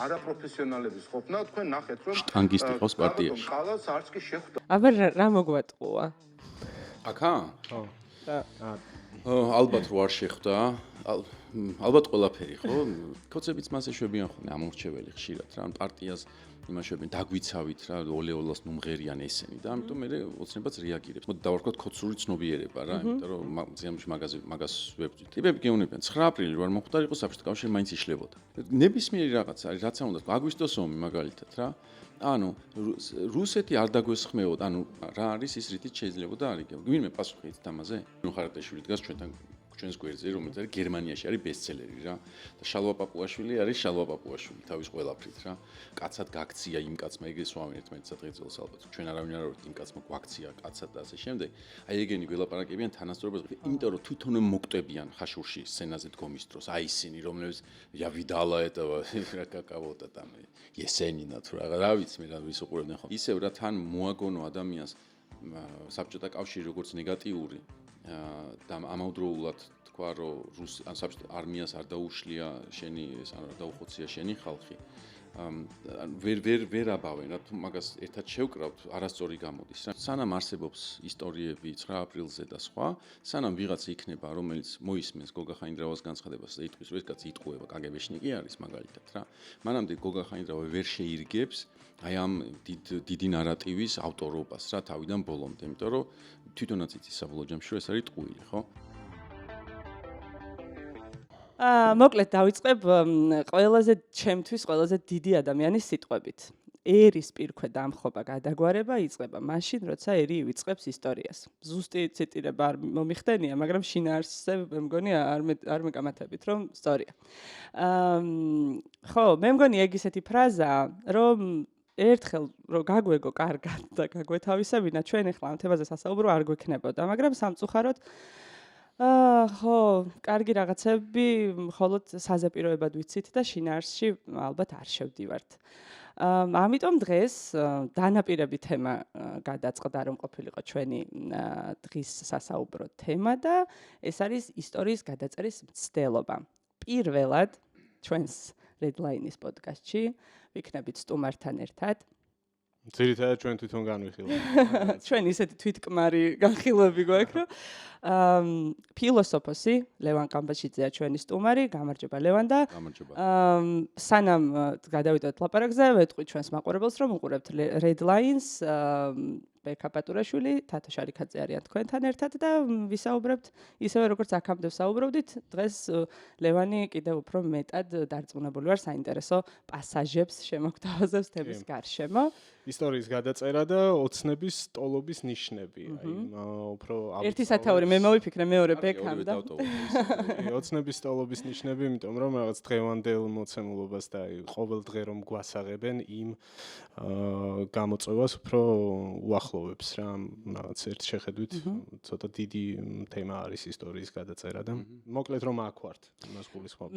არაპროფესიონალების ყოფნა თქვენ ნახეთ რომ შტანგისტი ყავს პარტიაში. ყალას არც კი შეხვდა. აბა რა მოგვატყუა? აქა? ხო. ალბათ რო არ შეხვდა, ალბათ ყველაფერი, ხო? კოცებიც მასე შვებიან ხოლმე ამორჩეველი ხშირად რა, პარტიას იმაშობენ დაგვიცავით რა, ოლეოლას ნუმღერიან ესენი და ამიტომ მე ოცნებაც რეაგირებს. მოდი დავარქვათ ქოცრული ცნობიერება რა, იმიტომ რომ ზიანში მაგას ვებძვით. ტიპები გეუნებიან 9 აპრილი რო არ მოხდა იყო საბჭოთა კავშირი მაინც იშლებოდა. ნებისმიერი რაღაც არის, რაც უნდა აგვისტოს ომი მაგალითად რა. ანუ რუსეთი არ დაგვესხმეოდა, ანუ რა არის ის რითიც შეიძლებოდა არ იგებო. ვინმე პასუხი იცით ამაზე? ნუხარატაშვილი დგას ჩვენთან ჩვენს გვერდზე, რომელიც არის გერმანიაში არის ბესტსელერი რა. და შალვა პაპუაშვილი არის შალვა პაპუაშვილი თავის ყველაფრით რა. კაცად გაქცია იმ კაცმა ეგრეს ვამენ ერთმანეთს სადღეწელს ალბათ. ჩვენ არავინ არ ვართ იმ კაცმა გვაქცია კაცად და ასე შემდეგ. აი ეგენი ველაპარაკებიან თანასწორობას, იმიტომ რომ თვითონვე მოკვდებიან ხაშურში სცენაზე დგომის დროს. აი ისინი რომლებიც я видала этого რა კაკავოდა და მე ესენინა თუ რა ვიცი მე რა ვისუყურებდნენ ხო. ისევ რა თან მოაგონო ადამიანს საბჭოთა კავშირი როგორც ნეგატიური და ამავდროულად თქვა რომ საბჭოთა არმიას არ დაუშლია შენი ეს არ დაუხოცია შენი ხალხი ვერ აბავენ რა თუ მაგას ერთად შევკრავთ არასწორი გამოდის რა სანამ არსებობს ისტორიები 9 აპრილზე და სხვა სანამ ვიღაცა იქნება რომელიც მოისმენს გოგა ხაინდრავას განცხადებას და იტყვის რომ ეს კაცი იტყუება კაგებეშნიკი არის მაგალითად რა მანამდე გოგა ხაინდრავა ვერ შეირგებს აი ამ დიდი ნარატივის ავტორობას რა თავიდან ბოლომდე იმიტომ რომ თვითონაც იცის საბოლოო ჯამში რომ ეს არის ტყუილი ხო მოკლედ დავიწყებ ყველაზე ჩემთვის ყველაზე დიდი ადამიანის სიტყვებით. ერის პირქვე დამხობა გადაგვარება იწყება მაშინ, როცა ერი ივიწყებს ისტორიას. ზუსტი ციტირება არ მომიხდენია, მაგრამ შინაარსზე მე მგონი არ მეკამათებით, რომ სწორია. ხო, მე მგონი ეგ ისეთი ფრაზაა, რომ ერთხელ რომ გაგვეგო კარგად და გაგვეთავისებინა, ჩვენ ახლა ამ თემაზე სასაუბრო არ გვექნებოდა, მაგრამ სამწუხაროდ ხო, კარგი რაღაცები მხოლოდ საზეპიროებად ვიცით და შინაარსში ალბათ არ შევდივართ. ამიტომ დღეს დანაპირები თემა გადაწყდა რომ ყოფილიყო ჩვენი დღის სასაუბრო თემა და ეს არის ისტორიის გადაწერის მცდელობა. პირველად ჩვენს Redline-ის პოდკასტში ვიქნებით სტუმართან ერთად. ძირითადად ჩვენ თვითონ განვიხილავთ. ჩვენ ისეთი თვითკმარი განხილვები გვაქვს, რომ ფილოსოფოსი ლევან ყამბაჩიძეა ჩვენი სტუმარი, გამარჯობა ლევან და სანამ გადავიდოთ ლაპარაკზე, ვეტყვი ჩვენს მაყურებელს, რომ უყურებთ Redline-ს, ბექა პატურაშვილი, თათო შარიქაძე არიან თქვენთან ერთად და ვისაუბრებთ ისევე როგორც აქამდე ვსაუბრობდით, დღეს ლევანი კიდევ უფრო მეტად დარწმუნებული ვარ საინტერესო პასაჟებს შემოგთავაზებს თემის გარშემო. ისტორიის გადაწერა და ოცნების ტოლობის ნიშნები. აი, უფრო ერთი სათაური მე მოვიფიქრე მეორე ბექამ და ოცნების ტოლობის ნიშნები, იმიტომ რომ რაღაც დღევანდელ მოცემულობას და აი ყოველ დღე რომ გვასაღებენ იმ გამოწვევას უფრო უახლოვებს რა, რაღაც ერთ შეხედვით ცოტა დიდი თემა არის ისტორიის გადაწერა და მოკლედ რომ აქ ვართ, იმას გულისხმობ.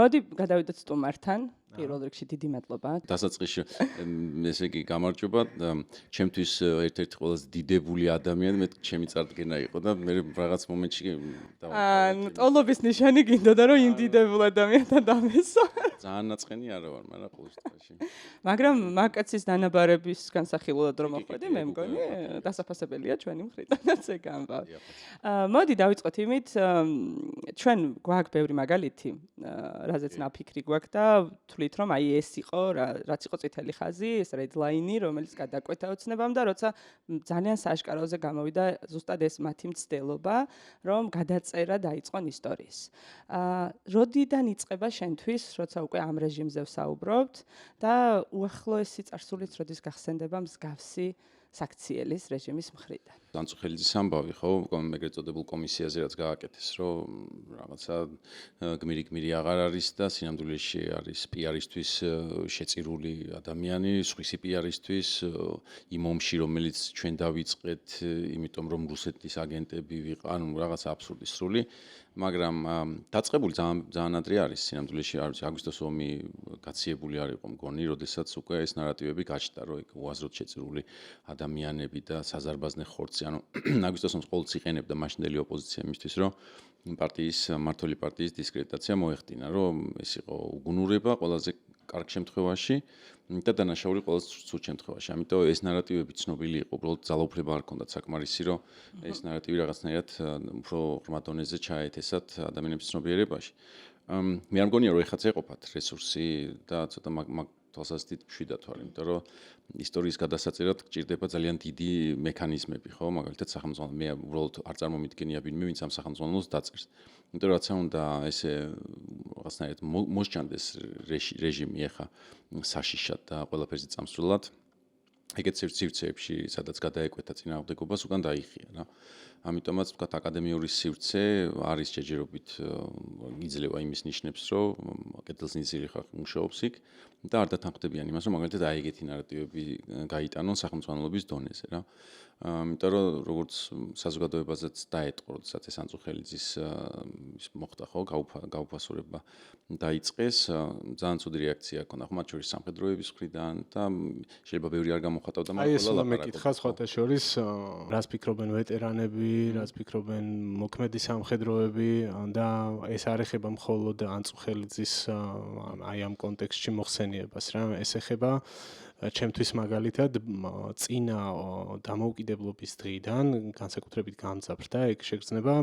მოდი გადავიდეთ სტუმართან. პირველ რიგში დიდი მადლობა. დასაწყისში ესე იგი გამარჯობა ჩემთვის ერთ-ერთი ყველაზე დიდებული ადამიანი მე ჩემი წარდგენა იყო და მე რაღაც მომენტში ტოლობის ნიშანი გინდოდა რომ იმ დიდებულ ადამიანთან დამესვა. ძალიან ნაწყენი არა ვარ, მაგრამ ყოველ შემთხვევაში. მაგრამ მაკაცის დანაბარების განსახილულად რომ მოხვედი, მე მგონი დასაფასებელია ჩვენი მხრიდანაც ეგ ამბავი. მოდი დავიწყოთ იმით, ჩვენ გვაქვს ბევრი მაგალითი, რაზეც ნაფიქრი გვაქვს და თვლით რომ აი ეს იყო რაც იყო წითელი ხაზი, ეს Redline-ი, რომელიც გადაკვეთა ოცნებამ და როცა ძალიან საშკაროზე გამოვიდა ზუსტად ეს მათი მცდელობა, რომ გადაწერა დაიწყონ ისტორიის. როდიდან იწყება შენთვის, როცა უკვე ამ რეჟიმზე ვსაუბრობთ და უახლოესი წარსულით როდის გახსენდება მსგავსი საქციელის რეჟიმის მხრიდან. განწუხელიძის ამბავი ხო, ეგრეთ წოდებულ კომისიაზე რაც გააკეთეს, რომ რაღაცა გმირი აღარ არის და სინამდვილეში არის პიარისთვის შეწირული ადამიანი, სხვისი პიარისთვის იმ ომში, რომელიც ჩვენ დავიწყეთ, იმიტომ რომ რუსეთის აგენტები ვიყავ, ანუ რაღაცა აბსურდისრული, მაგრამ დაწყებული ძალიან ადრე არის სინამდვილეში არის აგვისტოს ომი გაციებული არ იყო მგონი, როდესაც უკვე ეს ნარატივები გაჩნდა, რომ ეგ უაზროდ შეწირული ადამიანები და საზარბაზნე ხორცი ანუ აგვისტოს ომს ყოველთვის იყენებდა მაშინდელი ოპოზიცია იმისთვის, რომ მართლი პარტიის დისკრედიტაცია მოეხდინა, რომ ეს იყო უგუნურება, ყველაზე კარგ შემთხვევაში და დანაშაული ყოველ ცუდ შემთხვევაში. ამიტომ ეს ნარატივები ცნობილი იყო, უბრალოდ ძალაუფლება არ ჰქონდათ საკმარისი, რომ ეს ნარატივი რაღაცნაირად უფრო ღრმა დონეზე ჩაეთესათ ადამიანების ცნობიერებაში. მე არ მგონია, რომ ეხაც ეყოფათ რესურსი და ცოტა მაგ თვალსაზრისით მშვიდად ვარ, იმიტომ რომ ისტორიის გადასაწერად გჭირდება ძალიან დიდი მექანიზმები, ხო? მაგალითად სახელმწიფო მე უბრალოდ არ წარმომიდგენია ვინმე, ვინც ამ სახელმწიფოს დაწერს. იმიტომ რომ რაცა უნდა ესე რაღაცნაირად მოსჭანდეს რეჟიმი ახლა საშიშად და ყველაფერზე წამსვლელად. ეგეთ სივრცეებში, სადაც გადაეკვეთა წინააღმდეგობას, უკან დაიხია რა. ამიტომაც ვთქვათ, აკადემიური სივრცე არის ჯერჯერობით იძლევა იმის ნიშნებს, რომ კეთილსინძილი ხალხი მუშაობს იქ და არ დათანხმდებიან იმას, რომ მაგალითად აი ეგეთი ნარატივები გაიტანონ სახელმწიფოების დონეზე რა. იმიტომ რომ როგორც საზოგადოებაზეც დაეტყო, როდესაც ეს ანწუხელიძის ის მოხდა ხო, გაუფასურება დაიწყეს, ძალიან ცუდი რეაქცია ჰქონდა ხო მათ შორის სამხედროების მხრიდან და შეიძლება ბევრი არ გამოხატავდა, მაგრამ ყველა მეკითხა სხვათა შორის, რას ფიქრობენ ვეტერანები, რას ფიქრობენ მოქმედი სამხედროები და ეს არ ეხება მხოლოდ ანწუხელიძის აი ამ კონტექსტში მოხსენიებას რა, ეს ეხება ჩემთვის მაგალითად წინა დამოუკიდებლობის დღიდან განსაკუთრებით გამძაფრდა ეგ შეგრძნება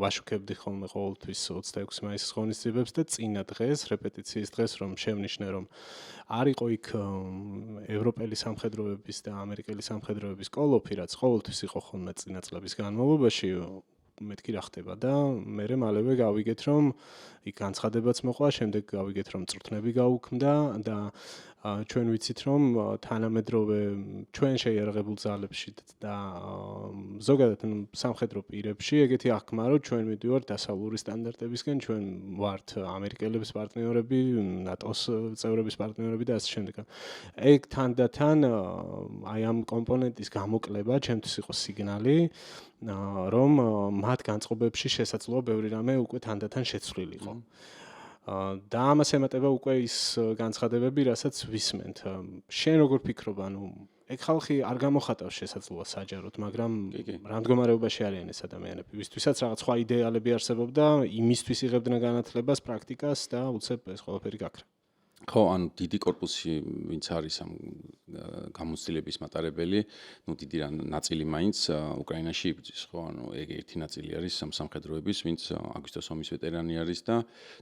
ვაშუქებდი ხოლმე ყოველთვის 26 მაისის ღონისძიებებს და წინა დღეს რეპეტიციის დღეს რომ შევნიშნე რომ არ იყო იქ ევროპელი სამხედროების და ამერიკელი სამხედროების კოლოფი რაც ყოველთვის იყო ხოლმე წინა წლების განმავლობაში მეთქი რა ხდება და მე მალევე გავიგეთ რომ იქ განცხადებაც მოყვა შემდეგ გავიგეთ რომ წრთნები გაუქმდა და ჩვენ ვიცით რომ თანამედროვე ჩვენ შეიარაღებულ ძალებში და ზოგადად სამხედრო პირებში ეგეთი აღქმა რომ ჩვენ მივდივართ დასავლური სტანდარტებისკენ ჩვენ ვართ ამერიკელების პარტნიორები ნატოს წევრების პარტნიორები და ასე შემდეგ ეგ თანდათან აი ამ კომპონენტის გამოკლება ჩემთვის იყო სიგნალი რომ მათ განწყობებში შესაძლოა ბევრი რამე უკვე თანდათან შეცვლილიყო და ამას ემატება უკვე ის განცხადებები, რასაც ვისმენთ. შენ როგორ ფიქრობ, ანუ ეგ ხალხი არ გამოხატავს შესაძლოა საჯაროდ, მაგრამ რა მდგომარეობაში არიან ეს ადამიანები, ვისთვისაც რაღაც სხვა იდეალები არსებობდა, იმისთვის იღებდნენ განათლებას, პრაქტიკას და უცებ ეს ყველაფერი გაქრა. ხო, ანუ დიდი კორპუსი, ვინც არის ამ გამოცდილების მატარებელი, ნუ დიდი ნაწილი მაინც უკრაინაში იბრძვის, ხო, ანუ ეგ ერთი ნაწილი არის სამხედროების, ვინც აგვისტოს ომის ვეტერანი არის და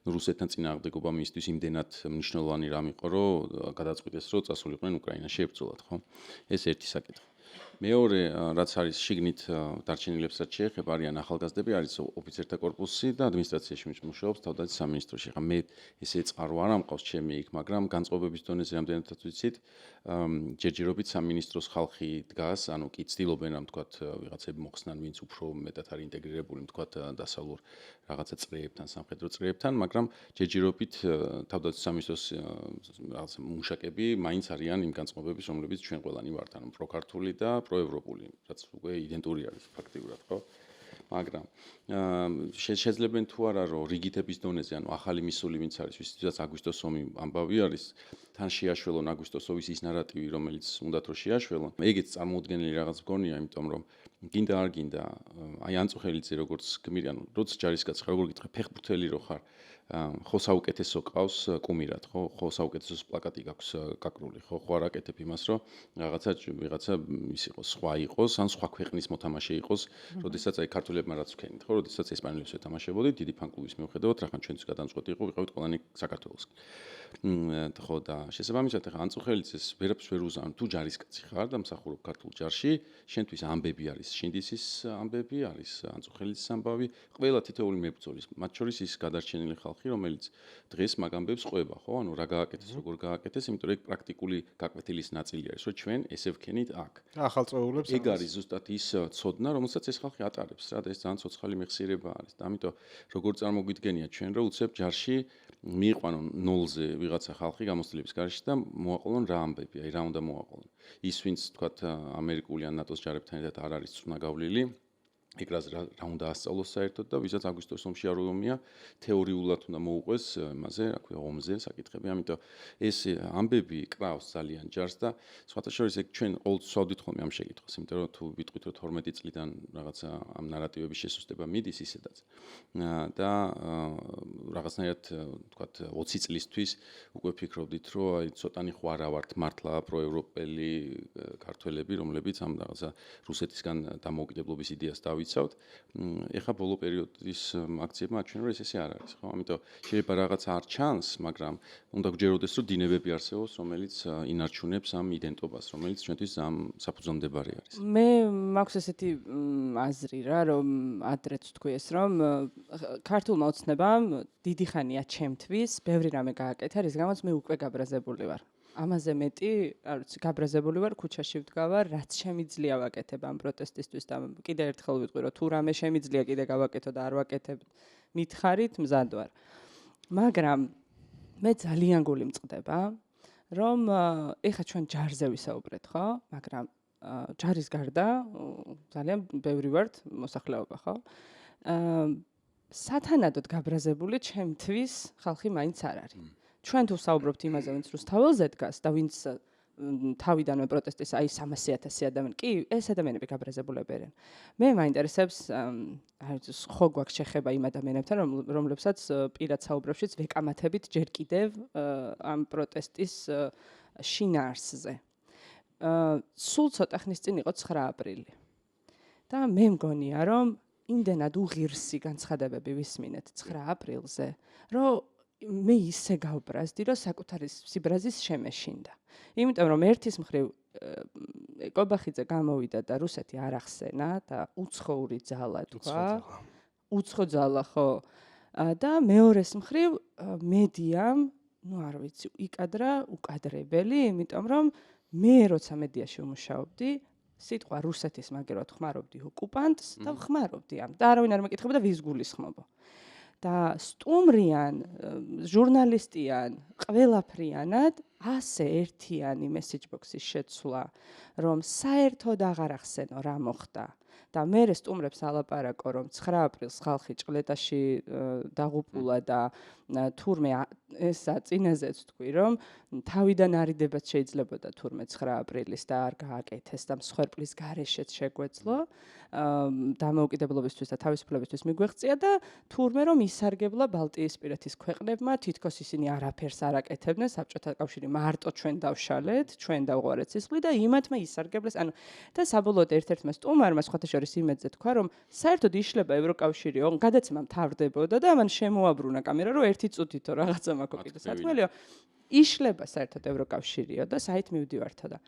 ნუ რუსეთთან წინააღმდეგობა მისთვის იმდენად მნიშვნელოვანი რამ იყო, რომ გადაწყვიტეს, რომ წასულიყვნენ უკრაინაში ებრძოლათ, ხო? ეს ერთი საკითხი. მეორე, რაც არის შიგნით დარჩენილებს რაც შეეხება, არიან ახალგაზრდები, არის ოფიცერთა კორპუსი და ადმინისტრაციაში მუშაობს თავდაცვის სამინისტროში. ხა მე ესე წყარო არ ამყავს ჩემი იქ, მაგრამ განწყობების დონეზე რამდენადაც ვიცით, ჯერჯერობით სამინისტროს ხალხი დგას, ანუ კი ცდილობენ ამ თქვათ ვიღაცები მოხსნან, ვინც უფრო მეტად არის ინტეგრირებული, თქვათ დასავლურ რაღაცა წრეებთან, სამხედრო წრეებთან, მაგრამ ჯერჯერობით თავდაცვის სამინისტროს რაღაც მუშაკები მაინც არიან იმ განწყობების, რომლებიც ჩვენ ყველანი ვართ, ანუ პროქართული და პროევროპული, რაც უკვე იდენტური არის ფაქტიურად, ხო? მაგრამ შეძლებენ თუ არა რომ რიგითების დონეზე, ანუ ახალი მისული ვინც არის, ვისაც აგვისტოს ომი ამბავი არის, თან შეაშველონ აგვისტოს ომის ის ნარატივი, რომელიც უნდათ რომ შეაშველონ. ეგეც წარმოუდგენელი რაღაც მგონია, იმიტომ რომ გინდა არ გინდა, აი ანწუხელიძე როგორც გმირი, ანუ როცა ჯარისკაცი ხარ, როგორ გითხრა, ფეხბურთელი რო ხარ, ხო საუკეთესო ყავს კუმირად, ხო საუკეთესო პლაკატი გაქვს გაკრული, ხო არ აკეთებ იმას, რომ ვიღაცა ის იყოს, სხვა იყოს, ან სხვა ქვეყნის მოთამაშე იყოს, როდესაც აი ქართველებმა რაც ვქენით, ხო, როდესაც ესპანელებს ვეთამაშებოდით, დიდი ფან-კლუბის მიუხედავად, რახან ჩვენთვის გადამწყვეტი იყო, ვიყავით ყველანი საქართველოსკენ. ხო და შესაბამისად, ახლა ანწუხელიძეს ვერაფერს ვერ უზამენ, თუ ჯარისკაცი ხარ და მსახურობ ქართულ ჯარში, შენთვის ამბები არის, შინდისის ამბები არის, ანწუხელიძის ამბავი, ყველა თითოეული მებრძოლის, მათ შორის ის გადარჩენილი ხალხი, რომელიც დღეს მაგ ამბებს ყვება, ხო? ანუ რა გააკეთეს, როგორ გააკეთეს, იმიტომ რომ ეგ პრაქტიკული გაკვეთილის ნაწილი არის, რომ ჩვენ ესე ვქენით აქ. ახალწეულებს ეგ არის ზუსტად ის ცოდნა, რომელსაც ეს ხალხი ატარებს, რა და ეს ძალიან ცოცხალი მეხსიერება არის და ამიტომ როგორ წარმოგვიდგენია ჩვენ, რომ უცებ ჯარში მიიყვანონ ნოლზე ვიღაცა ხალხი გამოცდილების გარეშე და მოაყოლონ რა ამბები, აი რა უნდა მოაყოლონ. ის ვინც თქვათ ამერიკული ან ნატოს ჯარებთან ერთად არ არის წუნა გავლილი, ეგრას რა უნდა ასწავლოს საერთოდ და ვისაც აგვისტოს ომში არ უომია თეორიულად უნდა მოუყვეს იმაზე, რა ქვია, ომზე საკითხები. ამიტომ ეს ამბები კრავს ძალიან ჯარს და სხვათა შორის ეგ ჩვენ ყოველთვის ვსვავდით ხოლმე ამ შეკითხვას, იმიტომ რომ თუ ვიტყვით რომ 12 წლიდან რაღაცა ამ ნარატივების შესუსტება მიდის ისედაც და რაღაცნაირად თქვათ 20 წლისთვის უკვე ფიქრობდით რომ აი ცოტანი ხო არა ვართ მართლა პროევროპელი ქართველები, რომლებიც ამ რაღაცა რუსეთისგან დამოუკიდებლობის იდეას ვიცავთ. ეხლა ბოლო პერიოდის აქციებმა აჩვენა, რომ ესე არ არის, ხო? ამიტომ შეიძლება რაღაც არ ჩანს, მაგრამ უნდა გვჯეროდეს, რომ დინებები არსებობს, რომელიც ინარჩუნებს ამ იდენტობას, რომელიც ჩვენთვის ამ საფუძვლამდebare არის. მე მაქვს ესეთი აზრი რა, რომ ადრეც თქვი ეს, რომ ქართულმა ოცნებამ დიდი ხანია ჩემთვის, ბევრი რამე გააკეთა, რის გამოც მე უკვე გაბრაზებული ვარ. ამაზე მეტი, არ ვიცი, გაბრაზებული ვარ, ქუჩაში ვდგავარ, რაც შემიძლია ვაკეთებ ამ პროტესტისთვის და კიდე ერთხელ ვიტყვი, რომ თუ რამე შემიძლია კიდე გავაკეთო და არ ვაკეთებ, მითხარით, მზად ვარ. მაგრამ მე ძალიან გული მწყდება, რომ ეხა ჩვენ ჯარზე ვისაუბრეთ, ხო? მაგრამ ჯარის გარდა ძალიან ბევრი ვართ მოსახლეობა, ხო? სათანადოდ გაბრაზებული ჩემთვის ხალხი მაინც არ არის. ჩვენ თუ საუბრობთ იმაზე, ვინც რუსთაველზე დგას და ვინც თავიდანვე პროტესტის აი 300,000 ადამიანი, კი, ეს ადამიანები გაბრაზებულები არიან. მე მაინტერესებს, აი ხო გვაქვს შეხება იმ ადამიანებთან, რომლებსაც პირად საუბრებშიც ვეკამათებით ჯერ კიდევ ამ პროტესტის შინაარსზე. სულ ცოტა ხნის წინ იყო 9 აპრილი. და მე მგონია, რომ იმდენად უღირსი განცხადებები ვისმინეთ 9 აპრილზე, რომ მე ისე გავბრაზდი, რომ საკუთარი სიბრაზის შემეშინდა. იმიტომ რომ ერთის მხრივ ეკობახიძე გამოვიდა და რუსეთი არ ახსენა და უცხოური ძალა თქვა. უცხო ძალა ხო. და მეორეს მხრივ მედიამ, ну არ ვიცი, იკადრა უკადრებელი, იმიტომ რომ მე როცა მედიაში ვმუშაობდი, სიტყვა რუსეთის მაგერად ხმარობდი ოკუპანტს და ხმარობდი ამ. და არავინ არ მეკითხებოდა ვის გულისხმობ. და სტუმრიან, ჟურნალისტიან, ყველაფრიანად ასე ერთიანი message box-ის შეცვლა, რომ საერთოდ აღარ ახსენო რა მოხდა. და მე სტუმრებს ალაპარაკო, რომ 9 აპრილს ხალხი ჭყლეტაში დაღუპულა და თურმე ესა წინაზეც თქვი, რომ თავიდან არიდებაც შეიძლებოდა თურმე 9 აპრილის და არ გააკეთეს და მსხვერპლის გარეშეც შეგვეძლო. დამოუკიდებლობისთვის და თავისუფლებისთვის მიგვეღწია და თურმე რომ ისარგებლა ბალტიისპირეთის ქვეყნებმა, თითქოს ისინი არაფერს არ აკეთებდნენ, საბჭოთა კავშირი მარტო ჩვენ დავშალეთ, ჩვენ დავღვარეთ სისხლი და იმათმა ისარგებლეს, ანუ და საბოლოოდ ერთ-ერთმა სტუმარმა სხვათა შორის იმედზე თქვა, რომ საერთოდ იშლება ევროკავშირი, გადაცემა მთავრდებოდა და ამან შემოაბრუნა კამერა, რომ ერთი წუთითო რაღაცა მაქვს კიდე სათქმელიო, იშლება საერთოდ ევროკავშირიო და საით მივდივართო და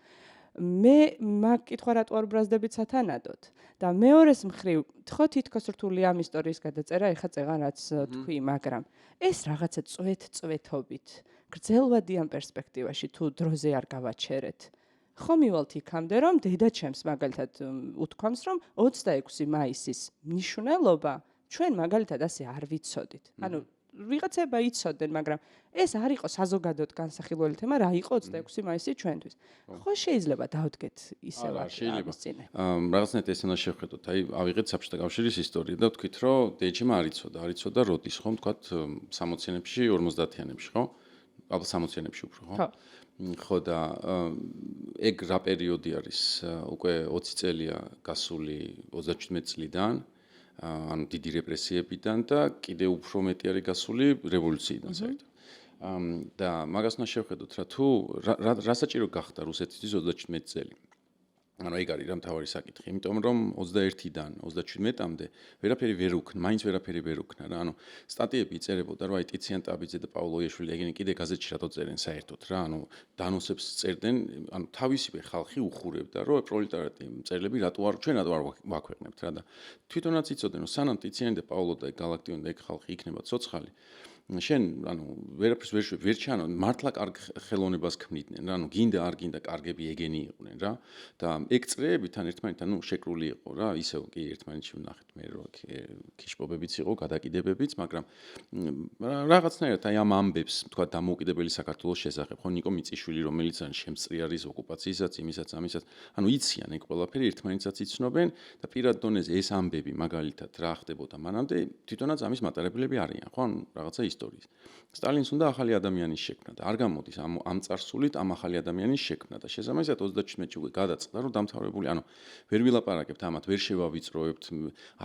მე მაგ კითხვა რატო არ ბრაზდებით სათანადოდ და მეორეს მხრივ ხო თითქოს რთული ამ ისტორიის გადაწერა ეხა წეღან რაც თქვი, მაგრამ ეს რაღაცა წვეთ-წვეთობით გრძელვადიან პერსპექტივაში თუ დროზე არ გავაჩერეთ ხო მივალთ იქამდე რომ დედაჩემს მაგალითად უთქვამს რომ 26 მაისის მნიშვნელობა ჩვენ მაგალითად ასე არ ვიცოდით. ანუ ვიღაცება იცოდნენ, მაგრამ ეს არ იყო საზოგადოდ განსახილველი თემა, რა იყო 26 მაისი ჩვენთვის. ხო შეიძლება დავდგეთ ისევ ამის წინე. რაღაცნაირად ეს უნდა შევხედოთ. აი, ავიღეთ საბჭოთა კავშირის ისტორია და ვთქვით, რომ დეიჩემ არ იცოდა როდის, ხო, თქვათ 60-იანებში, 50-იანებში, ხო? აბა 60-იანებში უფრო, ხო? ხო და ეგ რა პერიოდი არის? უკვე 20 წელია გასული 37 წლიდან. ანუ დიდი რეპრესიებიდან და კიდევ უფრო მეტი არის გასული რევოლუციიდან საერთოდ. და მაგას უნდა შევხედოთ რა თუ რა საჭირო გახდა რუსეთისთვის 37 წელი. ანუ ეგ არის რა მთავარი საკითხი, იმიტომ რომ 21-დან 37-მდე ვერაფერი ვერ უქნა, მაინც ვერაფერი ვერ უქნა რა. ანუ სტატიები იწერებოდა რომ აი ტიციან ტაბიძე და პავლო იაშვილი ეგენი კიდე გაზეთში რატო წერენ საერთოდ რა. ანუ დანოსებს წერდნენ, ანუ თავისივე ხალხი უხურებდა რომ პროლეტარიატი მწერლები ჩვენ რატო არ ვაქვეყნებთ რა და თვითონაც იცოდნენ რომ სანამ ტიციანი და პავლო და გალაქტიონი და ეგ ხალხი იქნება ცოცხალი შენ ანუ ვერაფერს ვერ ჩანო მართლა კარგ ხელოვნებას ქმნიდნენ რა ანუ გინდა არ გინდა კარგები ეგენი იყვნენ რა და ეგ წრეები თან ერთმანეთთან ნუ შეკრული იყო რა ისევ კი ერთმანეთში ვნახეთ მე რო ქიშპობებიც იყო გადაკიდებებიც მაგრამ რაღაცნაირად აი ამ ამბებს თქვა დამოუკიდებელი საქართველოს შესახებ ხო ნიკო მიწიშვილი რომელიც ან შემწრიარის ოკუპაციისაც იმისაც ამისაც ანუ იციან ეგ ყველაფერი ერთმანეთსაც იცნობენ და პირად დონეზე ეს ამბები მაგალითად რა ხდებოდა მანამდე თვითონაც ამის მატარებლები არიან ხო ანუ რაღაცა ისტორიის. სტალინს უნდა ახალი ადამიანის შექმნა და არ გამოდის ამ წარსულით ამ ახალი ადამიანის შექმნა და შესაბამისად 37-ში უკვე გადაწყდა რომ დამთავრებული ანუ ვერ ვილაპარაკებთ ამათ ვერ შევავიწროებთ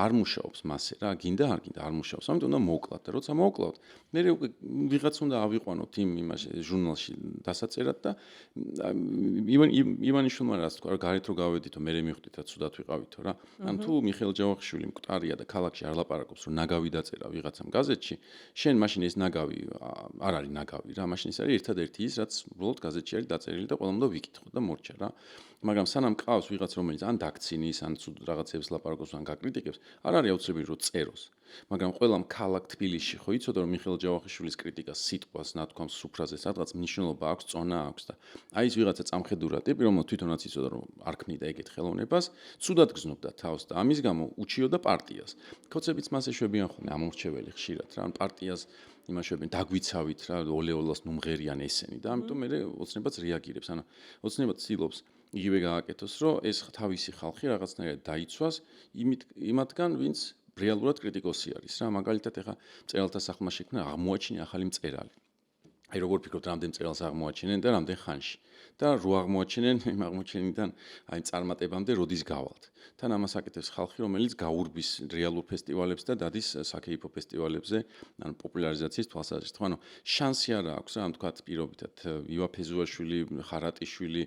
არ მუშაობს მასე რა გინდა არ გინდა არ მუშაობს ამიტომ უნდა მოუკლათ და როცა მოუკლავთ მე უკვე ვიღაც უნდა ავიყვანოთ იმაში ჟურნალში დასაწერად და ივანიშვილმა რაც თქვა რომ გარეთ რო გავედითო მე მივხვდით რა ცუდად ვიყავითო რა ან თუ მიხეილ ჯავახიშვილი მკვდარია და ქალაქში არ ლაპარაკობს რომ ნაგავი დაწერა ვიღაცამ გაზეთში შენ მაშინ ეს ნაგავი არ არის ნაგავი რა მაშინ ეს არის ერთადერთი ის რაც უბრალოდ გაზეთში არის დაწერილი და ყველამ უნდა ვიკითხო და მორჩა რა მაგრამ სანამ ყავს ვიღაც რომელიც ან დაქცინის ან ცუდ რაღაცებს ლაპარაკობს ან გაკრიტიკებს არ არის აუცილებელი რომ წეროს მაგრამ ყველამ ქალაქ თბილისში ხო იცოდა რომ მიხეილ ჯავახიშვილის კრიტიკას სიტყვას ნათქვამს სუფრაზე სადღაც მნიშვნელობა აქვს წონა აქვს და აი ეს ვიღაცა წამხედურა ტიპი რომელსაც თვითონაც იცოდა რომ არ ქმნიდა ეგეთ ხელოვნებას ცუდად გზნობდა თავს და ამის გამო უჩიოდა პარტიას კოცებიც მას ეშვებიან ხოლმე ამორჩეველი ხშირად რა ან პარტიას იმაშობენ დაგვიცავით რა ოლეოლას ნუმღერიან ესენი და ამიტომ მე ოცნებაც რეაგირებს ანუ ოცნებაც ცდილობს იგივე გააკეთოს რომ ეს თავისი ხალხი რაღაცნაირად დაიცვას იმათგან ვინც რეალურად კრიტიკოსი არის რა მაგალითად ეხა მწერალთა სახმა შექმნა აღმოაჩინა ახალი მწერალი აი როგორ ფიქრობთ რამდენ მწერალს აღმოაჩინენ და რამდენ ხანში და რო აღმოაჩინენ იმ აღმოჩენიდან აი წარმატებამდე როდის გავალთ თან ამას აკეთებს ხალხი რომელიც გაურბის რეალურ ფესტივალებს და დადის საქეიფო ფესტივალებზე ან პოპულარიზაციის თვალსაზრისით ანუ შანსი არ აქვს რა თქვათ პირობითად ივა ფეზუაშვილი ხარატიშვილი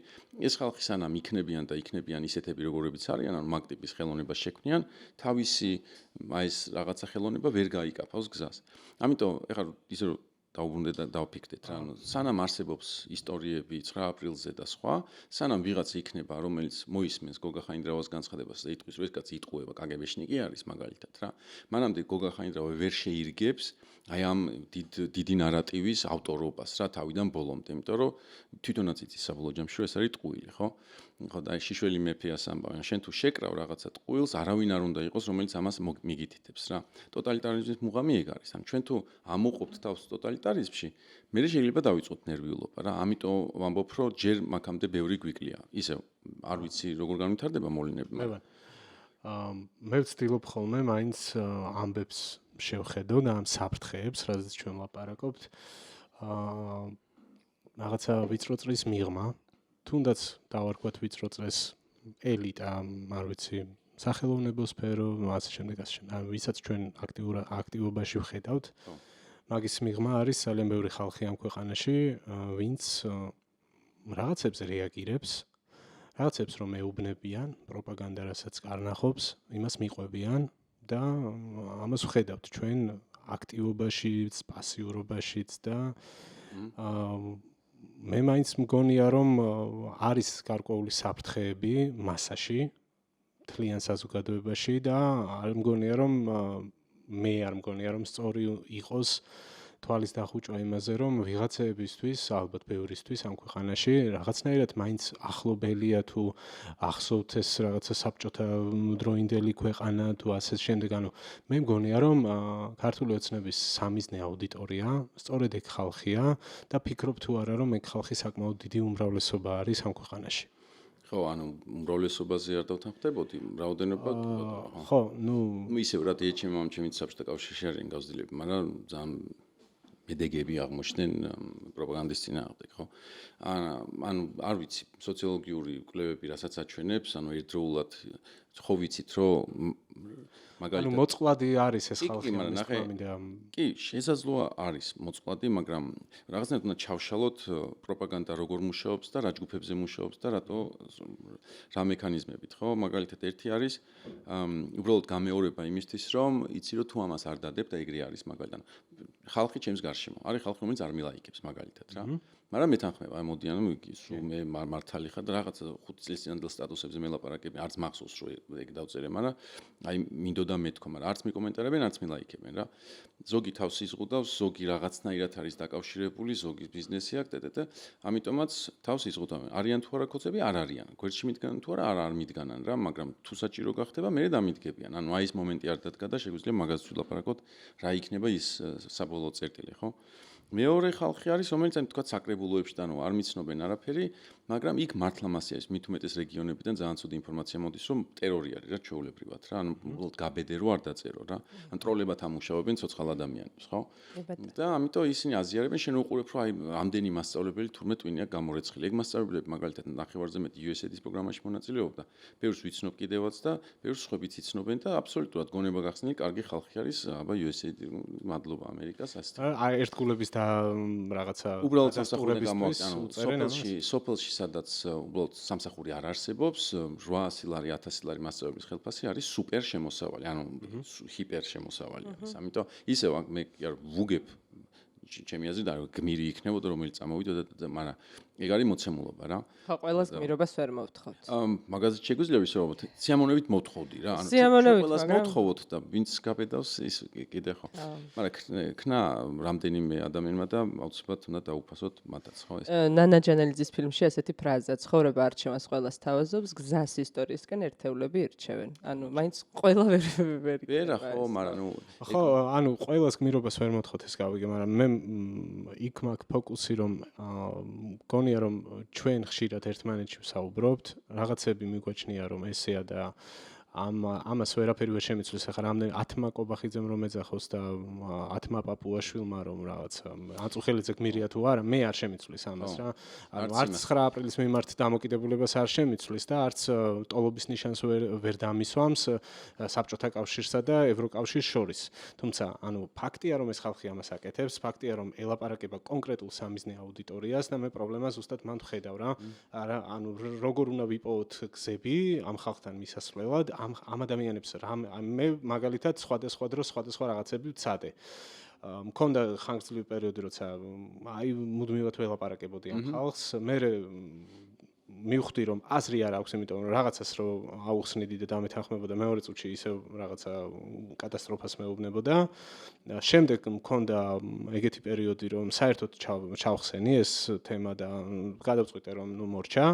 ეს ხალხი სანამ იქნებიან და იქნებიან ისეთები როგორებიც არიან ან მაგ ტიპის ხელოვნებას შექმნიან თავისი აი ეს რაღაცა ხელოვნება ვერ გაიკაფავს გზას ამიტომ ეხლა ისე რომ დაუბრუნდეთ და დავფიქრდეთ რა ანუ სანამ არსებობს ისტორიები 9 აპრილზე და სხვა სანამ ვიღაც იქნება რომელიც მოისმენს გოგა ხაინდრავას განცხადებას და იტყვის რომ ეს კაცი იტყუება კგბ-შნიკი არის მაგალითად რა მანამდე გოგა ხაინდრავა ვერ შეირგებს აი ამ დიდი ნარატივის ავტორობას რა თავიდან ბოლომდე იმიტომ რომ თვითონაც იცის საბოლოო ჯამში რომ ეს არის ტყუილი ხო ხო და შიშველი მეფეას ამბავენ შენ თუ შეკრავ რაღაცა ტყუილს არავინ არ უნდა იყოს რომელიც ამას მიგითითებს რა ტოტალიტარიზმის მუღამი ეგ არის ან ჩვენ თუ ამოყოფთ თავს ტოტალიტარიზმში მე შეიძლება დავიწყოთ ნერვიულობა რა ამიტომ ვამბობ რომ ჯერ მაგამდე ბევრი გვიკლია ისევ არ ვიცი როგორ განვითარდება მოვლენები მე ვცდილობ ხოლმე მაინც ამბებს შევხედო და ამ საფრთხეებს რაზეც ჩვენ ლაპარაკობთ რაღაცა ვიწრო წრის მიღმა თუნდაც დავარქვათ ვიწრო წრეს ელიტა არ ვიცი სახელოვნებო სფერო ასე შემდეგ ან ვისაც ჩვენ აქტივობაში ვხედავთ მაგის მიღმა არის ძალიან ბევრი ხალხი ამ ქვეყანაში ვინც რაღაცებს რეაგირებს რაღაცებს რომ ეუბნებიან პროპაგანდა რასაც კარნახობს იმას მიყვებიან და ამას ვხედავთ ჩვენ აქტივობაშიც პასიურობაშიც და მე მაინც მგონია რომ არის გარკვეული საფრთხეები მასაში თლიან საზოგადოებაში და არ მგონია რომ მე არ მგონია რომ სწორი იყოს თვალის დახუჭვა იმაზე რომ ვიღაცებისთვის ალბათ ბევრისთვის ამ ქვეყანაში რაღაცნაირად მაინც ახლობელია თუ ახსოვთ ეს რაღაცა საბჭოთა დროინდელი ქვეყანა თუ ასე შემდეგ ანუ მე მგონია რომ ქართული ოცნების სამიზნე აუდიტორია სწორედ ეგ ხალხია და ფიქრობ თუ არა რომ ეგ ხალხი საკმაოდ დიდი უმრავლესობა არის ამ ქვეყანაში ხო ანუ უმრავლესობაზე არ დავთანხმდებოდი რაოდენობა ხო ნუ ისევ რა დიეჩემ ამ ჩემი საბჭოთა კავშირში არიან გავზრდილები მაგრამ ძალიან ედეგები აღმოჩნდნენ პროპაგანდის წინააღმდეგ, ხო? ანუ არ ვიცი, სოციოლოგიური კვლევები რასაც აჩვენებს, ანუ ერთდროულად ხო ვიცით, რომ მაგალითად მოწყვლადი არის ეს ხალხი, კი, შესაძლოა არის მოწყვლადი, მაგრამ რაღაცნაირად უნდა ჩავშალოთ პროპაგანდა როგორ მუშაობს და რა ჯგუფებზე მუშაობს და რა მექანიზმებით, ხო? მაგალითად ერთი არის უბრალოდ გამეორება იმისთვის, რომ იცი რომ თუ ამას არ დადებ და ეგრე არის მაგალითად. ხალხი ჩემს გარშემო. არის ხალხი, რომელიც არ მილაიკებს მაგალითად, რა. მაგრამ მეთანხმება, აი მოდი ანუ სულ მე მართალი ხარ და რაღაცა 5 წლის წინანდელ სტატუსებზე მელაპარაკები, არც მახსოვს რომ ეგ დავწერე, მაგრამ აი მინდოდა მეთქვა, მაგრამ არც მიკომენტარებენ, არც მილაიქებენ რა. ზოგი თავს იზღუდავს, ზოგი რაღაცნაირად არის დაკავშირებული, ზოგი ბიზნესი აქვს და ამიტომაც თავს იზღუდავენ. არიან თუ არა კოცები? არ არიან. გვერდში მიდგანან თუ არა? არ მიდგანან რა, მაგრამ თუ საჭირო გახდება, მე დამიდგებიან. ანუ აი ეს მომენტი არ დადგა და შეგვიძლია მაგას ვილაპარაკოთ, რა იქნება ის საბოლოო წერტილი, ხო? მეორე ხალხი არის, რომელიც აი თქვა საკრებულოებში და არ მიცნობენ არაფერი, მაგრამ იქ მართლა მასე არის, მით უმეტეს რეგიონებიდან ძალიან ცუდი ინფორმაცია მოდის, რომ ტერორი არის რა ჩვეულებრივად რა, ანუ გაბედე რო არ დაწერო რა. ან ტროლებად ამუშავებენ ცოცხალ ადამიანებს, ხო? და ამიტომ ისინი აზიარებენ, შენ უყურებ, რომ აი ამდენი მასწავლებელი თურმე ტვინია გამორეცხილი. ეგ მასწავლებლები მაგალითად ნახევარზე მეტი USAID-ის პროგრამაში მონაწილეობდა. ბევრს ვიცნობ კიდევაც და ბევრს სხვებიც იცნობენ და აბსოლუტურად გონება გახსნილი, კარგი ხალხი არის, აბა USAID, მადლობა ამერიკას ასეთ. აი ერთგულების და რაღაცა უბრალოდ სამსახური გამოაქვს, ანუ სოფელში სადაც უბრალოდ სამსახური არ არსებობს, 800 ლარი, 1000 ლარი მასწავლებლის ხელფასი არის სუპერ შემოსავალი, ანუ ჰიპერ შემოსავალი არის. ამიტომ ისევ მე ვუგებ ჩემი აზრით არ გმირი იქნებოდა რომელიც წამოვიდოდა და მაგრამ ეგ არის მოცემულობა რა. ხო, ყველას გმირობას ვერ მოვთხოვთ. მაგაზით შეგვიძლია ისე რომ სიამოვნებით მოთხოვდი რა, ანუ ყველას მოთხოვოთ და ვინც გაბედავს ის კიდე ხო. მაგრამ ქნა რამდენიმე ადამიანმა და აუცილებლად უნდა დაუფასოთ მათაც ხო ეს. ნანა ჯანელიძის ფილმში ესეთი ფრაზაა: ცხოვრება არჩევას ყველას თავაზობს, გზას ისტორიისკენ ერთეულები ირჩევენ. ანუ მაინც ყველა ვერ ვერა ხო, მაგრამ ნუ ხო, ანუ ყველას გმირობას ვერ მოთხოვთ ეს გავიგე, მაგრამ მე იქ მაქვს ფოკუსი რომ გონია რომ ჩვენ ხშირად ერთმანეთში ვსაუბრობთ, რაღაცები მიგვაჩნია რომ ესეა და ამას ვერაფერი ვერ შემიცვლის. ახლა რამდენი 10 კობახიძემ რომ ეძახოს და 10 პაპუაშვილმა რომ რაღაც აწუხელიძე გმირია თუ არა, მე არ შემიცვლის ამას რა. ანუ არც 9 აპრილის მიმართ დამოკიდებულებას არ შემიცვლის და არც ტოლობის ნიშანს ვერ დამისვამს საბჭოთა კავშირსა და ევროკავშირს შორის. თუმცა, ანუ ფაქტია რომ ეს ხალხი ამას აკეთებს, ფაქტია რომ ელაპარაკება კონკრეტულ სამიზნე აუდიტორიას და მე პრობლემას ზუსტად მან ვხედავ რა. არა, ანუ როგორ უნდა ვიპოვოთ გზები ამ ხალხთან მისასვლელად ამ ადამიანებს მე მაგალითად სხვადასხვა დროს სხვადასხვა რაღაცები ვცადე. მქონდა ხანგრძლივი პერიოდი, როცა აი მუდმივად ველაპარაკებოდი ამ ხალხს, მე მივხვდი რომ აზრი არ აქვს, იმიტომ რომ რაღაცას რო აუხსნიდი და დამეთანხმებოდა მეორე წუთში ისევ რაღაცა კატასტროფას მეუბნებოდა. შემდეგ მქონდა ეგეთი პერიოდი, რომ საერთოდ ჩავხსენი ეს თემა და გადავწყვიტე რომ ნუ მორჩა,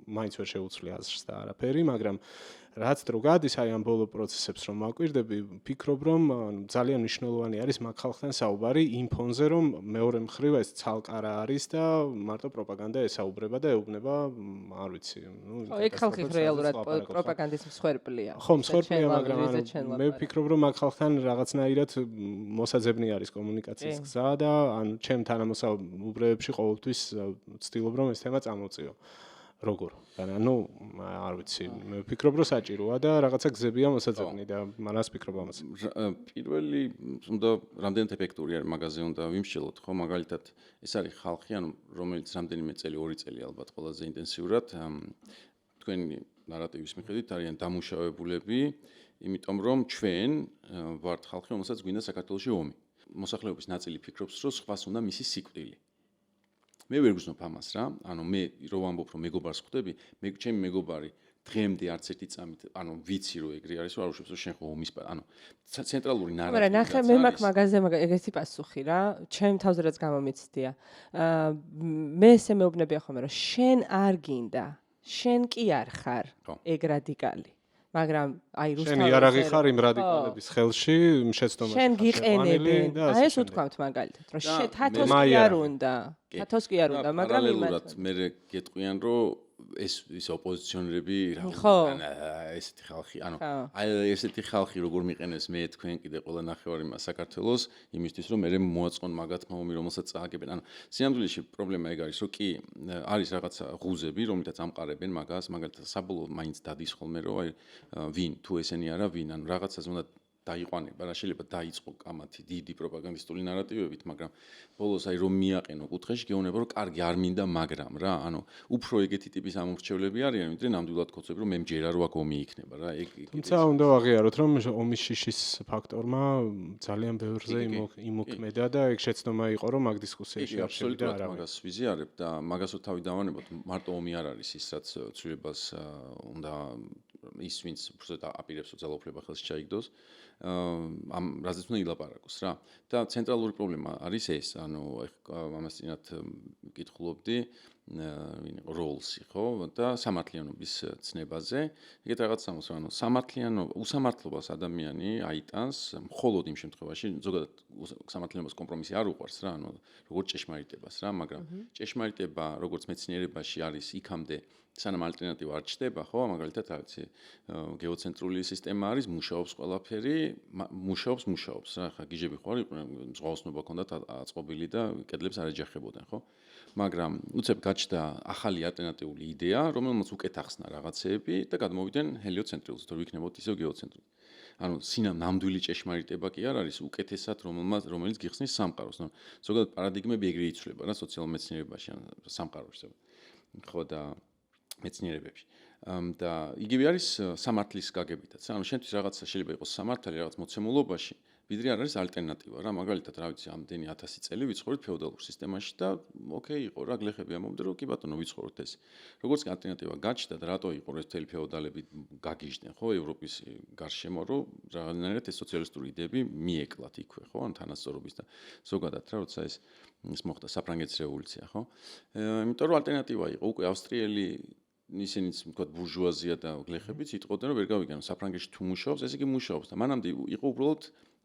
მაინც ვერ შეუცვლია აზრს და არაფერი, მაგრამ რაც დრო გადის აი ამ ბოლო პროცესებს რომ მაკვირდები, ვფიქრობ რომ ძალიან მნიშვნელოვანი არის მაგ ხალხთან საუბარი იმ ფონზე, რომ მეორე მხრივ ეს ცალკარა არის და მარტო პროპაგანდა ესაუბრება და ეუბნება, არ ვიცი, ნუ ეგ ხალხი რეალურად პროპაგანდის მსხვერპლია. ხო, მსხვერპლია, მაგრამ მე ვფიქრობ რომ მაგ ხალხთან რაღაცნაირად მოსაძებნი არის კომუნიკაციის გზა და ან ჩემ თანამოსაუბრეებში ყოველთვის ვცდილობ რომ ეს თემა წამოვწიო. როგორ? ანუ არ ვიცი, მე ვფიქრობ რომ საჭიროა და რაღაცა გზებია მოსაძებნი და რას ვფიქრობ ამას? პირველი უნდა რამდენად ეფექტური არის მაგაზე უნდა ვიმსჯელოთ, ხო, მაგალითად ეს არის ხალხი, ანუ რომელიც რამდენიმე წელი, 2 წელი ალბათ ყველაზე ინტენსიურად თქვენი ნარატივის მიხედვით არიან დამუშავებულები, იმიტომ რომ ჩვენ ვართ ხალხი, რომელსაც გვინდა საქართველოში ომი. მოსახლეობის ნაწილი ფიქრობს, რომ სხვას უნდა მისი სიკვდილი. მე ვერ გზნობ ამას რა, ანუ მე რო ვამბობ რომ მეგობარს ხვდები, ჩემი მეგობარი დღემდე არც ერთი წამით, ანუ ვიცი რომ ეგრე არის, რომ არ უშვებს რომ შენ ხო ომის, ანუ ცენტრალური ნარატივი. მაგრამ ნახე, მე მაქვს მაგაზე ეგეთი პასუხი რა, ჩემ თავზე რაც გამომიცდია. მე ესე მეუბნებია ხოლმე რომ შენ არ გინდა, შენ კი არ ხარ ეგ რადიკალი. მაგრამ აი რუსთავი შენ იარაღი ხარ იმ რადიკალების ხელში, შეცდომაში. შენ გიყენებენ. აი ეს უთქვამთ მაგალითად, რომ თათოს კი არ უნდა. თათოს კი არ უნდა, მაგრამ იმათ მე გეტყვიან რომ ეს ოპოზიციონერები რა ესეთი ხალხი, ანუ აი ესეთი ხალხი როგორ მიყენებს მე თქვენ კიდე ყველა ნახევარი საქართველოს იმისთვის რომ მე მოაწყონ მაგათმა ომი რომელსაც წააგებენ. ანუ სიამდვილეში პრობლემა ეგ არის, რომ კი არის რაღაცა ღუზები, რომლითაც ამყარებენ მაგას, მაგალითად საბოლოო მაინც დადის ხოლმე რომ აი ვინ თუ ესენი არა ვინ, ანუ რაღაცას უნდა დაიყვანება რა, შეიძლება დაიწყო კამათი დიდი პროპაგანდისტული ნარატივებით, მაგრამ ბოლოს აი რომ მიაყენო კუთხეში გეუბნება რომ კარგი არ მინდა, მაგრამ რა, ანუ უფრო ეგეთი ტიპის ამორჩევლები არიან, ვიდრე ნამდვილად კოცები რომ მე მჯერა რომ აქ ომი იქნება რა, ეგ თუმცა უნდა ვაღიაროთ რომ ომის შიშის ფაქტორმა ძალიან ბევრზე იმოქმედა და ეგ შეცდომა იყო რომ მაგ დისკუსიაში არ შევიდა არა. მაგას ვიზიარებ და მაგას თავი დავანებოთ, მარტო ომი არ არის ის რაც ცვლილებას უნდა ის ვინც უბრალოდ აპირებს ძალაუფლება ხელს ჩაიგდოს ამ რაზეც უნდა ილაპარაკოს რა და ცენტრალური პრობლემა არის ეს ანუ ამას წინათ კითხულობდი როლსი ხო და სამართლიანობის ცნებაზე ეგეთ რაღაც ამას ანუ უსამართლობას ადამიანი აიტანს მხოლოდ იმ შემთხვევაში ზოგადად სამართლიანობას კომპრომისი არ უყვარს რა ანუ როგორც ჭეშმარიტებას რა მაგრამ ჭეშმარიტება როგორც მეცნიერებაში არის იქამდე სანამ ალტერნატივა არ ჩნდება ხო მაგალითად რა ვიცი გეოცენტრული სისტემა არის მუშაობს ყველაფერი მუშაობს რა ხა გიჟები ხო არ იყვნენ ზღვაოსნობა ქონდათ აწყობილი და კედლებს არ ეჯახებოდნენ ხო მაგრამ უცებ გაჩნდა ახალი ალტერნატიული იდეა რომელმაც უკეთ ახსნა რაღაცეები და გადმოვიდნენ ჰელიოცენტრილს თუ იქნებოდ ისევ გეოცენტრული ანუ ნამდვილი ჭეშმარიტება კი არ არის უკეთესად რომელიც გიხსნის სამყაროს ზოგადად პარადიგმები ეგრე იცვლება რა სოციალურ მეცნიერებაში ან სამყაროში ხო და მეცნიერებებში და იგივე არის სამართლის გაგებითაც ანუ შენთვის რაღაცა შეიძლება იყოს სამართალი რაღაც მოცემულობაში ვიდრე არ არის ალტერნატივა რა მაგალითად რა ვიცი ამდენი 1000 წელი ვიცხოვრით ფეოდალურ სისტემაში და ოკეი იყო რა გლეხები ამბობდნენ რომ კი ბატონო ვიცხოვროთ ეს როგორც ალტერნატივა გაჩნდა და რატო იყო ეს თელი ფეოდალები გაგიჟდნენ ხო ევროპის გარშემო რომ რაღაცნაირად ეს სოციალისტური იდეები მიეკლათ იქვე ხო ან თანასწორობის და ზოგადად რა როცა ეს მოხდა საფრანგეთის რევოლუცია ხო იმიტომ რომ ალტერნატივა იყო უკვე ავსტრიელი ისინიც თქვა ბურჟუაზია და გლეხებიც იტყოდნენ რომ ვერ გავიგანო საფრანგეთში თუ მუშაობს ესე იგი მუშაობს და მანამდე იყო უბრალოდ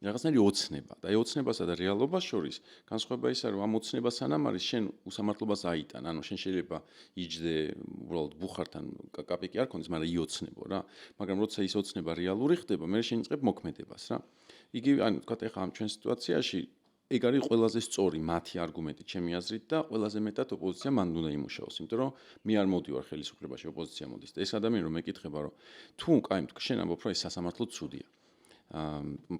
რაღაცნაირი ოცნება და აი ოცნებასა და რეალობას შორის განსხვავება ისაა რომ ამ ოცნებას სანამ არის შენ უსამართლობას აიტან ანუ შენ შეიძლება იჯდე უბრალოდ ბუხართან კაპიკი არ ქონდეს მაგრამ იოცნებო რა მაგრამ როცა ის ოცნება რეალური ხდება მე შენ იწყებ მოქმედებას რა იგივე ანუ თქვა ეხა ამ ჩვენ სიტუაციაში ეგ არის ყველაზე სწორი მათი არგუმენტი ჩემი აზრით და ყველაზე მეტად ოპოზიცია მანდ უნდა იმუშაოს იმიტომ რომ მე არ მოვდივარ ხელისუფლებაში ოპოზიცია მოდის და ეს ადამიანი რომ მეკითხება რომ თუ კაი შენ ამბობ რომ ეს სასამართლო ცუდია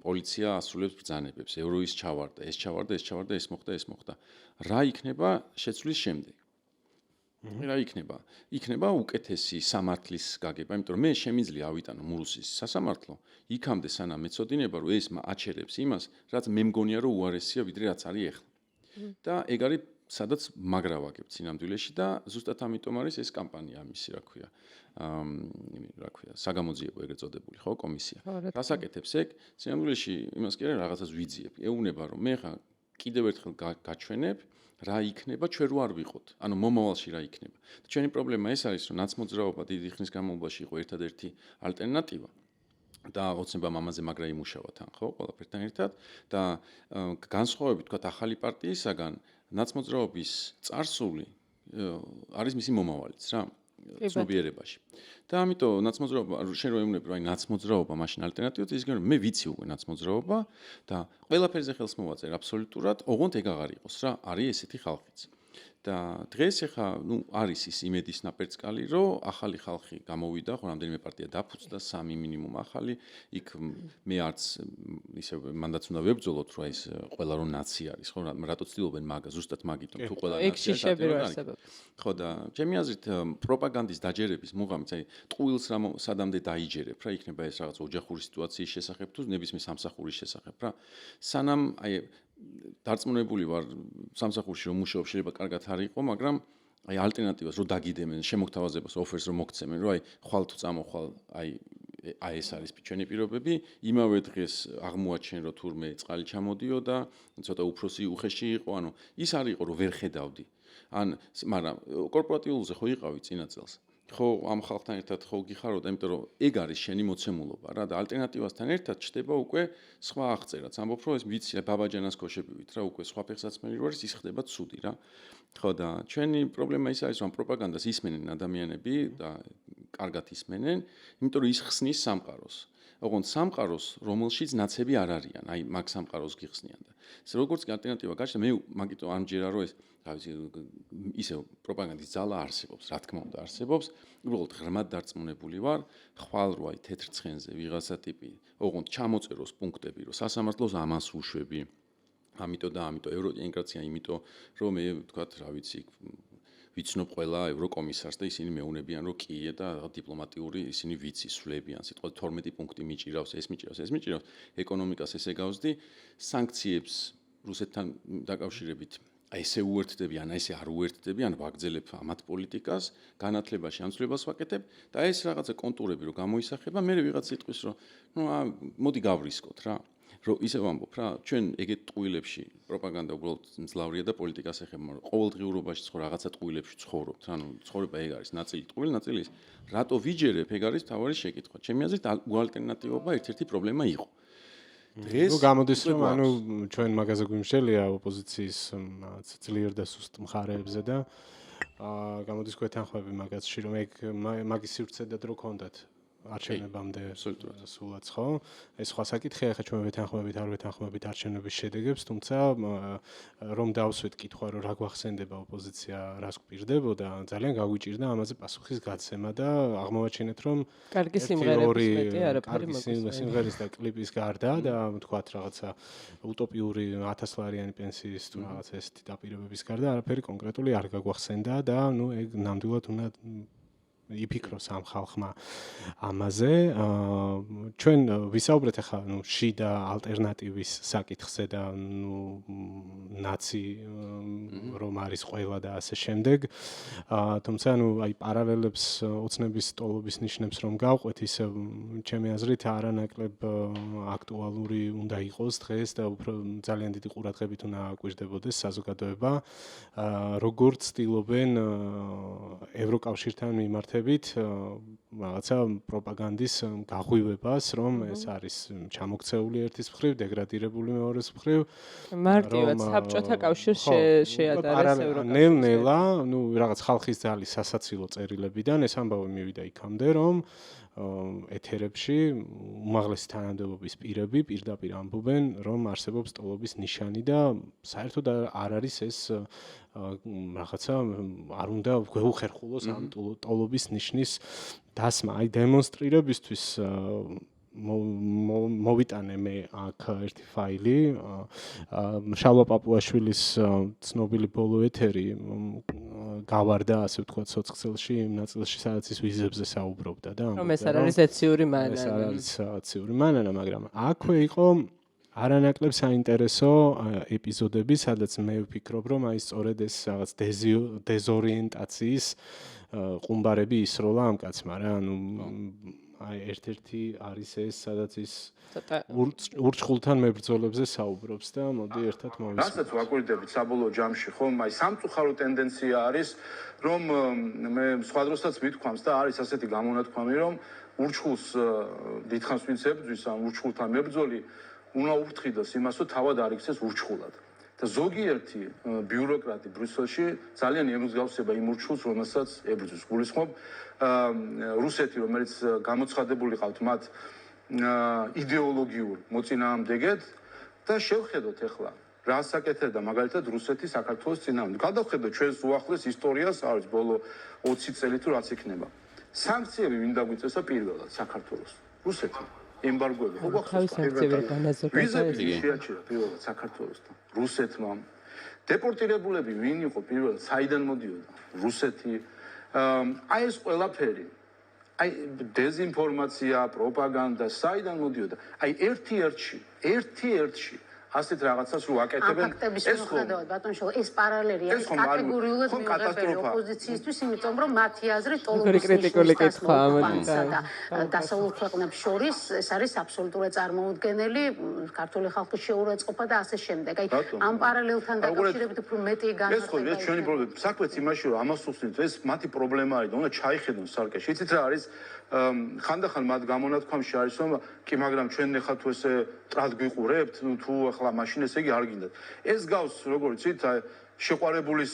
პოლიცია ასრულებს ბრძანებებს ევროის ჩავარდა ეს მოხდა რა იქნება შეცვლის შემდეგ რა იქნება უკეთესი სამართლის გაგება იმიტომ რომ მე შემიძლია ავიტანო მურუსის სასამართლო იქამდე სანამ მეწოდინება რომ ეს აჩერებს იმას რაც მე მგონია რომ უარესია ვიდრე რაც არის ეხლა და ეგ არის სადაც მაგრა ვაგებ სინამდვილეში და ზუსტად ამიტომ არის ეს კამპანია მისი რა ქვია საგამოძიებო ეგრეთ წოდებული ხო კომისია რას აკეთებს ეგ სინამდვილეში იმას კი არა რაღაცას ვიძიებ ეუბნება რომ მე ხა კიდევ ერთხელ გაჩვენებ რა იქნება ჩვენ რო არ ვიყოთ ანუ მომავალში რა იქნება და ჩვენი პრობლემა ეს არის რომ ნაცმოძრაობა დიდი ხნის განმავლობაში იყო ერთადერთი ალტერნატივა და ოცნებამ ამაზე მაგრა იმუშავა თან ხო ყველაფერთან ერთად და განსხვავებით თქვა ახალი პარტიისაგან ნაცმოძრაობის წარსული არის მისი მომავალიც რა ცნობიერებაში და ამიტომ ნაცმოძრაობა შენ რო ეუბნები რომ აი ნაცმოძრაობა მაშინ ალტერნატივად ის გქონდა მე ვიცი უკვე ნაცმოძრაობა და ყველაფერზე ხელს მოვაწერ აბსოლუტურად ოღონდ ეგ აღარ იყოს რა არის ესეთი ხალხიც და დღეს ახლა არის ის იმედის ნაპერწკალი რომ ახალი ხალხი გამოვიდა ხო რამდენიმე პარტია დაფუძნდა 3 მინიმუმ ახალი იქ მე არც ისე მანდაც უნდა ვებრძოლოთ რომ ეს ყველა რომ ნაცი არის ხო რატო ცდილობენ მაგას ზუსტად მაგიტომ თუ ყველა ნაცია ხო და ჩემი აზრით პროპაგანდის დაჯერების მუღამიც აი ტყუილს სადამდე დაიჯერებ რა იქნება ეს რაღაც ოჯახური სიტუაციის შესახებ თუ ნებისმიერ სამსახურის შესახებ რა სანამ აი დარწმუნებული ვარ სამსახურში რომ მუშაობ შეიძლება კარგად არ იყო მაგრამ აი ალტერნატივას რო დაგიდემენ შემოგთავაზებას ოფერს რომ მოგცემენ რომ აი ხვალ თუ წამოხვალ აი ეს არის ჩვენი პირობები იმავე დღეს აღმოაჩენ რომ თურმე წყალი ჩამოდიო და ცოტა უფროსი უხეში იყო ანუ ის არ იყო რომ ვერ ხედავდი ან მაგრამ კორპორატიულზე ხო იყავი წინა წელს ხო ამ ხალხთან ერთად ხო გიხაროდა იმიტომ რომ ეგ არის შენი მოცემულობა რა და ალტერნატივასთან ერთად ჩდება უკვე სხვა აღწერაც ამბობ რომ ეს ვიცი ბაბაჯანას ქოშებივით რა უკვე სხვა ფეხსაცმელი რო არის ის ხდება ცუდი რა ხო და ჩვენი პრობლემა ის არის რომ პროპაგანდას ისმენენ ადამიანები და კარგად ისმენენ იმიტომ რომ ის ხსნის სამყაროს ოღონდ სამყაროს რომელშიც ნაცები არ არიან აი მაგ სამყაროს გიხსნიან და ეს როგორც ალტერნატივა გაჩნდა მე მაგიტო ამჯერა რომ ეს რა ვიცი ისე პროპაგანდის ძალა არსებობს რა თქმა უნდა არსებობს უბრალოდ ღრმად დარწმუნებული ვარ ხვალ რო აი თეთრ ცხენზე ვიღაცა ტიპი ოღონდ ჩამოწეროს პუნქტები რომ სასამართლოს ამას უშვები ამიტომ და ამიტომ ევროინტეგრაცია იმიტომ რომ მე ვთქვათ რა ვიცი ვიცნობ ყველა ევროკომისარს და ისინი მეუნებიან რომ კი და დიპლომატიური ისინი ვიცი სვლებიან სიტყვა 12 პუნქტი მიჭირავს ეს ეკონომიკას ესე გავსდი სანქციებს რუსეთთან დაკავშირებით აი ესე უერთდებიან, აი ესე არ უერთდებიან, ვაგრძელებ ამათ პოლიტიკას, განათლებაში ამცვლებას ვაკეთებ და ეს რაღაცა კონტურები რო გამოისახება, მე ვიღაც იტყვის რომ ნუ მოდი გავრისკოთ რა. რომ ისე ვამბობ რა, ჩვენ ეგეთ ტყუილებში პროპაგანდა უბრალოდ მძლავრია და პოლიტიკას ეხება, მაგრამ ყოველდღიურობაში რაღაცა ტყუილებში ცხოვრობთ, რა, ნუ ცხოვრება ეგ არის, ნაწილი ტყუილი, ნაწილი ის. რატო ვიჯერებ, ეგ არის თავარი შეკითხვა. ჩემი აზრით, ალტერნატივობა ერთ-ერთი პრობლემა იყო. დღეს ნუ გამოდის რომ ანუ ჩვენ მაგაზე გვიმშელია ოპოზიციის ძლიერ და სუსტ მხარეებზე და გამოდის გვეთანხმები მაგაზში რომ ეგ მაგის სივრცე და დრო ქონდათ არჩევნებამდე სულაც ხო ეს სხვა საკითხია ხა ჩვენ ვეთანხმებით არ ვეთანხმებით არჩევნების შედეგებს თუმცა რომ დავსვით კითხვა რომ რა გვახსენდება ოპოზიცია რას გვპირდებოდა ძალიან გაგვიჭირდა ამაზე პასუხის გაცემა და აღმოვაჩინეთ რომ კარგი სიმღერების მეტი არაფერი სიმღერის და კლიპის გარდა და თქვათ რაღაცა უტოპიური 1000 ლარიანი პენსიის თუ რაღაცა ესეთი დაპირებების გარდა არაფერი კონკრეტული არ გაგვახსენდა და ნუ ეგ ნამდვილად უნდა იფიქროს ამ ხალხმა ამაზე ჩვენ ვისაუბრეთ ახლა ნუ შიდა ალტერნატივის საკითხზე და ნუ ნაცი რომ არის ყველა და ასე შემდეგ თუმცა ნუ აი პარალელებს ოცნების ტოლობის ნიშნებს რომ გავყვეთ ისე ჩემი აზრით არანაკლებ აქტუალური უნდა იყოს დღეს და უფრო ძალიან დიდი ყურადღებით უნდა აკვირდებოდეს საზოგადოება როგორც ცდილობენ ევროკავშირთან მიმართებით რაღაცა პროპაგანდის გაღვივებას, რომ ეს არის ჩამოქცეული ერთის მხრივ, დეგრადირებული მეორეს მხრივ. მარტივად საბჭოთა კავშირს შეადარეს ევროკავშირს. ნელ-ნელა, ნუ რაღაც ხალხის ძალის სასაცილო წერილებიდან ეს ამბავი მივიდა იქამდე, რომ ეთერებში უმაღლესი თანამდებობის პირები პირდაპირ ამბობენ, რომ არსებობს ტოლობის ნიშანი და საერთოდ არ არის ეს რაღაცა არ უნდა გვეუხერხულოს ამ ტოლობის ნიშნის დასმა. აი დემონსტრირებისთვის მოვიტანე მე აქ ერთი ფაილი შალვა პაპუაშვილის ცნობილი ბოლო ეთერი გავარდა ასე ვთქვათ სოციალში იმ ნაწილში სადაც ის ვიზებზე საუბრობდა და რომ ეს არ არის ეციური მანანა ეს არ არის ეციური მანანა მაგრამ აქვე იყო არანაკლებ საინტერესო ეპიზოდები სადაც მე ვფიქრობ რომ აი სწორედ ეს რაღაც დეზორიენტაციის ყუმბარები ისროლა ამ კაცმა რა ანუ აი ერთ-ერთი არის ეს სადაც ის ურჩხულთან მებრძოლებზე საუბრობს და მოდი ერთად მოვისმინოთ. რასაც ვაკვირდებით საბოლოო ჯამში ხომ აი სამწუხარო ტენდენცია არის რომ მე სხვა დროსაც მithქვამს და არის ასეთი გამონათქვამი რომ ურჩხულს დიდხანს ვინც ებრძვის ამ ურჩხულთან მებრძოლი უნდა უფრთხილოს იმას რომ თავად არ იქცეს ურჩხულად. და ზოგიერთი ბიუროკრატი ბრიუსელში ძალიან ემსგავსება იმ ურჩხულს რომელსაც ებრძვის. გულისხმობ რუსეთი რომელიც გამოცხადებული ყავთ მათ იდეოლოგიურ მოწინააღმდეგედ და შევხედოთ ახლა რა საკეთებდა მაგალითად რუსეთი საქართველოს წინააღმდეგ. გადავხედოთ ჩვენს უახლეს ისტორიას არის ბოლო 20 წელი თუ რაც იქნება. სანქციები ვინ დაგვიწესა პირველად საქართველოს? რუსეთი. ემბარგოები. ვიზები შეაჩერა პირველად საქართველოსთან. რუსეთმა. დეპორტირებულები ვინ იყო პირველად? საიდან მოდიოდა? რუსეთი. აი ეს ყველაფერი. აი დეზინფორმაცია, პროპაგანდა, საიდან მოდიოდა? აი ერთ-ერთში ასეთ რაღაცას რო აკეთებენ ეს ხო ბატონშო ეს პარალელი არის კატეგორიულად მიუღებელი ოპოზიციისთვის იმიტომ რომ მათი აზრით ტოლობის კრიტიკული კითხვა ამაზე და დასავლურ ქვეყნებს შორის ეს არის აბსოლუტურად წარმოუდგენელი ქართული ხალხის შეურაცხყოფა და ასე შემდეგ აი ამ პარალელთან დაკავშირებით უფრო მეტი განმარტება ეს ხო ეს ჩვენი პრობლემა საქმეც იმაში რომ ამას უხსნით ეს მათი პრობლემა არის და უნდა ჩაიხედონ სარკეში იცით რა არის ხანდახან მათ გამონათქვამში არის რომ კი მაგრამ ჩვენ ახლა თუ ესე ტრად გვიყურებთ თუ ახლა მაშინ ესე იგი არ გინდათ ეს გავს როგორც იცით შეყვარებულის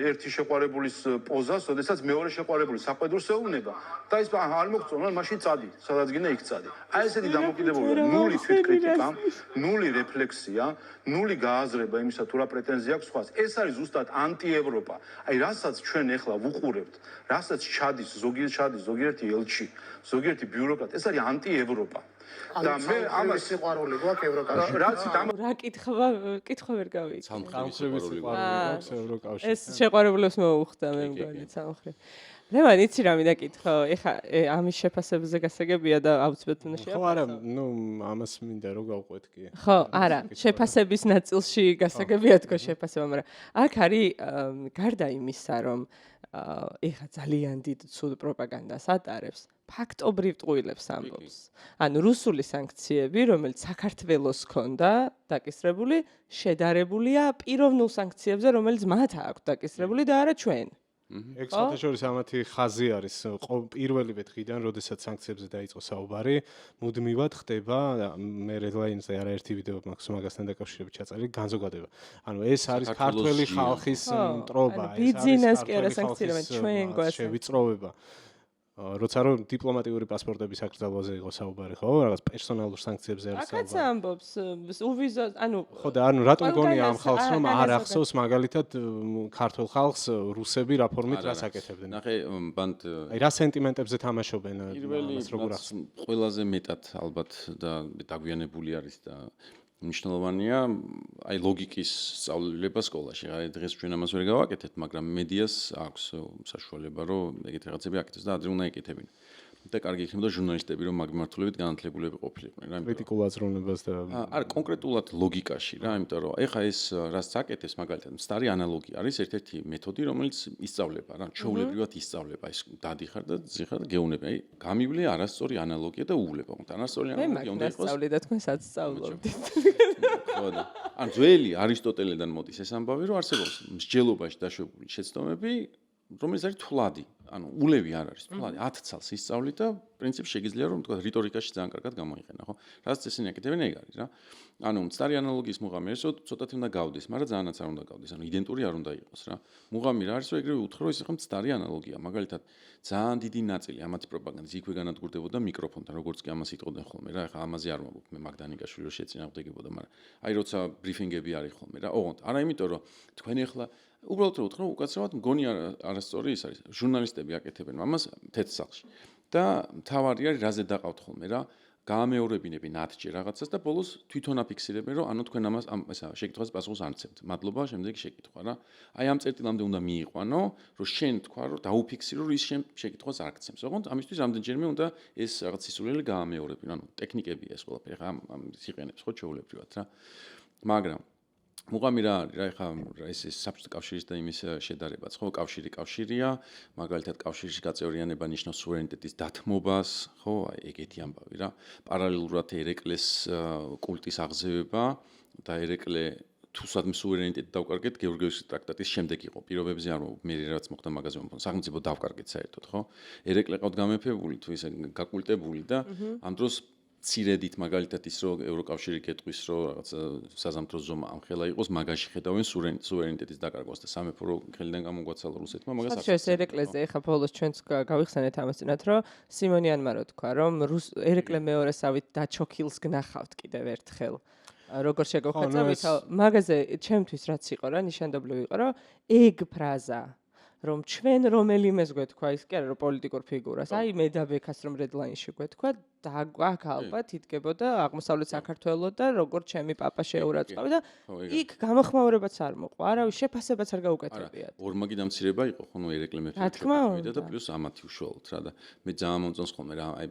ერთი შეყვარებულის პოზას, ოდესაც მეორე შეყვარებული საყვედურს ეუბნება და ის არ მოგწონს, მაშინ წადი, სადაც გინდა იქ წადი. აი ესეთი დამოკიდებულება, ნული თვითკრიტიკა, ნული რეფლექსია, ნული გააზრება იმისა თუ რა პრეტენზია აქვს სხვას. ეს არის ზუსტად ანტიევროპა. აი რასაც ჩვენ ახლა ვუყურებთ, რასაც ჩადის ზოგიერთი ელჩი, ზოგიერთი ბიუროკრატი, ეს არის ანტიევროპა. და მე ამას სიყვარული გვაქვს ევროკავშირში. რა კითხვა ვერ გავიგე. სამხრეთის სიყვარული გვაქვს ევროკავშირში. ეს შეყვარებულებს მოუხდა მე მგონი სამხრეთ. ლევან, იცი რა მინდა კითხო? ეხა ამის შეფასებაზე გასაგებია და აუცილებლად უნდა ხო არა, ნუ ამას მინდა რომ გავყვეთ კი. ხო, არა, შეფასების ნაწილში გასაგებია თქო შეფასება, მაგრამ აქ არის გარდა იმისა, რომ ეხა ძალიან დიდ ცუდ პროპაგანდას ატარებს, ფაქტობრივ ტყუილებს ამბობს. ანუ რუსული სანქციები, რომელიც საქართველოს ჰქონდა დაკისრებული, შედარებულია პიროვნულ სანქციებზე, რომელიც მათ აქვს დაკისრებული და არა ჩვენ. ეგ საერთაშორისო ამათი ხაზი არის პირველივე დღიდან, როდესაც სანქციებზე დაიწყო საუბარი, მუდმივად ხდება მე რედლაინზე არაერთი ვიდეო მაქვს მაგასთან დაკავშირებით ჩაწერილი განზოგადება. ანუ ეს არის ქართველი ხალხის მტრობა, ბიძინას კი არა სანქციები, ჩვენ გვაქვს შევიწროვება. როცა რომ დიპლომატიური პასპორტების აკრძალვაზე იყო საუბარი, ხო? რაღაც პერსონალურ სანქციებზე არის საუბარი. აქაც ამბობს, უვიზო, ანუ ხო და ანუ რატომ გონია ამ ხალხს რომ არ ახსოვს მაგალითად ქართულ ხალხს რუსები რა ფორმით რას აკეთებდნენ? ნახე, ბანთ აი რა სენტიმენტებზე თამაშობენ პირველი ამას როგორ ახსოვს? ყველაზე მეტად ალბათ და დაგვიანებული არის და მნიშვნელოვანია აი ლოგიკის სწავლება სკოლაში. აი დღეს ჩვენ ამას ვერ გავაკეთებთ, მაგრამ მედიას აქვს საშუალება რომ ეგეთ რაღაცები აკეთოს და ადრე უნდა ეკეთებინ. და კარგი იქნება და ჟურნალისტები რომ მაგ მიმართულებით განათლებულები ყოფილიყვნენ რა. კრიტიკულ აზროვნებას და არა კონკრეტულად ლოგიკაში რა, იმიტომ რომ ეხა ეს რაც აკეთებს მაგალითად მстаრი ანალოგია არის ერთ-ერთი მეთოდი რომელიც ისწავლება რა, ჩვეულებრივად ისწავლება ის დადიხარ და ძიხარ და გეუნები. აი გამივლე არასწორი ანალოგია და უვლება. არასწორი ანალოგია უნდა იყოს. მე მაგ და თქვენ სად სწავლობდით. ხო და ან ძველი არისტოტელედან მოდის ეს ამბავი რომ არსებობს მსჯელობაში დაშვებული შეცდომები რომელიც არის თვლადი, ანუ ულევი არ არის თვლადი, 10 წელს ისწავლი და პრინციპში შეგიძლია რომ თქვა რიტორიკაში ძალიან კარგად გამოიყენა, ხო? რაც ესენი აკეთებენ ეგ არის რა. ანუ მწარი ანალოგიის მუღამი არის, რომ ცოტათი უნდა გავდეს, მაგრამ ძალიანაც არ უნდა გავდეს, ანუ იდენტური არ უნდა იყოს რა. მუღამი რა არის, რომ ეგრევე უთხრა რომ ის ხომ მწარი ანალოგია, მაგალითად ძალიან დიდი ნაწილი ამათი პროპაგანდის იქვე განადგურდებოდა მიკროფონთან, როგორც კი ამას იტყოდნენ ხოლმე რა. ეხლა ამაზე არ ვამბობ, მე მაგდანიკაშვილი რო შეწინააღმდეგებოდა, მაგრამ აი როცა ბრიფინგები არის ხოლმე რა. ოღონდ, არა იმიტომ რომ თქვენ ეხლა უბრალოდ რომ უთხრა უკაცრავად მგონი არასწორი ის არის. ჟურნალისტები აკეთებენ ამას თეთრსახში. და თავარი არის რაზე დაყავთ ხოლმე რა. გაამეორებინებინ 10-ჯერ რაღაცას და ბოლოს თვითონ აფიქსირებენ რომ ანუ თქვენ ამას ესა შეკითხვას პასუხს არ მცემთ. მადლობა, შემდეგი შეკითხვა რა. აი ამ წერტილამდე უნდა მიიყვანო, რომ შენ თქვა რომ დაუფიქსირო რომ ის შენ შეკითხვას არ გცემს. ოღონდ ამისთვის რამდენჯერმე უნდა ეს რაღაც სისულელე გაამეორებინ. ანუ ტექნიკებია ეს ყველაფერი. ხა ამ სიყენებს ხო ჩვეულებრივად რა. მაგრამ მუღამი რა არის რა ეხა ეს საბჭოთა კავშირის და იმის შედარებაც ხო კავშირია მაგალითად კავშირში გაწევრიანება ნიშნავს სუვერენიტეტის დათმობას ხო აი ეგეთი ამბავი რა პარალელურად ერეკლეს კულტის აღზევება და ერეკლე თუ სადმე სუვერენიტეტი დავკარგეთ გეორგიევსკის ტრაქტატის შემდეგ იყო პირობებზე არ მე რაც მოხდა მაგაზე ვამბობ სახელმწიფო დავკარგეთ საერთოდ ხო ერეკლე ყავთ გამეფებული თუ ისე გაკულტებული და ამ დროს ცირედით მაგალითად ის რომ ევროკავშირი გეტყვის რომ რაღაც საზამთრო ზომა ამხელა იყოს მაგაში ხედავენ სუვერენიტეტის დაკარგვას და სამეფო რო ხელიდან გამოგვაცალა რუსეთმა მაგას არ შეიძლება ერეკლეზე ეხა ბოლოს ჩვენც გავიხსენეთ ამას წინათ რომ სიმონიანმა რო თქვა რომ ერეკლე მეორესავით დაჩოქილს გნახავთ კიდევ ერთხელ როგორ შეგოხეწავით მაგაზე ჩემთვის რაც იყო რა ნიშანდობლივი იყო რომ ეგ ფრაზა რომ ჩვენ რომელიმეს გვეთქვა ის კი არა რომ პოლიტიკურ ფიგურას აი მე და ბექას რომ რედლაინში გვეთქვა და აქ ალბათ იდგებოდა აღმოსავლეთ საქართველოს და როგორც ჩემი პაპა შეურაცხავი და იქ გამოხმაურებაც არ მოყვა არავის შეფასებაც არ გაუკეთებიათ ორმაგი დამცირება იყო ხო ნუ ერეკლე მეფე და პლუს ამათი უშუალოდ რა და მე ძალიან მომწონს ხოლმე რა აი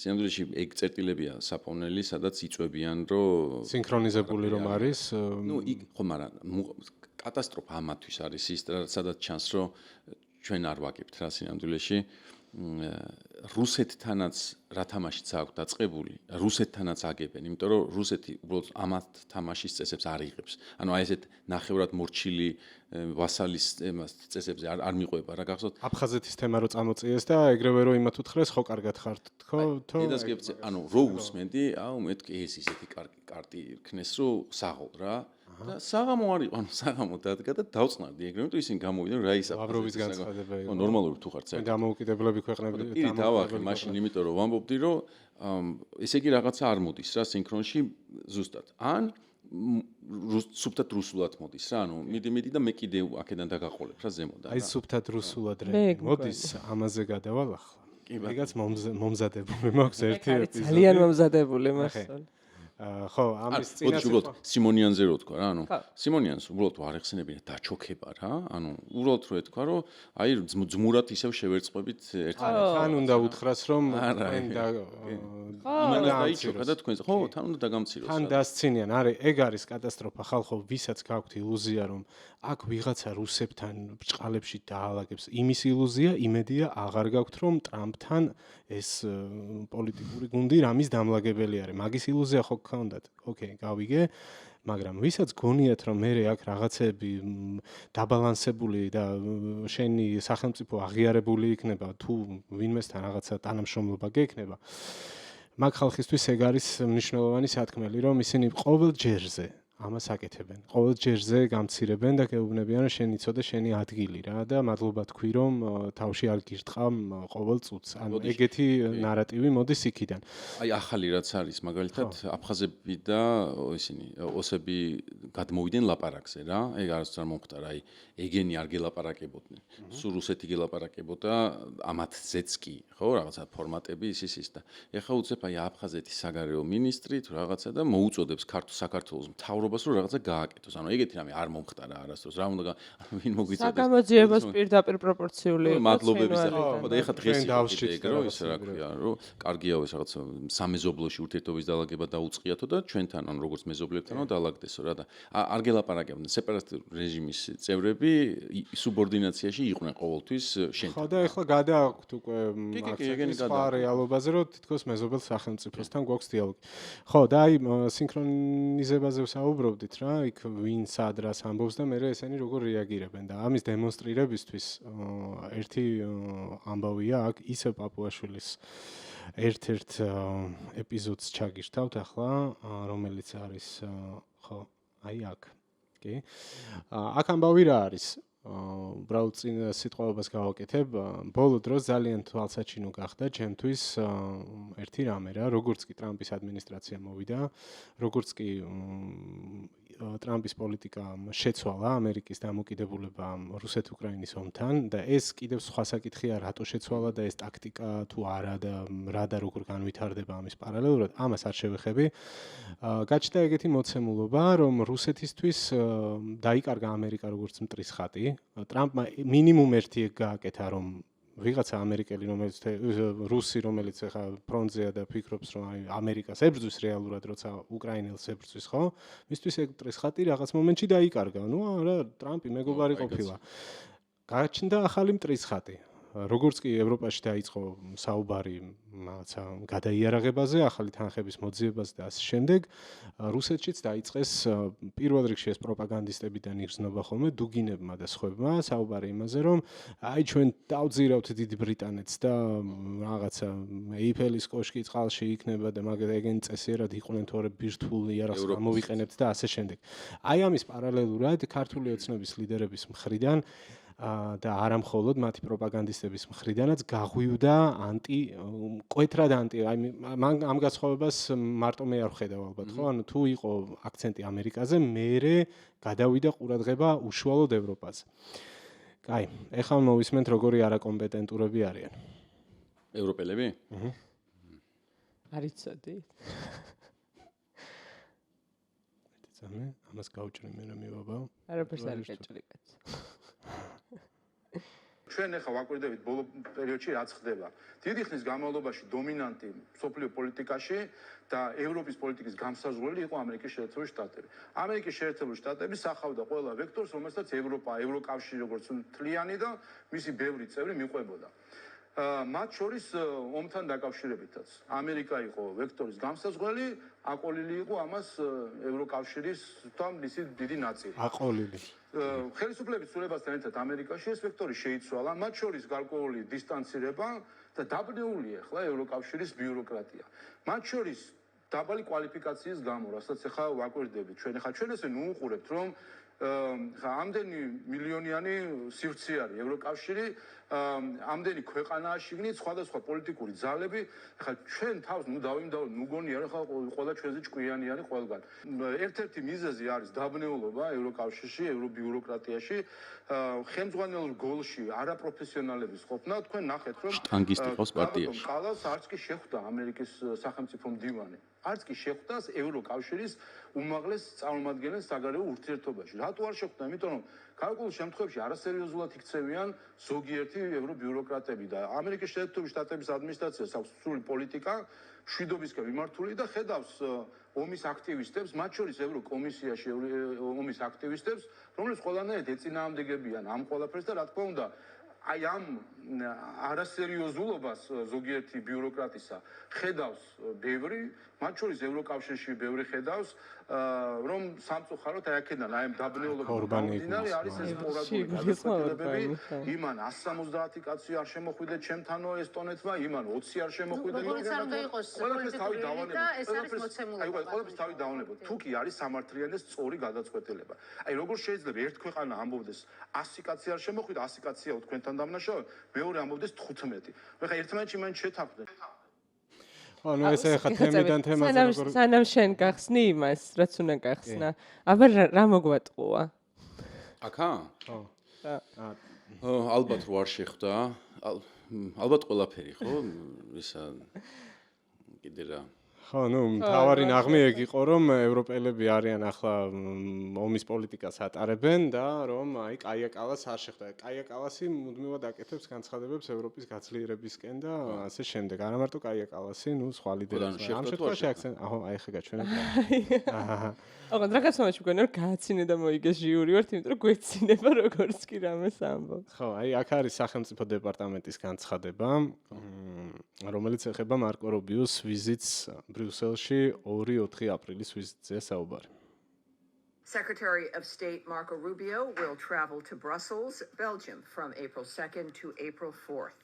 სინამდვილეში ეგ წერტილებია საფონელი სადაც იწვევიან რომ სინქრონიზებული რომ არის ნუ იქ ხო მაგრამ კატასტროფა ამათვის არის ის სადაც ჩანს რომ ჩვენ არ ვაკებთ რა სინამდვილეში რუსეთთანაც რა თამაშიც აქვს დაწყებული რუსეთთანაც აგებენ იმიტომ რომ რუსეთი უბრალოდ ამათ თამაშის წესებს არ იღებს ანუ აი ესეთ ნახევრად მორჩილი ვასალის წესებზე არ მიყვება რა გახსოვთ აფხაზეთის თემა რო წამოწიეს და ეგრევე რო იმათ უთხრეს ხო კარგად ხართ თქო თო ანუ რო უსმენდი აუ მეთქი ეს ისეთი კარტი იქნეს რომ საღოლ რა და საღამო არ იყო, ანუ საღამო დადგა და დავწნარდი ეგრევე, თუ ისინი გამოვიდნენ რა ისა. ლავროვის განცხადება იყო. ნორმალური თუ ხარ საერთოდ. დამოუკიდებლები ქვეყნები დავახე, მაშინ იმიტომ რომ ვამბობდი, რომ ესე იგი რაღაცა არ მოდის რა სინქრონში ზუსტად. ან სუბტად რუსულად მოდის რა, ანუ მიდი და მე კიდე აქედან დაგაყოლებ რა ზემოდან. აი სუბტად რუსულად რა. მოდის ამაზე გადავალ ახლა. ეგაც მომზადებული მაქვს ერთი ეპიზოდი. ძალიან მომზადებული მასწავლე. ხო, ამის წინასწარ სიმონიანზე რო თქვა რა, ანუ სიმონიანს უბრალოდ აღეხსენებინა დაჩოქება რა, ანუ უბრალოდ რო ეთქვა, რომ აი ძმურად ისევ შევერწყებით ერთმანეთს. თან უნდა უთხრას, რომ თქვენ და იმანაც დაიჩოქა და თქვენ ხო, თან უნდა დაგამციროს. თან დასცინიან, არის ეგ არის კატასტროფა ხალხო, ვისაც გაქვთ ილუზია, რომ აქ ვიღაცა რუსებთან ბრჭყალებში დაალაგებს. იმის ილუზია, იმედია აღარ გაქვთ, რომ ტრამპთან ეს პოლიტიკური გუნდი რამის დამლაგებელი არის. მაგის ილუზია ხო გქონდათ? ოკეი, გავიგე. მაგრამ ვისაც გონიათ, რომ მე აქ რაღაცები დაბალანსებული და შენი სახელმწიფო აღიარებული იქნება, თუ ვინმესთან რაღაცა თანამშრომლობა გექნება, მაგ ხალხისთვის ეგ არის მნიშვნელოვანი სათქმელი, რომ ისინი ყოველ ჯერზე ამას აკეთებენ. ყოველ ჯერზე გამცირებენ და გეუბნებიან, რომ შენ იცოდე შენი ადგილი რა და მადლობა თქვი, რომ თავში არ გირტყამ ყოველ წუთს. ანუ ეგეთი ნარატივი მოდის იქიდან. აი ახალი რაც არის, მაგალითად, აფხაზები და ისინი ოსები გადმოვიდნენ ლაპარაკზე რა. ეგ არასდროს არ მომხდარა, აი ეგენი არ გელაპარაკებოდნენ. სულ რუსეთი გელაპარაკებოდა ამათზეც კი, ხო, რაღაცა ფორმატები ის და ეხლა უცებ აი აფხაზეთის საგარეო მინისტრი თუ რაღაცა და მოუწოდებს საქართველოს მთავრობას რომ რაღაცა გააკეთოს. ანუ ეგეთი რამე არ მომხდარა არასდროს. რა უნდა ვინ მოგვიწოდეს? საგამოძიებას პირდაპირ პროპორციული იყო. მადლობების და ეხლა დღეს ეგ რო ის რა ქვია, რომ კარგია ეს რაღაცა სამეზობლოში ურთიერთობის დალაგება დაუწყიათო და ჩვენთან ან როგორც მეზობლებთანო დაალაგდესო რა და არ გელაპარაკებდნენ სეპარატისტ რეჟიმის წევრები სუბორდინაციაში იყვნენ ყოველთვის შენთან. ხო და ეხლა გადააქვთ უკვე სხვა რეალობაზე, რომ თითქოს მეზობელ სახელმწიფოსთან გვაქვს დიალოგი. ხო და აი სინქრონიზებაზე ვსაუბრობდით რა, იქ ვინ სად რას ამბობს და მე ესენი როგორ რეაგირებენ და ამის დემონსტრირებისთვის ერთი ამბავია აქ ისევ პაპუაშვილის ერთ-ერთ ეპიზოდს ჩაგირთავთ ახლა, რომელიც არის ხო, აი აქ. კი. აქ ამბავი რა არის? უბრალოდ წინ სიტყვებას გავაკეთებ, ბოლო დროს ძალიან თვალსაჩინო გახდა ჩემთვის ერთი რამე რა, როგორც კი ტრამპის ადმინისტრაცია მოვიდა, როგორც კი ტრამპის პოლიტიკა შეცვალა ამერიკის დამოკიდებულება რუსეთ-უკრაინის ომთან და ეს კიდევ სხვა საკითხია, რატო შეცვალა და ეს ტაქტიკა თუ არა და რა და როგორ განვითარდება ამის პარალელურად, ამას არ შევეხები. გაჩნდა ეგეთი მოცემულობა, რომ რუსეთისთვის დაიკარგა ამერიკა როგორც მტრის ხატი. ტრამპმა მინიმუმ ერთი ეგ გააკეთა, რომ ვიღაცა ამერიკელი, რომელიც რუსი, რომელიც ახლა ფრონტზეა და ფიქრობს, რომ აი ამერიკას ებრძვის რეალურად, როცა უკრაინელს ებრძვის, ხო? მისთვის ეგ მტრის ხატი რაღაც მომენტში დაიკარგა. ნუ არა, ტრამპი მეგობარი ყოფილა. გაჩნდა ახალი მტრის ხატი. როგორც კი ევროპაში დაიწყო საუბარი რაღაცა გადაიარაღებაზე, ახალი თანხების მოძიებაზე და ასე შემდეგ, რუსეთშიც დაიწყეს პირველ რიგში ეს პროპაგანდისტებიდან იგრძნობა ხოლმე დუგინებმა და სხვებმა საუბარი იმაზე, რომ აი ჩვენ დავძირავთ დიდ ბრიტანეთს და რაღაცა ეიფელის კოშკი წყალში იქნება და მაგათ ეგენი წესიერად იყვნენ თორე ბირთვული იარაღს გამოვიყენებთ და ასე შემდეგ. აი ამის პარალელურად ქართული ოცნების ლიდერების მხრიდან და არა მხოლოდ მათი პროპაგანდისტების მხრიდანაც გაღვივდა მკვეთრად ანტი, აი ამ გასხოვებას მარტო მე არ ვხედავ ალბათ, ხო? ანუ თუ იყო აქცენტი ამერიკაზე, მერე გადავიდა ყურადღება უშუალოდ ევროპაზე. კაი, ეხლა მოვისმენთ როგორი არაკომპეტენტურები არიან. ევროპელები? არ იცოდი. მეტიცამე, ამას გავჭრი მე რა მივაბავ. არაფერს არ გაჭრი კაც. ჩვენ ახლა ვაკვირდებით ბოლო პერიოდში რაც ხდება. დიდი ხნის განმავლობაში დომინანტი სოფლიო პოლიტიკაში და ევროპის პოლიტიკის გამსაზღვრელი იყო ამერიკის შეერთებული შტატები. ამერიკის შეერთებული შტატები სახავდა ყველა ვექტორს, რომელსაც ევროპა, ევროკავშირი როგორც მთლიანი და მისი ბევრი წევრი მიყვებოდა. მათ შორის ომთან დაკავშირებითაც. ამერიკა იყო ვექტორის გამსაზღვრელი, აყოლილი იყო ამას ევროკავშირის და მისი დიდი ნაწილი. აყოლილი. ხელისუფლების ცვლილებასთან ერთად ამერიკაში ეს ვექტორი შეიცვალა, მათ შორის გარკვეული დისტანცირება და დაბნეულია ახლა ევროკავშირის ბიუროკრატია. მათ შორის დაბალი კვალიფიკაციის გამო, რასაც ახლა ვაკვირდებით ჩვენ. ახლა ჩვენ ესე ნუუყურებთ, რომ ამდენი მილიონიანი სივრცე არის ევროკავშირი, ამდენი ქვეყანაა შიგნით სხვადასხვა პოლიტიკური ძალები. ახლა ჩვენ თავს დავიმდავროთ, გონია რომ ყველა ჩვენზე ჭკვიანი არის ყველგან. ერთ-ერთი მიზეზი არის დაბნეულობა ევროკავშირში, ევრობიუროკრატიაში, ხელმძღვანელ რგოლში არაპროფესიონალების ყოფნა. თქვენ ნახეთ, რომ შტანგისტი ყავს პარტიაში. ყალას არც კი შეხვდა ამერიკის სახელმწიფო მდივანი. არც კი შეხვდას ევროკავშირის უმაღლეს წარმომადგენელს საგარეო ურთიერთობაში. რატო არ შეხვდა? იმიტომ რომ გარკვეულ შემთხვევაში არასერიოზულად იქცევიან ზოგიერთი ევრობიუროკრატები და ამერიკის შეერთებული შტატების ადმინისტრაციას აქვს სრული პოლიტიკა მშვიდობისკენ მიმართული და ხედავს ომის აქტივისტებს, მათ შორის ევროკომისიაში ომის აქტივისტებს, რომლებიც ყველანაირად ეწინააღმდეგებიან ამ ყველაფერს და რა თქმა უნდა აი ამ არასერიოზულობას ზოგიერთი ბიუროკრატისა ხედავს ბევრი, მათ შორის ევროკავშირში ბევრი ხედავს, რომ სამწუხაროდ აი აქედან აი ამ დაბნეულობიდან გამომდინარე არის ეს სპორადული გადაწყვეტილებები, იმან 170 კაცი არ შემოხვიდეთ ჩემთანო ესტონეთმა, იმან 20 არ შემოხვიდეთ. ყველაფერს თავი დავანებოთ. თუ კი არის სამართლიანი სწორი გადაწყვეტილება. აი როგორ შეიძლება ერთ ქვეყანა ამბობდეს 100 კაცი არ შემოხვიდა, 100 კაცია თქვენთან დამნაშავე, მეორე ამბობდეს 15. მე ხა ერთმანეთში მაინც შეთანხმდეთ. ანუ ესე ხა თემიდან თემაზე როგორ სანამ შენ გახსნი იმას, რაც უნდა გახსნა. აბა რა მოგვატყუა? აქა? ხო. ალბათ რო არ შეხვდა, ალბათ ყველაფერი, ხო? ისა კიდე რა ხო, ნუ თავარი ნაღმი ეგ იყო, რომ ევროპელები არიან ახლა ომის პოლიტიკას ატარებენ და რომ აი კაია კალას არ შეხვდა. კაია კალასი მუდმივად აკეთებს განცხადებებს ევროპის გაძლიერებისკენ და ასე შემდეგ. არა მარტო კაია კალასი, ნუ სხვა ლიდერები. ამ შემთხვევაში აქცენტ, აჰო, აი ხა გაჩვენეთ. აჰა. ოღონდ რაღაც მომენტში მგონი რომ გააცინე და მოიგეს ჟიური ვართ, იმიტომ რომ გვეცინება როგორც კი რამეს ამბობ. ხო, აი აქ არის სახელმწიფო დეპარტამენტის განცხადება, რომელიც ეხება მარკო რუბიოს ვიზიტს ბრიუსელში 2-4 აპრილის ვიზიტზე საუბარი. Secretary of State Marco Rubio will travel to Brussels, Belgium from April 2nd to April 4th.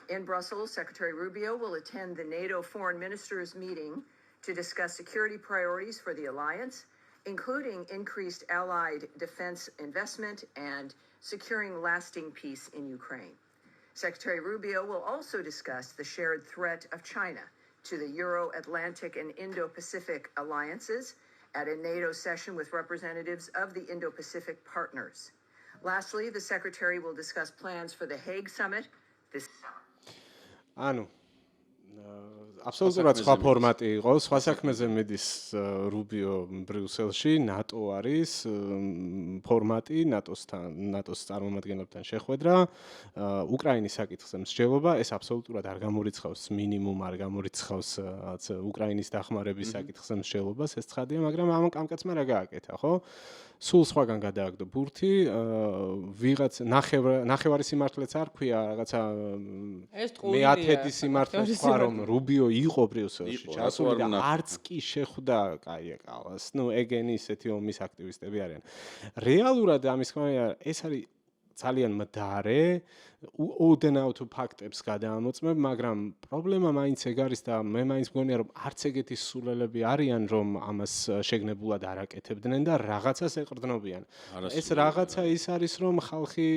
In Brussels, Secretary Rubio will attend the NATO Foreign Ministers meeting to discuss security priorities for the alliance, including increased allied defense investment and securing lasting peace in Ukraine. Secretary Rubio will also discuss the shared threat of China to the Euro-Atlantic and Indo-Pacific alliances at a NATO session with representatives of the Indo-Pacific partners. Lastly, the Secretary will discuss plans for the Hague Summit this summer. Anu. აბსოლუტურად სხვა ფორმატი იყო, სხვა საქმეზე მიდის რუბიო ბრიუსელში, ნატო არის ფორმატი, ნატოს წარმომადგენლებთან შეხვედრა, უკრაინის საკითხზე მსჯელობა, ეს აბსოლუტურად არ გამორიცხავს მინიმუმ არ გამორიცხავს უკრაინის დახმარების საკითხზე მსჯელობას, ეს ცხადია, მაგრამ ამ კაცმა რა გააკეთა, ხო? სულ სხვაგან გადააგდო ბურთი, ვიღაც ნახევარი სიმართლეც არ ქვია, რაღაცა მე-10 სიმართლე თქვა, რომ რუბიო იყო ბრიუსელში ჩასული და არც კი შეხვდა კაია კალას. ნუ ეგენი ისეთი ომის აქტივისტები არიან. რეალურად ამის თქმა ეს არის ძალიან მდარე, ოდენავთ ფაქტებს გადაამოწმებ, მაგრამ პრობლემა მაინც ეგ არის და მე მაინც მგონია რომ არც ეგეთი სულელები არიან, რომ ამას შეგნებულად არ აკეთებდნენ და რაღაცას ეყრდნობიან. ეს რაღაცა ის არის, რომ ხალხი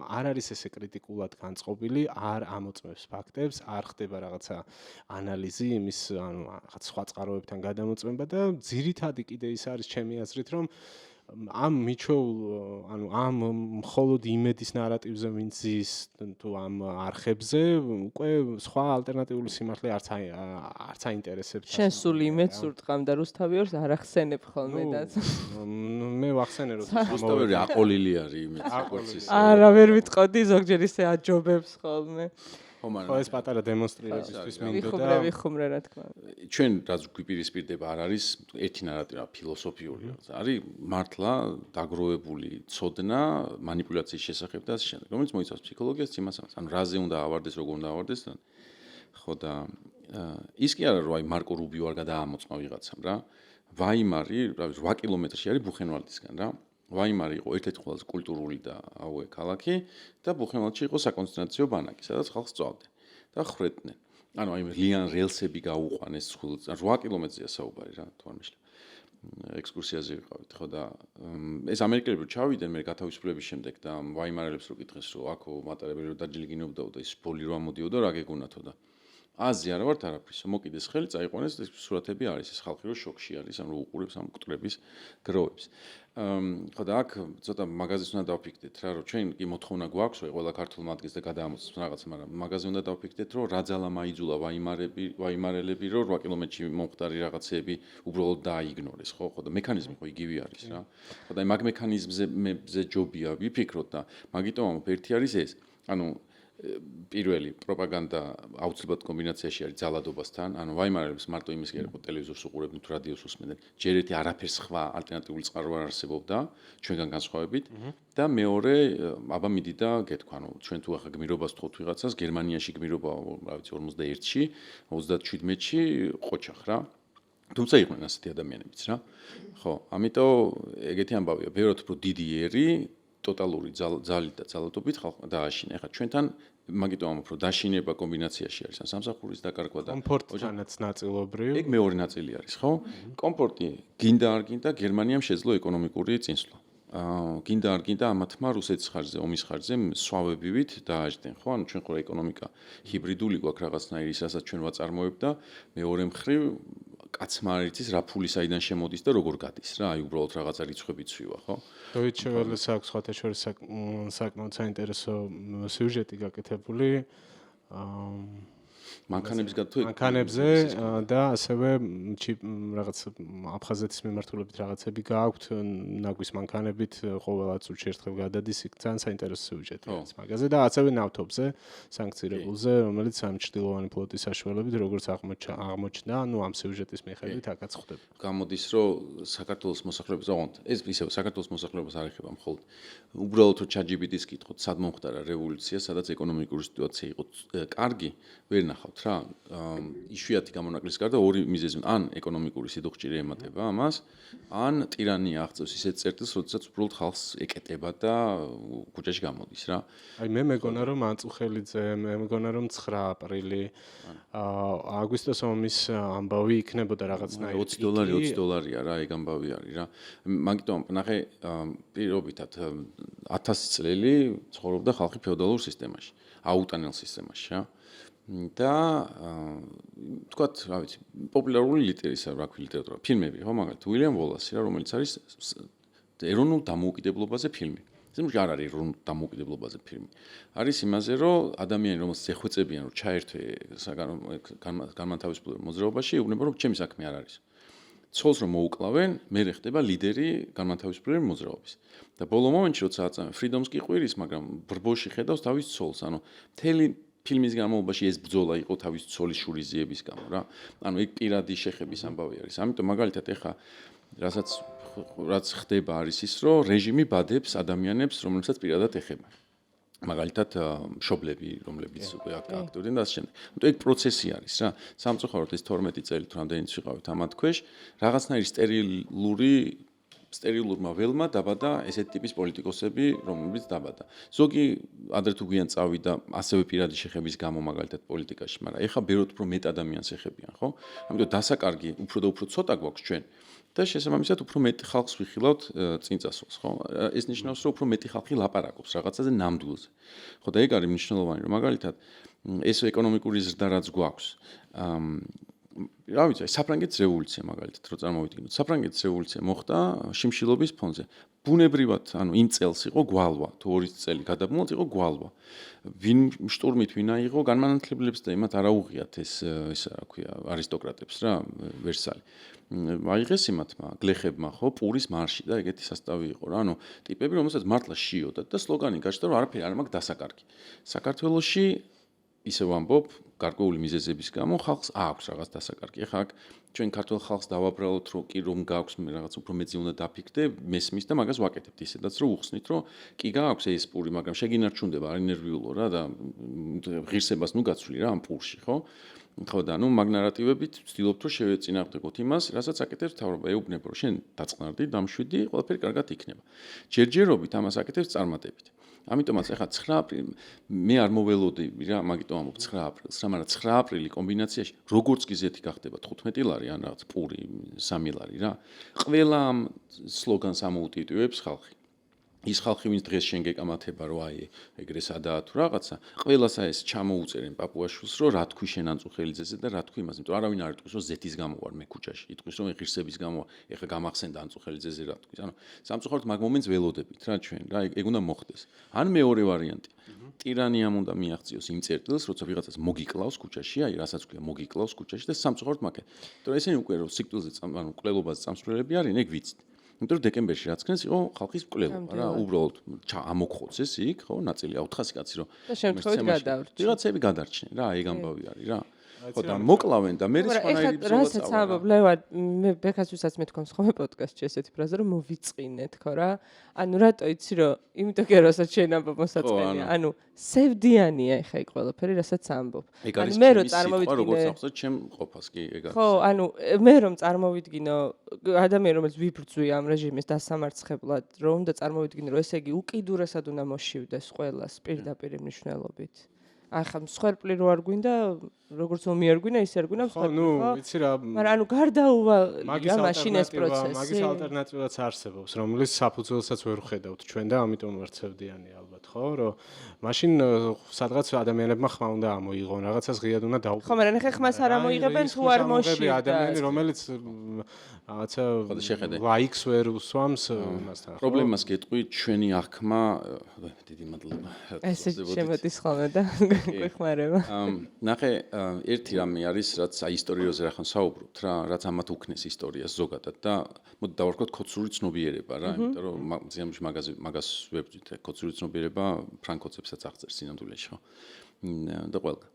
არ არის ესე კრიტიკულად განწყობილი, არ ამოწმებს ფაქტებს, არ ხდება რაღაცა ანალიზი იმის, ანუ რაღაც სხვა წყაროებთან გადამოწმება და ძირითადი კიდე ის არის ჩემი აზრით, რომ ამ მიჩვეულ, ანუ ამ მხოლოდ იმედის ნარატივზე ვინც ზის თუ ამ არხებზე, უკვე სხვა ალტერნატიული სიმართლე არც აინტერესებს. შენ სულ იმედს ურტყამ და რუსთავიორს არ ახსენებ ხოლმე და მე ვახსენე რომ რუსთავიორი აყოლილი არის იმედს როგორც ის. არა, ვერ ვიტყოდი, ზოგჯერ ისე აჯობებს ხოლმე. ხო, ეს პატარა დემონსტრირებისთვის მინდოდა. ვიხუმრე რა თქმა უნდა. ჩვენ რაც გვიპირისპირდება არ არის ერთი ნარატივა ფილოსოფიური რაღაცა. არის მართლა დაგროვებული ცოდნა манипуляციის შესახებ და ასე შემდეგ. რომელიც მოიცავს ფსიქოლოგიას, იმასაც, ანუ რაზე უნდა ავარდეს, როგორ უნდა ავარდეს და ხო და ის კი არა რომ აი მარკო რუბიო არ გადაამოწმა ვიღაცამ რა. ვაიმარი, რა ვიცი 8 კილომეტრში არის ბუხენვალდისგან რა. ვაიმარი იყო ერთ-ერთი ყველაზე კულტურული და აუე ქალაქი და ბუხენვალდში იყო საკონცენტრაციო ბანაკი, სადაც ხალხს წვავდნენ და ხრედნენ. ანუ აი ლიან რელსები გაუყვანეს 8 კილომეტრზეა საუბარი რა, თუ არ მიშლა. ექსკურსიაზე ვიყავით, ხო და ეს ამერიკელები ჩავიდნენ მე გათავისუფლების შემდეგ და ვაიმარელებს რო კითხეს რომ აქო მატარებელი რო დაჯილიგინებდაო და ის ბოლი რო ამოდიოდა რა გეგონათო და აზი არა ვართ არაფრის. მოკიდეს ხელი, წაიყვანეს ეს სურათები არის, ეს ხალხი რო შოკში არის, ანუ უყურებს ამ კუტრების გროვებს. ხო და აქ ცოტა მაღაზიას უნდა დავფიქრდეთ რა, რომ ჩვენ კი მოთხოვნა გვაქვს, რომ ყველა ქართულმა ადგილს და გადაამოწმოს რაღაც, მაგრამ მაღაზია უნდა დავფიქრდეთ, რომ რა ძალა მაიძულა ვაიმარელები, რომ 8 კილომეტრში მომხდარი რაღაცეები უბრალოდ დააიგნორეს, ხო? ხო და მექანიზმი ხო იგივე არის რა. ხო და მაგ მექანიზმზე ჯობია ვიფიქროთ და მაგიტომ ერთი არის ეს, ანუ პირველი პროპაგანდა აუცილებლად კომბინაციაში არის ძალადობასთან, ანუ ვაიმარელებს მარტო იმის გერ იყო ტელევიზორს უყურებდნენ თუ რადიოს უსმენდნენ. ჯერ ერთი არაფერს სხვა ალტერნატიული წყარო არ არსებობდა ჩვენგან განსხვავებით და მეორე აბა მიდი და გეთქვა, ანუ ჩვენ თუ ახლა გმირობას თხოვთ ვიღაცას, გერმანიაში გმირობა, რა ვიცი 51-ში, 37-ში ყოჩახ რა. თუმცა იყვნენ ასეთი ადამიანებიც რა. ხო, ამიტომ ეგეთი ამბავია, ბევრად უფრო დიდი ერი ტოტალური ძალით და ძალადობით ხალხმა დააშინა. ეხლა ჩვენთან მაგიტომ უფრო დაშინება კომბინაციაში არის, ან სამსახურის დაკარგვა და კომფორტთანაც ნაწილობრივ. ეგ მეორე ნაწილი არის, ხო? კომფორტი გინდა არ გინდა გერმანიამ შეძლო ეკონომიკური წინსვლა. გინდა არ გინდა ამათმა რუსეთის ხარჯზე, ომის ხარჯზე სვავებივით დააჯდნენ, ხო? ანუ ჩვენ ხო ეკონომიკა ჰიბრიდული გვაქვს რაღაცნაირი, რასაც ჩვენ ვაწარმოებ და მეორე მხრივ კაცმა არ იცის რა ფული საიდან შემოდის და როგორ გადის რა, აი უბრალოდ რაღაცა რიცხვები ცვივა, ხო? Deutsche Welle-ს აქვს სხვათა შორის საკმაოდ საინტერესო სიუჟეტი გაკეთებული. მანქანებზე და ასევე რაღაც აფხაზეთის მიმართულებით რაღაცები გააქვთ, ნაგვის მანქანებით ყოველაც უჩერთხელ გადადის, იქ ძალიან საინტერესო სიუჟეტი არის მაგაზე და ასევე ნავთობზე, სანქცირებულზე, რომელიც ამ ჭრილოვანი ფლოტის საშუალებით როგორც აღმოჩნდა, ანუ ამ სიუჟეტის მიხედვით აქაც ხდება. გამოდის, რომ საქართველოს მოსახლეობის ოღონდ ეს ისევ საქართველოს მოსახლეობას არ ეხება მხოლოდ. უბრალოდ რომ ChatGPT-ს კითხოთ, სად მომხდარა რევოლუცია, სადაც ეკონომიკური სიტუაცია იყო კარგი, ვერ ნახავთ რა. იშვიათი გამონაკლის გარდა ორი მიზეზი, ან ეკონომიკური სიდუხჭირე ემატება ამას, ან ტირანია აღწევს ისეთ წერტილს, როდესაც უბრალოდ ხალხს ეკეტება და ქუჩაში გამოდის რა. აი მე მეგონა რომ ანწუხელიძე, მე მეგონა რომ 9 აპრილი აგვისტოს ომის ამბავი იქნებოდა რაღაცნაირი $20 რა, ეგ ამბავი არის რა. მაგიტომ ნახე პირობითად 1000 წელი ცხოვრობდა ხალხი ფეოდალურ სისტემაში, აუტანელ სისტემაში რა. და თქვათ, რა ვიცი, პოპულარული ლიტერატურა, ფილმები, ხო, მაგალითად, უილიამ ვოლასი რა, რომელიც არის ეროვნულ დამოუკიდებლობაზე ფილმი. ზემში არ არის ეროვნულ დამოუკიდებლობაზე ფილმი. არის იმაზე, რომ ადამიანი, რომელსაც ეხვეწებიან, რომ ჩაერთვე განმათავისუფლებელ მოძრაობაში, ეუბნება, რომ ჩემი საქმე არ არის. ცოლს რომ მოუკლავენ, მე ხდება ლიდერი განმათავისუფლებელი მოძრაობის. და ბოლო მომენტში, როცა აწამენ ფრიდომს კი ყვირის, მაგრამ ბრბოში ხედავს თავის ცოლს, ანუ მთელი ფილმის განმავლობაში ეს ბრძოლა იყო თავის ცოლის შურიზიების გამო რა. ანუ ეგ პირადი შეხების ამბავი არის. ამიტომ მაგალითად ეხა რაც ხდება არის ის, რომ რეჟიმი ბადებს ადამიანებს, რომლებსაც პირადად ეხება. მაგალითად მშობლები, რომლებიც უკვე აქტიურდნენ და ასე შემდეგ. ანუ ეგ პროცესი არის რა. სამწუხაროდ ეს 12 წელი თუ რამდენიც ვიყავით ამათ ქვეშ, რაღაცნაირი სტერილურმა ველმა დაბადა ესეთი ტიპის პოლიტიკოსები, რომლებიც დაბადა. ზოგი ადრე თუ გვიან წავიდა ასევე პირადი შეხების გამო მაგალითად პოლიტიკაში, მაგრამ ეხა ბევრად უფრო მეტ ადამიანს ეხებიან, ხო? ამიტომ დასაკარგი უფრო და უფრო ცოტა გვაქვს ჩვენ. და შესაბამისად უფრო მეტი ხალხს ვიხილავთ წინ წასვლას, ხო? ეს ნიშნავს, რომ უფრო მეტი ხალხი ლაპარაკობს რაღაცაზე ნამდვილზე. ხო და ეგ არის მნიშვნელოვანი, რომ მაგალითად ეს ეკონომიკური ზრდა რაც გვაქვს, რა ვიცი, საფრანგეთის რევოლუცია მაგალითად, რო წარმოვიდგინოთ. საფრანგეთის რევოლუცია მოხდა შიმშილობის ფონზე. ბუნებრივად, ანუ იმ წელს იყო გვალვა, თუ 2 წელი გადაბმულთ იყო გვალვა. ვინ შტურმით ვინ აიღო განმანათლებლებს და იმათ არ აუღიათ ეს რა ქვია, არისტოკრატებს რა, ვერსალი. აიღეს იმათმა გლეხებმა, ხო, პურის მარში და ეგეთი სასტავი იყო რა. ანუ ტიპები, რომელსაც მართლა შიოდათ და სლოგანი გაჩნდა, რომ არაფერი არ მაქვს დასაკარგი. საქართველოში ისე ვამბობ, გარკვეული მიზეზების გამო ხალხს აქვს რაღაც დასაკარგი. ეხლა აქ ჩვენ ქართულ ხალხს დავაბრალოთ, რომ კი რომ გააქვს რაღაც უფრო მეძი უნდა დაფიქრდე, მესმის და მაგას ვაკეთებთ ისედაც, რომ უხსნით, რომ კი გააქვს ეს პური, მაგრამ შეგინარჩუნდება, არ ინერვიულო რა და ღირსებას ნუ გაცვლი რა ამ პურში, ხო? ხო და ნუ მაგ ნარატივებით ვცდილობთ, რომ შევეწინააღმდეგოთ იმას, რასაც აკეთებს მთავრობა, ეუბნება, რომ შენ დაწნარდი, დამშვიდი, ყველაფერი კარგად იქნება. ჯერჯერობით ამას აკეთებს წარმატებით. ამიტომაც ახლა 9 აპრილი მე არ მოველოდი რა, მაგიტომ ამბობ 9 აპრილს, რა, მაგრამ 9 აპრილი კომბინაციაში როგორც კი ზეთი გახდება 15 ლარი ან რაღაც პური 3 ლარი რა. ყველა ამ სლოგანს ამოუტიტივებს ხალხი. ის ხალხი ვინც დღეს შენ გეკამათება რომ აი ეგრე სადაა თუ რაღაცა ყველასა ეს ჩამოუწერენ პაპუაშვილს რომ რა თქვი შენ ანწუხელიძეზე და რა თქვი იმაზე იმიტომ არავინ არ იტყვის რომ ზეთის გამო ვარ მე ქუჩაში იტყვის რომ ღირსების გამო ეხა გამახსენდა ანწუხელიძეზე რა თქვი ანუ სამწუხაროდ მაგ მომენტს ველოდებით რა ჩვენ რა ეგ უნდა მოხდეს ან მეორე ვარიანტი ტირანიამ უნდა მიაღწიოს იმ წერტილს როცა ვიღაცას მოგიკლავს ქუჩაში აი რასაც ქვია მოგიკლავს ქუჩაში და სამწუხაროდ მაგე იმიტომ ესენი უკვე რომ სიკვდილზე ანუ მკვლელობაზე წამსვლელები არიან ეგ ვიცით იმიტომ რომ დეკემბერში რაც ქნეს იყო ხალხის მკვლელობა რა უბრალოდ ამოხოცეს იქ ხო ნაწილი 400 კაცი რომ და შემთხვევით გადავრჩა ვიღაცები გადარჩნენ რა ეგ ამბავი არის რა ხო და მოკლავენ და მე სხვანაირი ბრძოლა რასაც ამბობ ლევან მე ბექასვისაც მეთქვამს ხოლმე პოდკასტში ესეთი ფრაზა რომ მოვიწყინეთ ხო რა ანუ რატო იცი რომ იმიტომ კი რასაც შენ ამბობ მოსაწყენია ანუ სევდიანია ეხა იქ ყველაფერი რასაც ამბობ ანუ მე რომ წარმოვიდგინე როგორც ახსოვს ჩემ ყოფას კი ეგ არის ხო ანუ მე რომ წარმოვიდგინო ადამიანი რომელიც ვიბრძვია ამ რეჟიმის დასამარცხებლად რომ უნდა წარმოვიდგინო რომ ესე იგი უკიდურესად უნდა მოშივდეს ყველას პირდაპირ მნიშვნელობით ახლა მსხვერპლი რო არ გვინდა როგორც ომი არ გვინდა ის არ გვინდა მსხვერპლი ხო? ნუ ვიცი რა მაგრამ ანუ გარდაუვალია მაშინ ეს პროცესი. მაგის ალტერნატივაც არსებობს, რომელიც საფუძველსაც ვერ ხედავთ ჩვენ და ამიტომ ვარ ცევდიანი ალბათ, ხო? რომ მაშინ სადღაც ადამიანებმა ხმა უნდა ამოიღონ, რაღაცას ღიად უნდა დაუყოვნონ. ხო, მაგრამ ახლა ხმას არ ამოიღებენ თუ არ მოშივდა. ადამიანი რომელიც რაღაცა ლაიქს ვერ უსვამს მასთან. პრობლემას გეტყვი ჩვენი აღქმა დიდი მადლობა. ესე შემოდის ხოლმე და გვეხმარება. ნახე ერთი რამე არის რაც აი ისტორიოზე რახან საუბრობთ რა რაც ამათ უქნეს ისტორიას ზოგადად და მოდი დავარქვათ კოცური ცნობიერება რა იმიტომ რომ ზიანში მაგას ვებძვით კოცური ცნობიერება ფრანკოცებსაც აღწერს სინამდვილეში ხო და ყველგან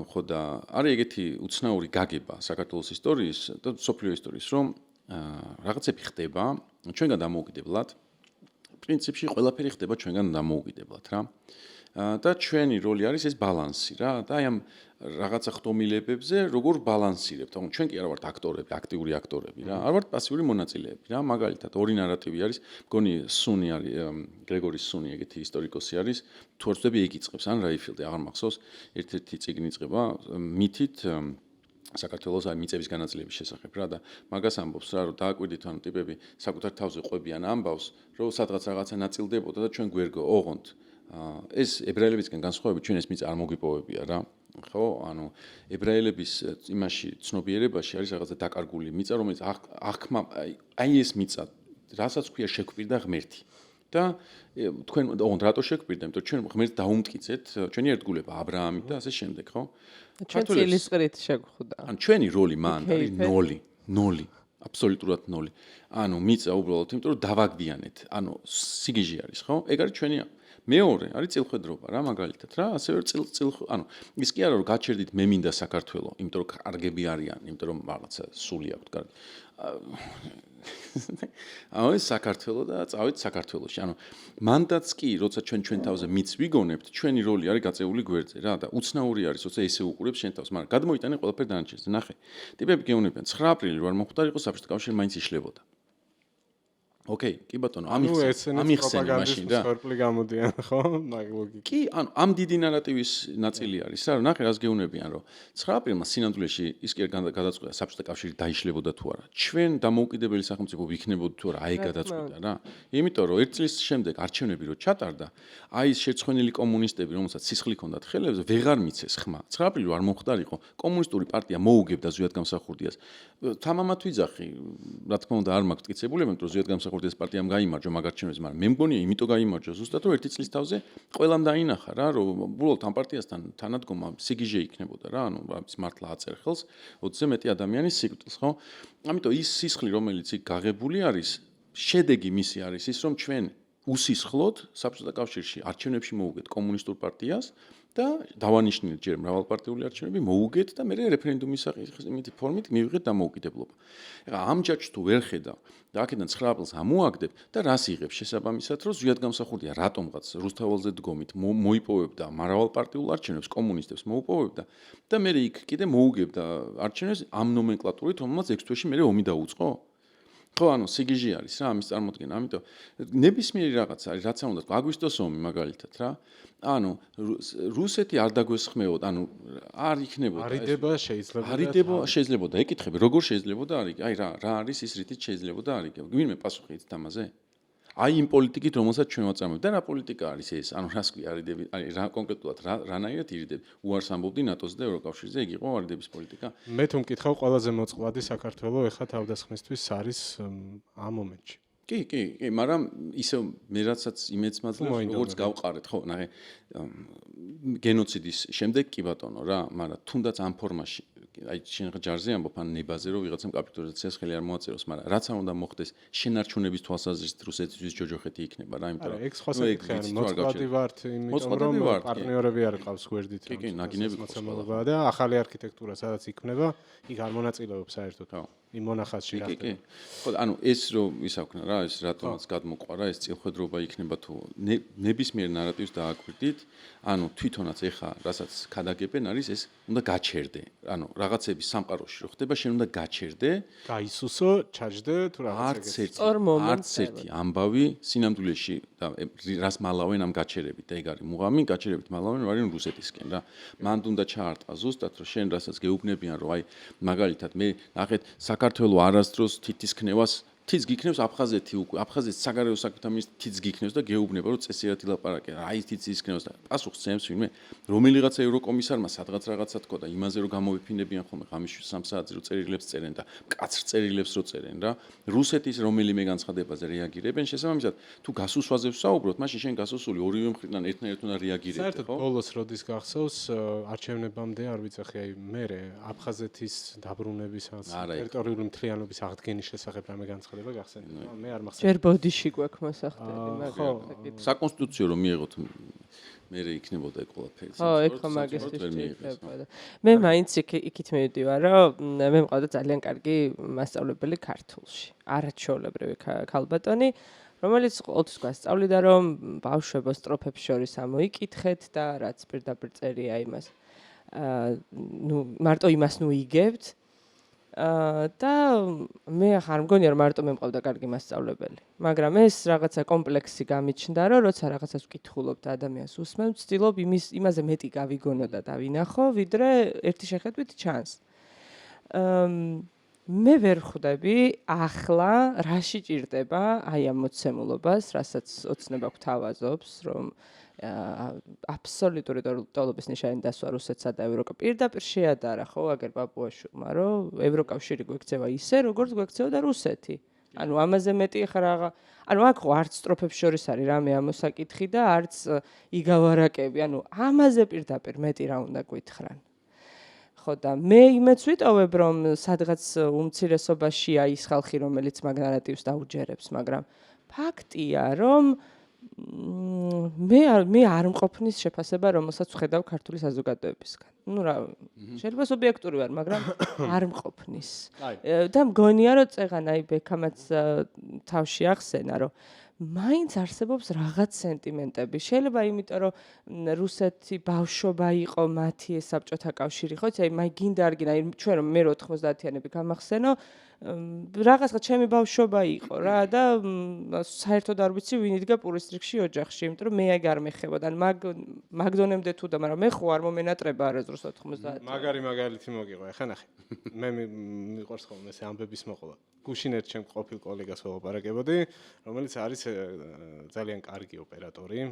ხო და არის ეგეთი უცნაური გაგება საქართველოს ისტორიის და სოფლიო ისტორიის რომ რაღაცები ხდება ჩვენგან დამოუკიდებლად პრინციპში ყველაფერი ხდება ჩვენგან დამოუკიდებლად რა და ჩვენი როლი არის ეს ბალანსი რა და აი ამ რაღაცა ხდომილებებზე როგორ ბალანსირებთ ანუ ჩვენ კი არ ვართ აქტორები აქტიური აქტორები რა არ ვართ პასიური მონაწილეები რა მაგალითად ორი ნარატივი არის მგონი სუნი არის გრეგორის სუნი ეგეთი ისტორიკოსი არის თუ არ ვწდები ეგ იწყებს ან რაიფილდი აღარ მახსოვს ერთ-ერთი წიგნი იწყება მითით საქართველოს აი მიწების განაწილების შესახებ რა და მაგას ამბობს რა რომ დააკვირდით ანუ ტიპები საკუთარ თავზე ყვებიან ამბავს რომ სადღაც რაღაცა ნაწილდებოდა და ჩვენ გვერგო ოღონდ ეს ებრაელებისგან განსხვავებით ჩვენ ეს მიწა არ მოგვიპოვებია რა ხო ანუ ებრაელების იმაში ცნობიერებაში არის რაღაცა დაკარგული მიწა რომელიც აღქმა აი ეს მიწა რასაც ქვია შეგვირდა ღმერთი და თქვენ ოღონდ რატო შეგვირდა იმიტომ ჩვენ ღმერთს დაუმტკიცეთ ჩვენი ერთგულება ა ブラ ამით და ასე შემდეგ ხო ჩვენ წილისყრით შეგვხვდა ან ჩვენი როლი მან არის ნოლი აბსოლუტურად ნოლი ანუ მიწა უბრალოდ იმიტომ რომ დავაგვიანეთ ანუ სიგიჟე არის ხო ეგ არის ჩვენი მეორე არის წილხვედრობა რა მაგალითად რა ასევე ანუ ის კი არა რომ გაჩერდით მე მინდა საქართველო იმიტომ რომ კარგები არიან იმიტომ რომ რაღაცა სული აქვთ კარგი ანუ ეს საქართველო და წავით საქართველოში ანუ მანდაც კი როცა ჩვენ თავზე მიც ვიგონებთ ჩვენი როლი არის გაწეული გვერდზე რა და უცნაური არის როცა ესე უყურებს შენ თავს მაგრამ გადმოიტანე ყველაფერი დანარჩენს ნახე ტიპები გეუბნებიან 9 აპრილი რო არ მომხდარიყო საბჭოთა კავშირი მაინც იშლებოდა ოკეი, კი ბატონო, ამიხსენი მაშინ რა. სორპლი გამოდიან, ხო? მაგ ლოგიკა. კი, ანუ ამ დიდი ნარატივის ნაწილი არის რა, ნახე რას გეუბნებიან, რომ 9 აპრილმა სინამდვილეში ის კი გადაწყვიტა საბჭოთა კავშირი დაიშლებოდა თუ არა. ჩვენ დამოუკიდებელი სახელმწიფო ვიქნებოდა თუ არა, აი გადაწყვიტა რა. იმიტომ რომ 1 წლის შემდეგ არჩევნები რო ჩატარდა, აი ეს შეცხვენილი კომუნისტები, რომელსაც სისხლი ჰქონდათ ხელებზე, ვეღარ მიცეს ხმა. 9 აპრილი არ მომხდარიყო, კომუნისტური პარტია მოუგებდა ზვიად გამსახურდიას. თამამად ვიძახი, რა თქმა უნდა, არ მაქვს მტკიცებულება, იმიტომ რომ ზვიად გამსახურდიას პარტიამ გაიმარჯვა მაგარჩევნებზე, მაგრამ მე მგონია, იმიტომ გაიმარჯვა ზუსტად რომ 1 წლის თავზე ყველამ დაინახა რა, რომ უბრალოდ ამ პარტიასთან თანადგომა სიგიჟე იქნებოდა რა, ანუ ის მართლა აწერ ხელს 20-ზე მეტი ადამიანის სიკვდილს, ხო? ამიტომ ის სისხლი, რომელიც იქ გაღებული არის, შედეგი მისი არის ის, რომ ჩვენ უსისხლოდ საბჭოთა კავშირში არჩევნებში მოუგეთ კომუნისტურ პარტიას და დავანიშნეთ ჯერ მრავალპარტიული არჩევნები მოუგეთ და მე რეფერენდუმის იმითი ფორმით მივიღეთ დამოუკიდებლობა. ეხლა ამ ჯაჭვს თუ ვერ ხედავ და აქედან 9 აპრილს ამოაგდებ და რას იღებ შესაბამისად, რომ ზვიად გამსახურდია რატომღაც რუსთაველზე დგომით მოიპოვებდა მრავალპარტიულ არჩევნებს კომუნისტებს მოუპოვებდა და მე იქ კიდე მოუგებდა არჩევნებს ამ ნომენკლატურით, რომელმაც 6 თვეში მე ომი დაუწყო. ხო, ანუ სიგიჟე არის რა, ამის წარმოქმნა, ამიტომ ნებისმიერი რაღაც არის, რაც არ უნდა თქვა, აგვისტოს ომი მაგალითად რა. ანუ რუსეთი არ დაგვესხმეოდა, ანუ არ იქნებოდა. არიდება შეიძლება. არიდება შეიძლებოდა, ეკითხები, როგორ შეიძლებოდა არის? აი რა არის ის რითიც შეიძლებოდა არის? გვინმე პასუხი იცით ამაზე? აი იმ პოლიტიკით, რომელსაც ჩვენ ვაწარმოებთ და რა პოლიტიკა არის ეს? ანუ რას ქვია არიდები, აი რა კონკრეტულად რანაირად ირიდები? უარს ამბობდი ნატოს და ევროკავშირზე, იქ იყო არიდების პოლიტიკა. მე თუ მკითხავ, ყველაზე მოწყვლადი საქართველოს ეხლა თავდასხმისთვის არის ამ მომენტში. კი, მაგრამ ისე მე რასაც იმედს მაძლევს, როგორც გავყარეთ, ხო, ნახე, გენოციდის შემდეგ კი ბატონო რა, მაგრამ თუნდაც ამ ფორმაში, აი შენ ჯარზე ამბობ ან ნებაზე რომ ვიღაცამ კაპიტულაციას ხელი არ მოაწეროს, მაგრამ რაც არ უნდა მოხდეს, შენარჩუნების თვალსაზრისით რუსეთისთვის ჯოჯოხეთი იქნება რა, იმიტომ რომ ეგ სხვა საკითხია, მოწყვლადი ვართ, იმიტომ რომ პარტნიორები არ ყავს გვერდით. კი, ნაგინები მოცემულობა და ახალი არქიტექტურა სადაც იქნება, იქ არ მონაწილეობს საერთოდ. იმ მონახაზში რა ხდება. ხო, ანუ ეს რომ ვისაუბრნა რა, ეს რატომაც გადმოყვარა, ეს წილხედრობა იქნება თუ ნებისმიერ ნარატივს დააკვირდით, ანუ თვითონაც ეხა, რასაც ქადაგებენ არის ეს უნდა გაჩერდე. ანუ რაღაცების სამყაროში რო ხდება, შენ უნდა გაჩერდე, გაისუსო, ჩაჯდე თუ რაღაც ეგეთი. არც ერთი ამბავი სინამდვილეში და რას მალავენ ამ გაჩერებით და ეგ არის მუღამი, გაჩერებით მალავენ ვარენ რუსეთისკენ რა. მანდ უნდა ჩაარტყა ზუსტად რომ შენ რასაც გეუბნებიან რომ აი მაგალითად მე ნახეთ საქართველოს არასდროს თითის ქნევას თიც გიქნევს აფხაზეთი უკვე აფხაზეთის საგარეო საქმეთა მინისტრი თიც გიქნევს და გეუბნება რომ წესიერად ილაპარაკე აი თიც ისქნევს და პასუხს ცემს ვინმე რომელიღაცა ევროკომისარმა სადღაც რაღაცა თქვა და იმაზე რომ გამოვიფინებიან ხოლმე ღამის 3 საათზე რომ წერილებს წერენ და მკაცრ წერილებს რო წერენ რა რუსეთის რომელიმე განცხადებაზე რეაგირებენ შესაბამისად თუ გასუსვაზე ვსაუბრობთ მაშინ შენ გასუსული ორივე მხრიდან ერთნაირად უნდა რეაგირებდე საერთოდ ბოლოს როდის გახსოვს არჩევნებამდე არ ვიცახი აი მე აფხაზეთის დაბრუნების ტერიტორიული მთლიანობის აღდგენის შესახებ რამე განცხადება მე არ მახსენდება. ჯერ ბოდიში გვაქვს მოსახდები, ხო, საკონსტიტუციო რომ მიიღოთ მე იქნებოდა ეგ ყველაფერი. ხო, ეგ ხომ მაგისტრის ჭირდებოდა. მე მაინც იქით მივიდივარ, რომ მე მყავდა ძალიან კარგი მასწავლებელი ქართულში. არაჩვეულებრივი ქალბატონი, რომელიც ყოველთვის გვასწავლიდა, რომ ბავშვებო სტროფებს შორის ამოიკითხეთ და რაც პირდაპირ წერია იმას. მარტო იმას იგებთ. და მე ახარ მგონია რომ მარტო მე მყავდა კარგი მასწავლებელი, მაგრამ ეს რაღაცა კომპლექსი გამიჩნდა, რომ როცა რაღაცას ვკითხულობ და ადამიანს უსმენ, ვცდილობ იმაზე მეტი გავიგონო და დავინახო, ვიდრე ერთი შეხედვით ჩანს. მე ვერ ხვდები ახლა რაში ჭირდება აი ამ მოცემულობას, რასაც ოცნება გვთავაზობს, რომ აბსოლუტური ტოლობის ნიშანი დასვა რუსეთსა და ევროკავშირს პირდაპირ შეადარა ხო აგერ ბაბუაშვილმა რომ ევროკავშირი გვექცევა ისე როგორც გვექცეოდა რუსეთი. ანუ ამაზე მეტი ხარ ანუ აქ ხო არც სტროფებს შორის არის რამე ამოსაკითხი და არც იგავარაკები. ანუ ამაზე პირდაპირ მეტი რა უნდა გვითხრან. ხო და მე იმეც ვიტოვებ რომ სადღაც უმცირესობაშია ის ხალხი რომელიც მაგ ნარატივს დაუჯერებს, მაგრამ ფაქტია რომ მე არ მყოფნის შეფასება, რომელსაც ვხედავ ქართული საზოგადოებისგან. ნუ რა, შეიძლება სუბიექტური ვარ, მაგრამ არ მყოფნის. და მგონია, რომ წეღან აი ბექამაც თავში ახსენა, რომ მაინც არსებობს რაღაც სენტიმენტები. შეიძლება იმიტომ, რომ რუსეთი ბავშვობა იყო მათი ეს საბჭოთა კავშირი, ხო? აი მაი გინდა არ გინდა, ჩვენ რომ მე 90-იანები გამახსენო, რაღაცა ჩემი ბავშვობა იყო რა და საერთოდ არ ვიცი ვინ იდგა პურის რიგში ოჯახში, იმიტომ რომ მე ეგ არ მეხებოდა. ან მაგდონემდე თუ და მაგრამ მე ხო არ მომენატრება არასდროს 90. მაგარი მაგალითი მოგიყვა. ეხლა ნახე. მე მიყვარს ხოლმე ეს ამბების მოყოლა. გუშინ ერთ ჩემ ყოფილ კოლეგას ველაპარაკებოდი, რომელიც არის ძალიან კარგი ოპერატორი,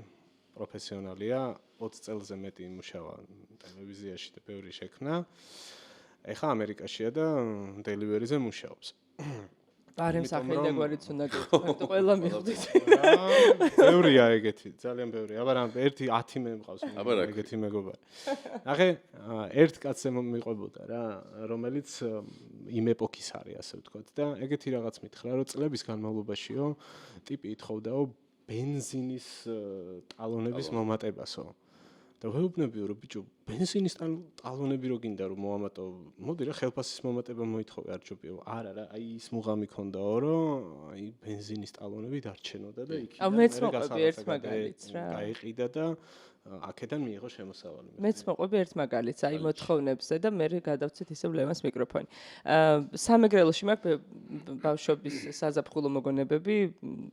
პროფესიონალია, 20 წელზე მეტი იმუშავა ტელევიზიაში და ბევრი შექმნა. ეხა ამერიკაშია და დელივერიზე მუშაობს. ბარემ სახელი გვარიც უნდა გეტყვით, ყველა მიხდით. ბევრია ეგეთი, ძალიან ბევრია. აბა ერთი 10 მე მყავს ეგეთი მეგობარი. ნახე, ერთ კაცზე მიყვებოდა რა, რომელიც იმ ეპოქის არის, ასე ვთქვათ და ეგეთი რაღაც მითხრა, რომ წლების განმავლობაშიო ტიპი ითხოვდაო ბენზინის ტალონების მომატებასო. და ვეუბნებიო რომ ბიჭო ბენზინის ტალონები რო გინდა რომ მოამატო მოდი რა ხელფასის მომატება მოითხოვე არ ჯობია არა რა აი ის მუღამი ქონდაო რომ აი ბენზინის ტალონები დარჩენოდა და იქ მეც მოყვები ერთ მაგალითს რა გაიყიდა და აქედან მიიღო შემოსავალი მეც მოყვები ერთ მაგალითს აი მოთხოვნებზე და მე გადავცეთ ისევ ლევანს მიკროფონი სამეგრელოში მაქვს ბავშვობის საზაფხულო მოგონებები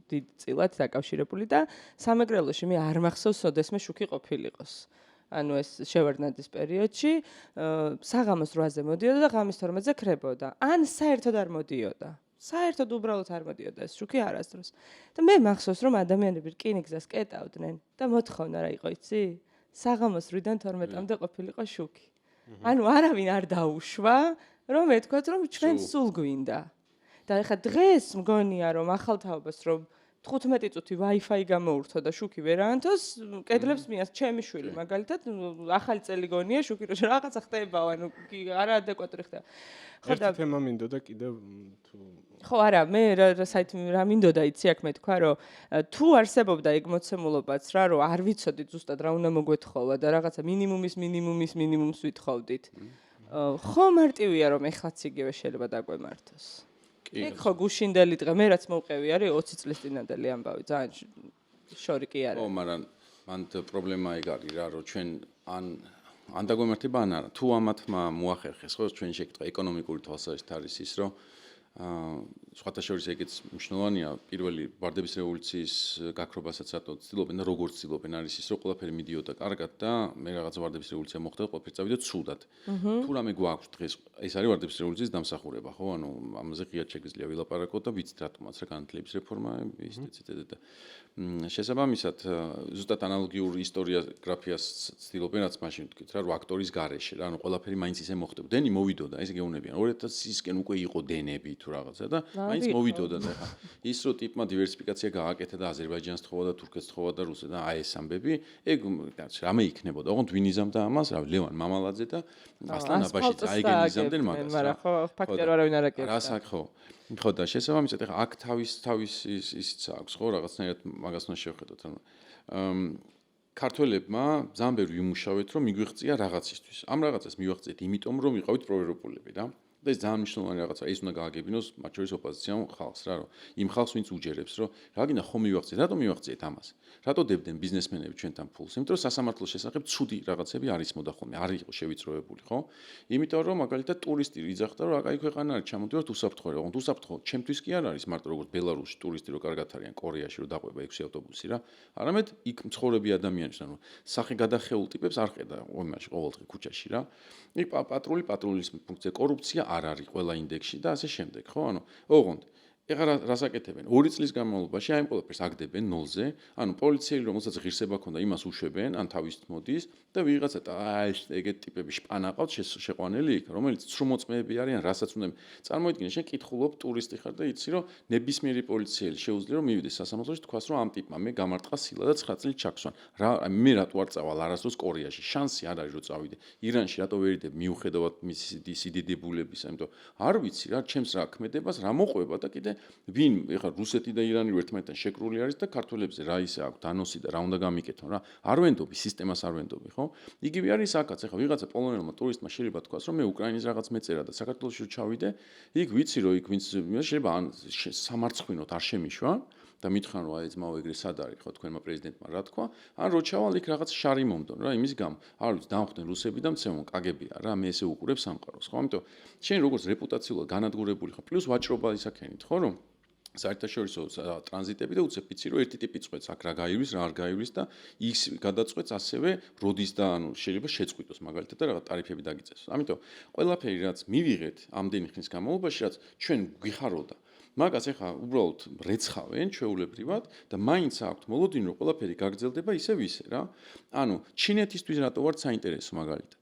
დიდ წილად დაკავშირებული და სამეგრელოში მე არ მახსოვს ოდესმე შუქი ყოფილიყოს ანუ ეს შევარდნაძის პერიოდში საღამოს 8-ზე მოდიოდა და ღამის 12-ზე ქრებოდა ან საერთოდ არ მოდიოდა საერთოდ უბრალოდ არ მოდიოდა ეს შუქი არასდროს. და მე მახსოვს რომ ადამიანები რკინიგზას კეტავდნენ და მოთხოვნა რა იყო იცი? საღამოს 8-დან 12-მდე ყოფილიყო შუქი. ანუ არავინ არ დაუშვა, რომ ეთქვათ რომ ჩვენ სულ გვინდა. და ეხლა დღეს მგონია რომ ახალთაობას რომ 15 წუთი Wi-Fi გამოურთო და შუქი ვერ აანთოს, კედლებს მიას ჩემი შვილი მაგალითად ახალი წელი გონია შუქი რო რაღაცა ხდებაო, ანუ არაადეკვატური ხდება. ერთი თემა მინდოდა კიდევ თუ ხო არა, მე რა მინდოდა იცი აქ მე თქვა რომ თუ არსებობდა ეგ მოცემულობაც რა რომ არ ვიცოდით ზუსტად რა უნდა მოგვეთხოვა და რაღაცა მინიმუმს ვითხოვდით. ხო მარტივია რომ ეხლაც იგივე შეიძლება დაგვემართოს. იქ ხო გუშინდელი დღე მე რაც მოვყევი არის 20 წლის წინანდელი ამბავი ძალიან შორი კი არის. ხო, მაგრამ მან პრობლემა ეგ არის რა რომ ჩვენ ან დაგვემართება ან არა. თუ ამათმა მოახერხეს ხო ჩვენ შეკითხვა ეკონომიკური თვალსაზრისით არის ის რომ სხვათა შორის ეგეც მნიშვნელოვანია პირველი ვარდების რევოლუციის გაქრობასაც რატო ცდილობენ და როგორ ცდილობენ არის ის რომ ყველაფერი მიდიოდა კარგად და მე რაღაცა ვარდების რევოლუცია მოხდა და ყველაფერი წავიდა ცუდად. თუ რამე გვაქვს დღეს ეს არის ვარდების რევოლუციის დამსახურება ხო ანუ ამაზე ღიად შეგვიძლია ვილაპარაკოთ და ვიცით რატომაც რა განათლების რეფორმა ის და შესაბამისად ზუსტად ანალოგიურ ისტორიოგრაფიას ცდილობენ რაც მაშინ ვთქვით რა 8 აქტორის გარეშე რა ანუ ყველაფერი მაინც ისე მოხდებოდა. დენი მოვიდოდა ესე გეუბნებიან 2000-ისკენ უკვე იყო დენები თუ რაღაცა და მაინც მოვიდოდა და ხა ის რო ტიპმა დივერსიფიკაცია გააკეთა და აზერბაიჯანს თხოვა და თურქეთს თხოვა და რუსეთს და აი ეს ამბები ეგ რამე იქნებოდა ოღონდ ვინ იზამდა ამას რა ლევან მამალაძე და ასლან აბაშიც აიგენ იზამდნენ მაგას მაგრამ ხო ფაქტია რომ არავინ არ აკეთებს რასაც ხო და შესაბამისად ეხა აქ თავის ისიც აქვს ხო რაღაცნაირად მაგას უნდა შევხედოთ ანუ ქართველებმა ძალიან ბევრი იმუშავეთ რომ მიგვიღწია რაღაცისთვის ამ რაღაცას მივაღწიეთ იმიტომ რომ ვიყავით პროევროპულები რა და ეს ძალიან მნიშვნელოვანი რაღაცა ის უნდა გააგებინოს მათ შორის ოპოზიციამ ხალხს რა რომ იმ ხალხს ვინც უჯერებს რომ რა გინდა ხომ მივაღწიეთ რატომ მივაღწიეთ ამას რატო დებდნენ ბიზნესმენები ჩვენთან ფულს იმიტომ რომ სასამართლოს შესახებ ცუდი რაღაცები არის მოდახონი არ იყო შევიწროებული ხო იმიტომ რომ მაგალითად ტურისტი იძახდა რომ აკაი ქვეყანა არის ჩამოდივართ უსაფრთხოა ოღონდ უსაფრთხო ჩემთვის კი არ არის მარტო როგორც ბელარუსში ტურისტი რო კარგად არიან კორეაში რო დაყვება 6 ავტობუსი რა არამედ იქ მცხოვრები ადამიანის ანუ სახე გადახეულ ტიპებს არ ხედა იმაში ყოველდღე ქუჩაში რა იქ პატრულის ფუნქცია კორუფცია არ არის ყველა ინდექსში და ასე შემდეგ, ხო? ანუ ოღონდ ეხლა რას აკეთებენ? 2 წლის განმავლობაში აი ამ ყველაფერს აგდებენ ნოლზე, ანუ პოლიციელი რომელსაც ღირსება ქონდა, იმას უშვებენ, ან თავისით მოდის და ვიღაცა აი ეგეთ ტიპები შპანა ყავთ შეყვანილი იქ, რომელიც ცრუმოწმეები არიან, რასაც უნდა წარმოიდგინე, შენ კითხულობ ტურისტი ხარ და იცი რომ ნებისმიერი პოლიციელი შეუძლია რომ მივიდეს სასამართლოში, თქვას რომ ამ ტიპმა მე გამარტყა სილა და 9 წელი ჩაქსვან. რა მე რატო არ წავალ არასდროს კორეაში? შანსი არ არის რომ წავიდე. ირანში რატო ვერ იდებ მიუხედავად მისი სიდიდებულების, ამიტომ არ ვიცი რა, ჩემს რა ქმედებას რა მოყვება და კიდე ვინ ეხლა რუსეთი და ირანი ერთმანეთთან შეკრული არის და ქართველებზე რა ისე აქვს დანოსი და რა უნდა გამიკეთონ რა არ ვენდობი სისტემას არ ვენდობი ხო იგივე არის აქაც ეხლა ვიღაცა პოლონელმა ტურისტმა შეიძლება თქვას რომ მე უკრაინის რაღაც მეწერა და საქართველოში ჩავიდე იქ ვიცი რომ იქ ვინც შეიძლება ან სამარცხვინოთ არ შემიშვა და მითხან რომ აი ძმაო ეგრე სად არის ხო თქვენმა პრეზიდენტმა რა თქვა ან რო ჩავალ იქ რაღაც შარი მომდონ რა იმის გამო არ ვიცი დამხვდნენ რუსები და მცემონ კგბ-ა რა მე ესე უყურებ სამყაროს ხო ამიტომ შენ როგორც რეპუტაციულად განადგურებული ხო პლუს ვაჭრობა ისაქენით ხო რომ საერთაშორისო ტრანზიტები და უცებ იცი რომ ერთი ტიპი წვეთს აქ რა გაივლის რა არ გაივლის და ის გადაწყვეტს ასევე როდის და ანუ შეიძლება შეწყვიტოს მაგალითად და რაღაც ტარიფები დაგიწესოს ამიტომ ყველაფერი რაც მივიღეთ ამდენი ხნის განმავლობაში რაც ჩვენ გვიხაროდა მაგას ეხა უბრალოდ რეცხავენ ჩვეულებრივად და მაინც აქვთ მოლოდინი რომ ყველაფერი გაგრძელდება ისევ ისე რა ანუ ჩინეთისთვის რატო ვარ საინტერესო მაგალითად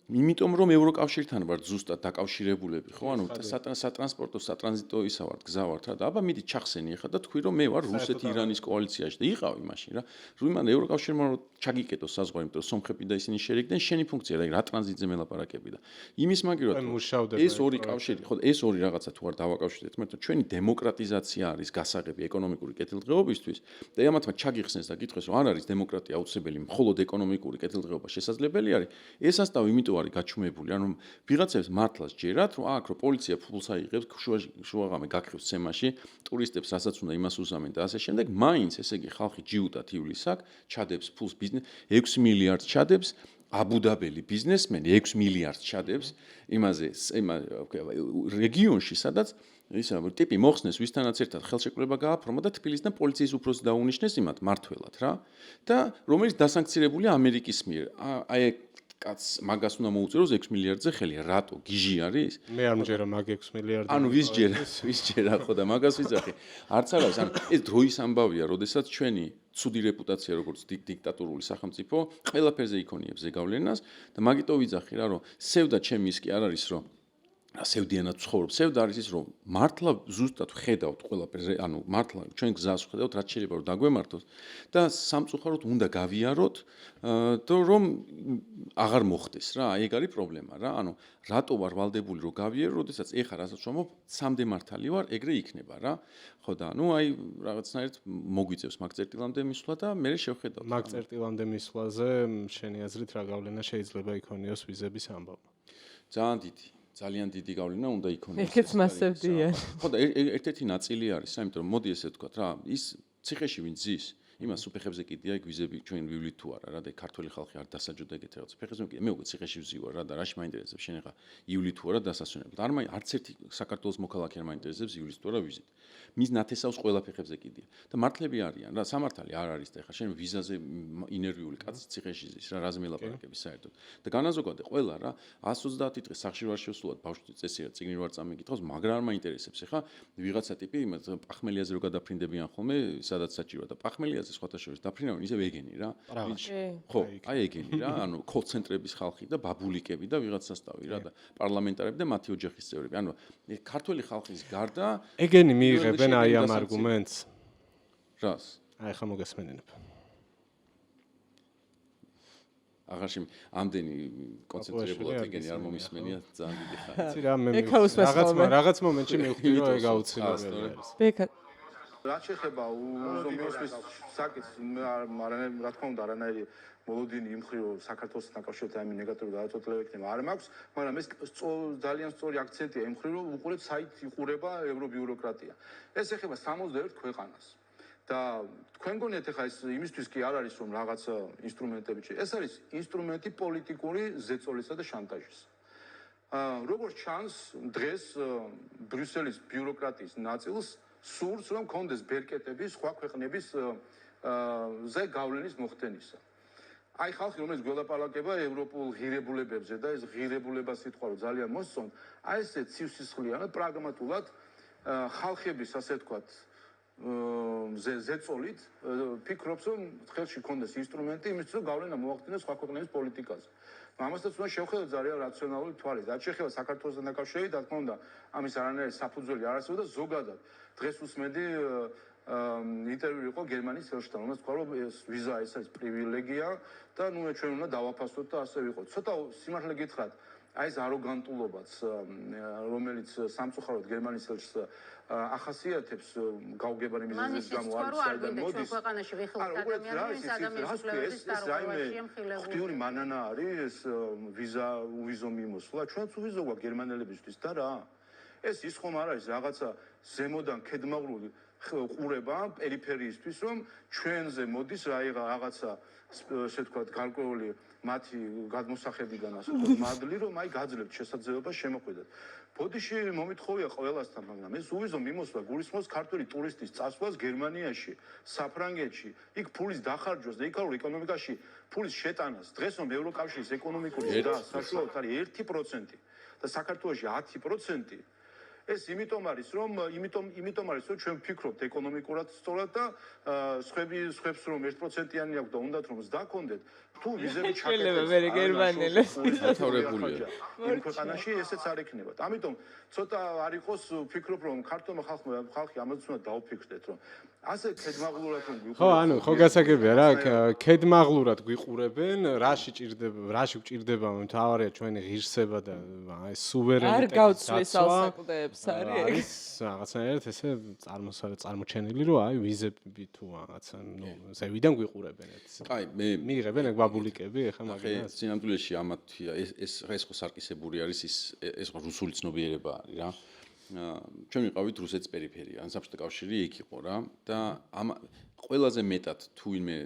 იმიტომ რომ ევროკავშირთან ვართ ზუსტად დაკავშირებულები ხო ანუ სატრანსპორტო სატრანზიტო ისა ვართ გზა ვართ რა და აბა მიდი ჩახსენი ახლა და თქვი რომ მე ვარ რუსეთი ირანის კოალიციაში და იყავი მაშინ რა რუიმან ევროკავშირმა რომ ჩაგიკეტოს საზღვარი იმიტომ რომ სომხები და ისინი შერიგდნენ შენი ფუნქცია რა რა ტრანზიტზე მელაპარაკები და იმის მაგივრად ეს ორი კავშირი ხო ეს ორი რაღაცა თუ არ დავაკავშირდეთ მაგრამ ჩვენი დემოკრატიზაცია არის გასაღები ეკონომიკური კეთილდღეობისთვის და ამათმა ჩაგიხსნეს და გითხრეს რომ არ არის დემოკრატია აუცილებელი მხოლოდ ეკონომიკური კეთილდღეობა შესაძლებელი არის ესასთავი იმიტომ არის გაჩუმებული, ანუ ვიღაცებს მართლაც ჯერათ, რომ აქ რო პოლიცია ფულს აიღებს, შუაღამე გაქრევს ცემაში, ტურისტებს რასაც უნდა იმას უსამენ და ასე შემდეგ, მაინც ესე იგი ხალხი ჯიუტად ივლის აქ, ჩადებს ფულს ბიზნეს 6 მილიარდს ჩადებს აბუდაბელი ბიზნესმენი 6 მილიარდს ჩადებს იმაზე რეგიონში სადაც ისა ტიპი მოხსნეს ვისთანაც ერთად ხელშეკრულება გააფორმა და თბილისიდან პოლიციის უფროსი დაუნიშნეს იმათ მართველად რა და რომელიც დასანქცირებულია ამერიკის მიერ აი კაც მაგას უნდა მოუწეროს 6 მილიარდზე ხელი. რატო? გიჟი არის? მე არ მჯერა მაგ 6 მილიარდი. ანუ ვის ჯერა ხო და მაგას ვიძახი. არც არის, ანუ ეს დროის ამბავია, როდესაც ჩვენი ცუდი რეპუტაცია როგორც დიქტატურული სახელმწიფო ყველაფერზე იქონიებს ზეგავლენას და მაგიტო ვიძახი რა, რომ სევდა ჩემი ის კი არ არის, რომ სევდიანად ცხოვრობ. სევდა არის ის, რომ მართლა ზუსტად ხედავთ ყველაფერზე, ანუ მართლა ჩვენ გზას ხედავთ, რაც შეიძლება რომ დაგვემართოს და სამწუხაროდ უნდა გავიაროთ და რომ აღარ მოხდეს რა. აი ეგ არის პრობლემა რა. ანუ რატო ვარ ვალდებული რომ გავიარო, როდესაც ეხა რასაც ვამბობ, სამდე მართალი ვარ, ეგრე იქნება რა. ხო და ნუ აი რაღაცნაირად მოგვიწევს მაგ წერტილამდე მისვლა და მე შევხედავ. მაგ წერტილამდე მისვლაზე შენი აზრით რა გავლენა შეიძლება იქონიოს ვიზების ამბავმა? ძალიან დიდი გავლენა უნდა იქონიოს. ეგეც მასევდია. ხო და ერთ-ერთი ნაწილი არის, იმიტომ რომ მოდი ესე ვთქვა რა, ის ციხეში ვინც ზის, იმას უფეხებზე კიდია ეგ ვიზები ჩვენ ვივლით თუ არა რა და ქართული ხალხი არ დასაჯოდა ეგეთ რაღაც. უფეხებზე მე უკვე ციხეში ვზივარ რა და რაში მაინტერესებს შენ ახლა ივლი თუ არა დასასვენებლად. არც ერთი საქართველოს მოქალაქე არ მაინტერესებს ივლის თუ არა ვიზით. მის ნათესავს ყველა ფეხებზე კიდია. და მართლები არიან რა, სამართალი არ არის და ახლა შენ ვიზაზე ინერვიული კაცი ციხეში ზის რა, რაზე მელაპარაკები საერთოდ. და განაზოგადე ყველა რა 130 დღე სახში ვარ შესულად ბავშვი წესია წიგნი ვარ წამიკითხავს, მაგრამ არ მაინტერესებს ახლა ვიღაცა ტიპი იმას პახმელიაზე რო გადაფრინდებიან ხოლმე, სადაც საჭიროა და პახმელიაზე სხვათა შორის დაფრინავენ ისევ ეგენი რა. ხო, აი ეგენი რა, ანუ კოლ-ცენტრების ხალხი და ბაბულიკები და ვიღაც სასტავი რა და პარლამენტარები და მათი ოჯახის წევრები. ანუ ქართული ხალხის გარდა ეგენი მიიღებენ აი ამ არგუმენტს. რას? აი ხა მოგესმენინებ. აღარში ამდენი კონცენტრირებულად ეგენი არ მომისმენია ძალიან დიდი ხანი. იცი რა მე რაღაც მომენტში მივხვდი რომ ეგ აუცილებელი არის. ბექა რაც შეეხება უზომიოსის საკითხს, მაგრამ რა თქმა უნდა არანაირი მოლოდინი იმხრივ საქართველოს დაკავშირებით აი ნეგატიური გადაწყვეტილებები არ მაქვს, მაგრამ ეს ძალიან სწორი აქცენტია იმხრივ რომ უყურეთ საით იყურება ევრობიუროკრატია. ეს ეხება 61 ქვეყანას. და თქვენ გონიათ ახლა ეს იმისთვის კი არ არის რომ რაღაც ინსტრუმენტები ეს არის ინსტრუმენტი პოლიტიკური ზეწოლისა და შანტაჟის. როგორც ჩანს დღეს ბრიუსელის ბიუროკრატიის ნაწილს სურს რომ კონდეს ბერკეტები სხვა ქვეყნების ზე გავლენის მოხდენისა. აი ხალხი რომელიც გველაპარაკება ევროპულ ღირებულებებზე და ეს ღირებულება სიტყვა რომ ძალიან მოსწონთ, აი ესე ცივსისხლიანად პრაგმატულად ხალხების ასე ვთქვათ ზეწოლით ფიქრობს რომ ხელში კონდეს ინსტრუმენტი იმისთვის რომ გავლენა მოახდინოს სხვა ქვეყნების პოლიტიკაზე. ამასაც უნდა შევხედოთ ძალიან რაციონალური თვალით. რაც შეეხება საქართველოსთან დაკავშირებით, რა თქმა უნდა, ამის არანაირი საფუძველი არ არსებობს და ზოგადად დღეს უსმენდი ინტერვიუ იყო გერმანიის ელჩთან, რომელსაც თქვა რომ ეს ვიზა ეს არის პრივილეგია და ნუ ჩვენ უნდა დავაფასოთ და ასე ვიყოთ. ცოტა სიმართლე გითხრათ, აი ეს აროგანტულობაც, რომელიც სამწუხაროდ გერმანიის ელჩს ახასიათებს გაუგებარი მიზეზის გამო არის საიდან მოდის. ღვთიური მანანა არის ეს ვიზა უვიზო მიმოსვლა, ჩვენც უვიზო გვაქვს გერმანელებისთვის და რა. ეს ის ხომ არ არის რაღაცა ზემოდან ქედმაღლული ყურება პერიფერიისთვის, რომ ჩვენზე მოდის რაღაცა ესე ვთქვათ გარკვეული მათი გადმოსახედიდან ასე ვთქვათ მადლი, რომ აი გაძლევთ შესაძლებლობას შემოხვიდეთ. ბოდიში მომითხოვია ყველასთან, მაგრამ ეს უვიზო მიმოსვლა გულისხმობს ქართული ტურისტის წასვლას გერმანიაში, საფრანგეთში, იქ ფულის დახარჯვას და იქ ეკონომიკაში ფულის შეტანას. დღეს რომ ევროკავშირის ეკონომიკური ზრდა საშუალოდ არის 1% და საქართველოში 10%. ეს იმიტომ არის რომ ჩვენ ვფიქრობთ ეკონომიკურად სწორად და სხვებს რომ 1%-იანი აქვს და უნდათ რომ ზრდა გქონდეთ თუ ვიზები ჩაკეტეს მე გერმანელებს თავრებულია იმ ქვეყანაში ესეც არ იქნებათ. ამიტომ ცოტა არ იყოს ვფიქრობ რომ ქართულმა ხალხი ამას უნდა დაუფიქრდეთ რომ ასე ქედმაღლურად რომ გვიყურებენ. ხო, ანუ ხო გასაგებია რა, ქედმაღლურად გვიყურებენ, რაში გვჭირდება მთავარია ჩვენი ღირსება და აი სუვერენიტეტი. არ გავცვლის ალსაყდებს არის რაღაცნაირად ესე წარმოჩენილი რომ აი ვიზები თუ რაღაცა ნუ ზევიდან გვიყურებენ ეს. აი მე მიიღებენ ეგ ბაბულიკები ახლა მაგას. სინამდვილეში ამათია ეს ხო სარკისებური არის ეს ხო რუსული ცნობიერება არის რა. ჩვენ ვიყავით რუსეთის პერიფერია, ან საბჭოთა კავშირი იქ იყო რა და ამ ყველაზე მეტად თუ ვინმე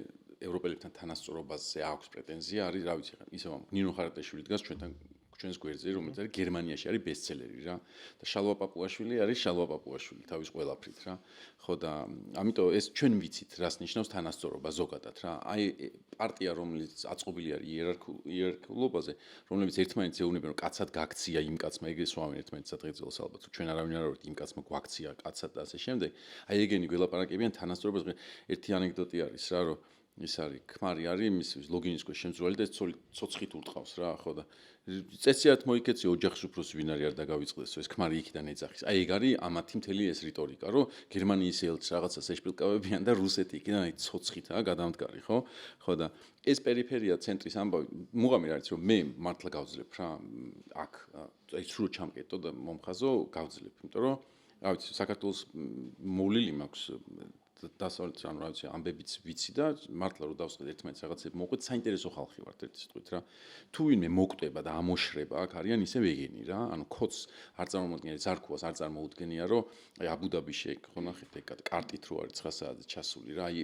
ევროპელებთან თანასწორობაზე აქვს პრეტენზია არის, რა ვიცი, ისე ნინო ხარატაშვილი დგას ჩვენთან ჩვენს გვერდზე, რომელიც არის გერმანიაში არის ბესტსელერი რა. და შალვა პაპუაშვილი არის შალვა პაპუაშვილი თავის ყველაფრით რა. ხო და ამიტომ ეს ჩვენ ვიცით რას ნიშნავს თანასწორობა ზოგადად რა. აი პარტია რომელიც აწყობილი არის იერარქიულობაზე, რომელიც ერთმანეთს ეუბნება რომ კაცად გაქცია იმ კაცმა ეგრე სვამენ ერთმანეთს სადღეღწელს ალბათ რომ ჩვენ არავინ არ ვართ იმ კაცმა გვაქცია კაცად და ასე შემდეგ. აი ეგენი გველაპარაკებიან თანასწორობაზე. ერთი ანეკდოტი არის რა რომ ის არის ქმარი არის მის ლოგინის ქვეშ შემძვრალი და ეს ცოცხით ურტყავს რა ხო და წესიათ მოიქეცი ოჯახის უფროსი ვინ არის არ დაგავიწყდეს ეს ქმარი იქიდან ეძახის აი ეგ არის ამათი მთელი ეს რიტორიკა რომ გერმანიის ელჩს რაღაცას ეშპილკავებიან და რუსეთი იქიდან აი ცოცხითაა გადამდგარი ხო და ეს პერიფერია ცენტრის ამბავი მუღამი არის რომ მე მართლა გავძლებ რა აქ აი სრულ ჩამკეტო და მომხაზო გავძლებ იმიტომ რომ რა ვიცი საქართველოს მოვლილი მაქვს დასავლეთ ანუ რა ვიცი ამბებიც ვიცი და მართლა რომ დავსყიდე ერთმანეთს რაღაცები მოყვეთ საინტერესო ხალხი ვართ ერთი სიტყვით რა თუ ვინმე მოკვდება და ამოშრება აქ არიან ისე ვეგენი რა ანუ ქოც არ წარმოუდგენია ზარქუას არ წარმოუდგენია რომ აი აბუდაბიში ხო ნახეთ ეგ კარტით რო არის 9 საათზე ჩასული რა აი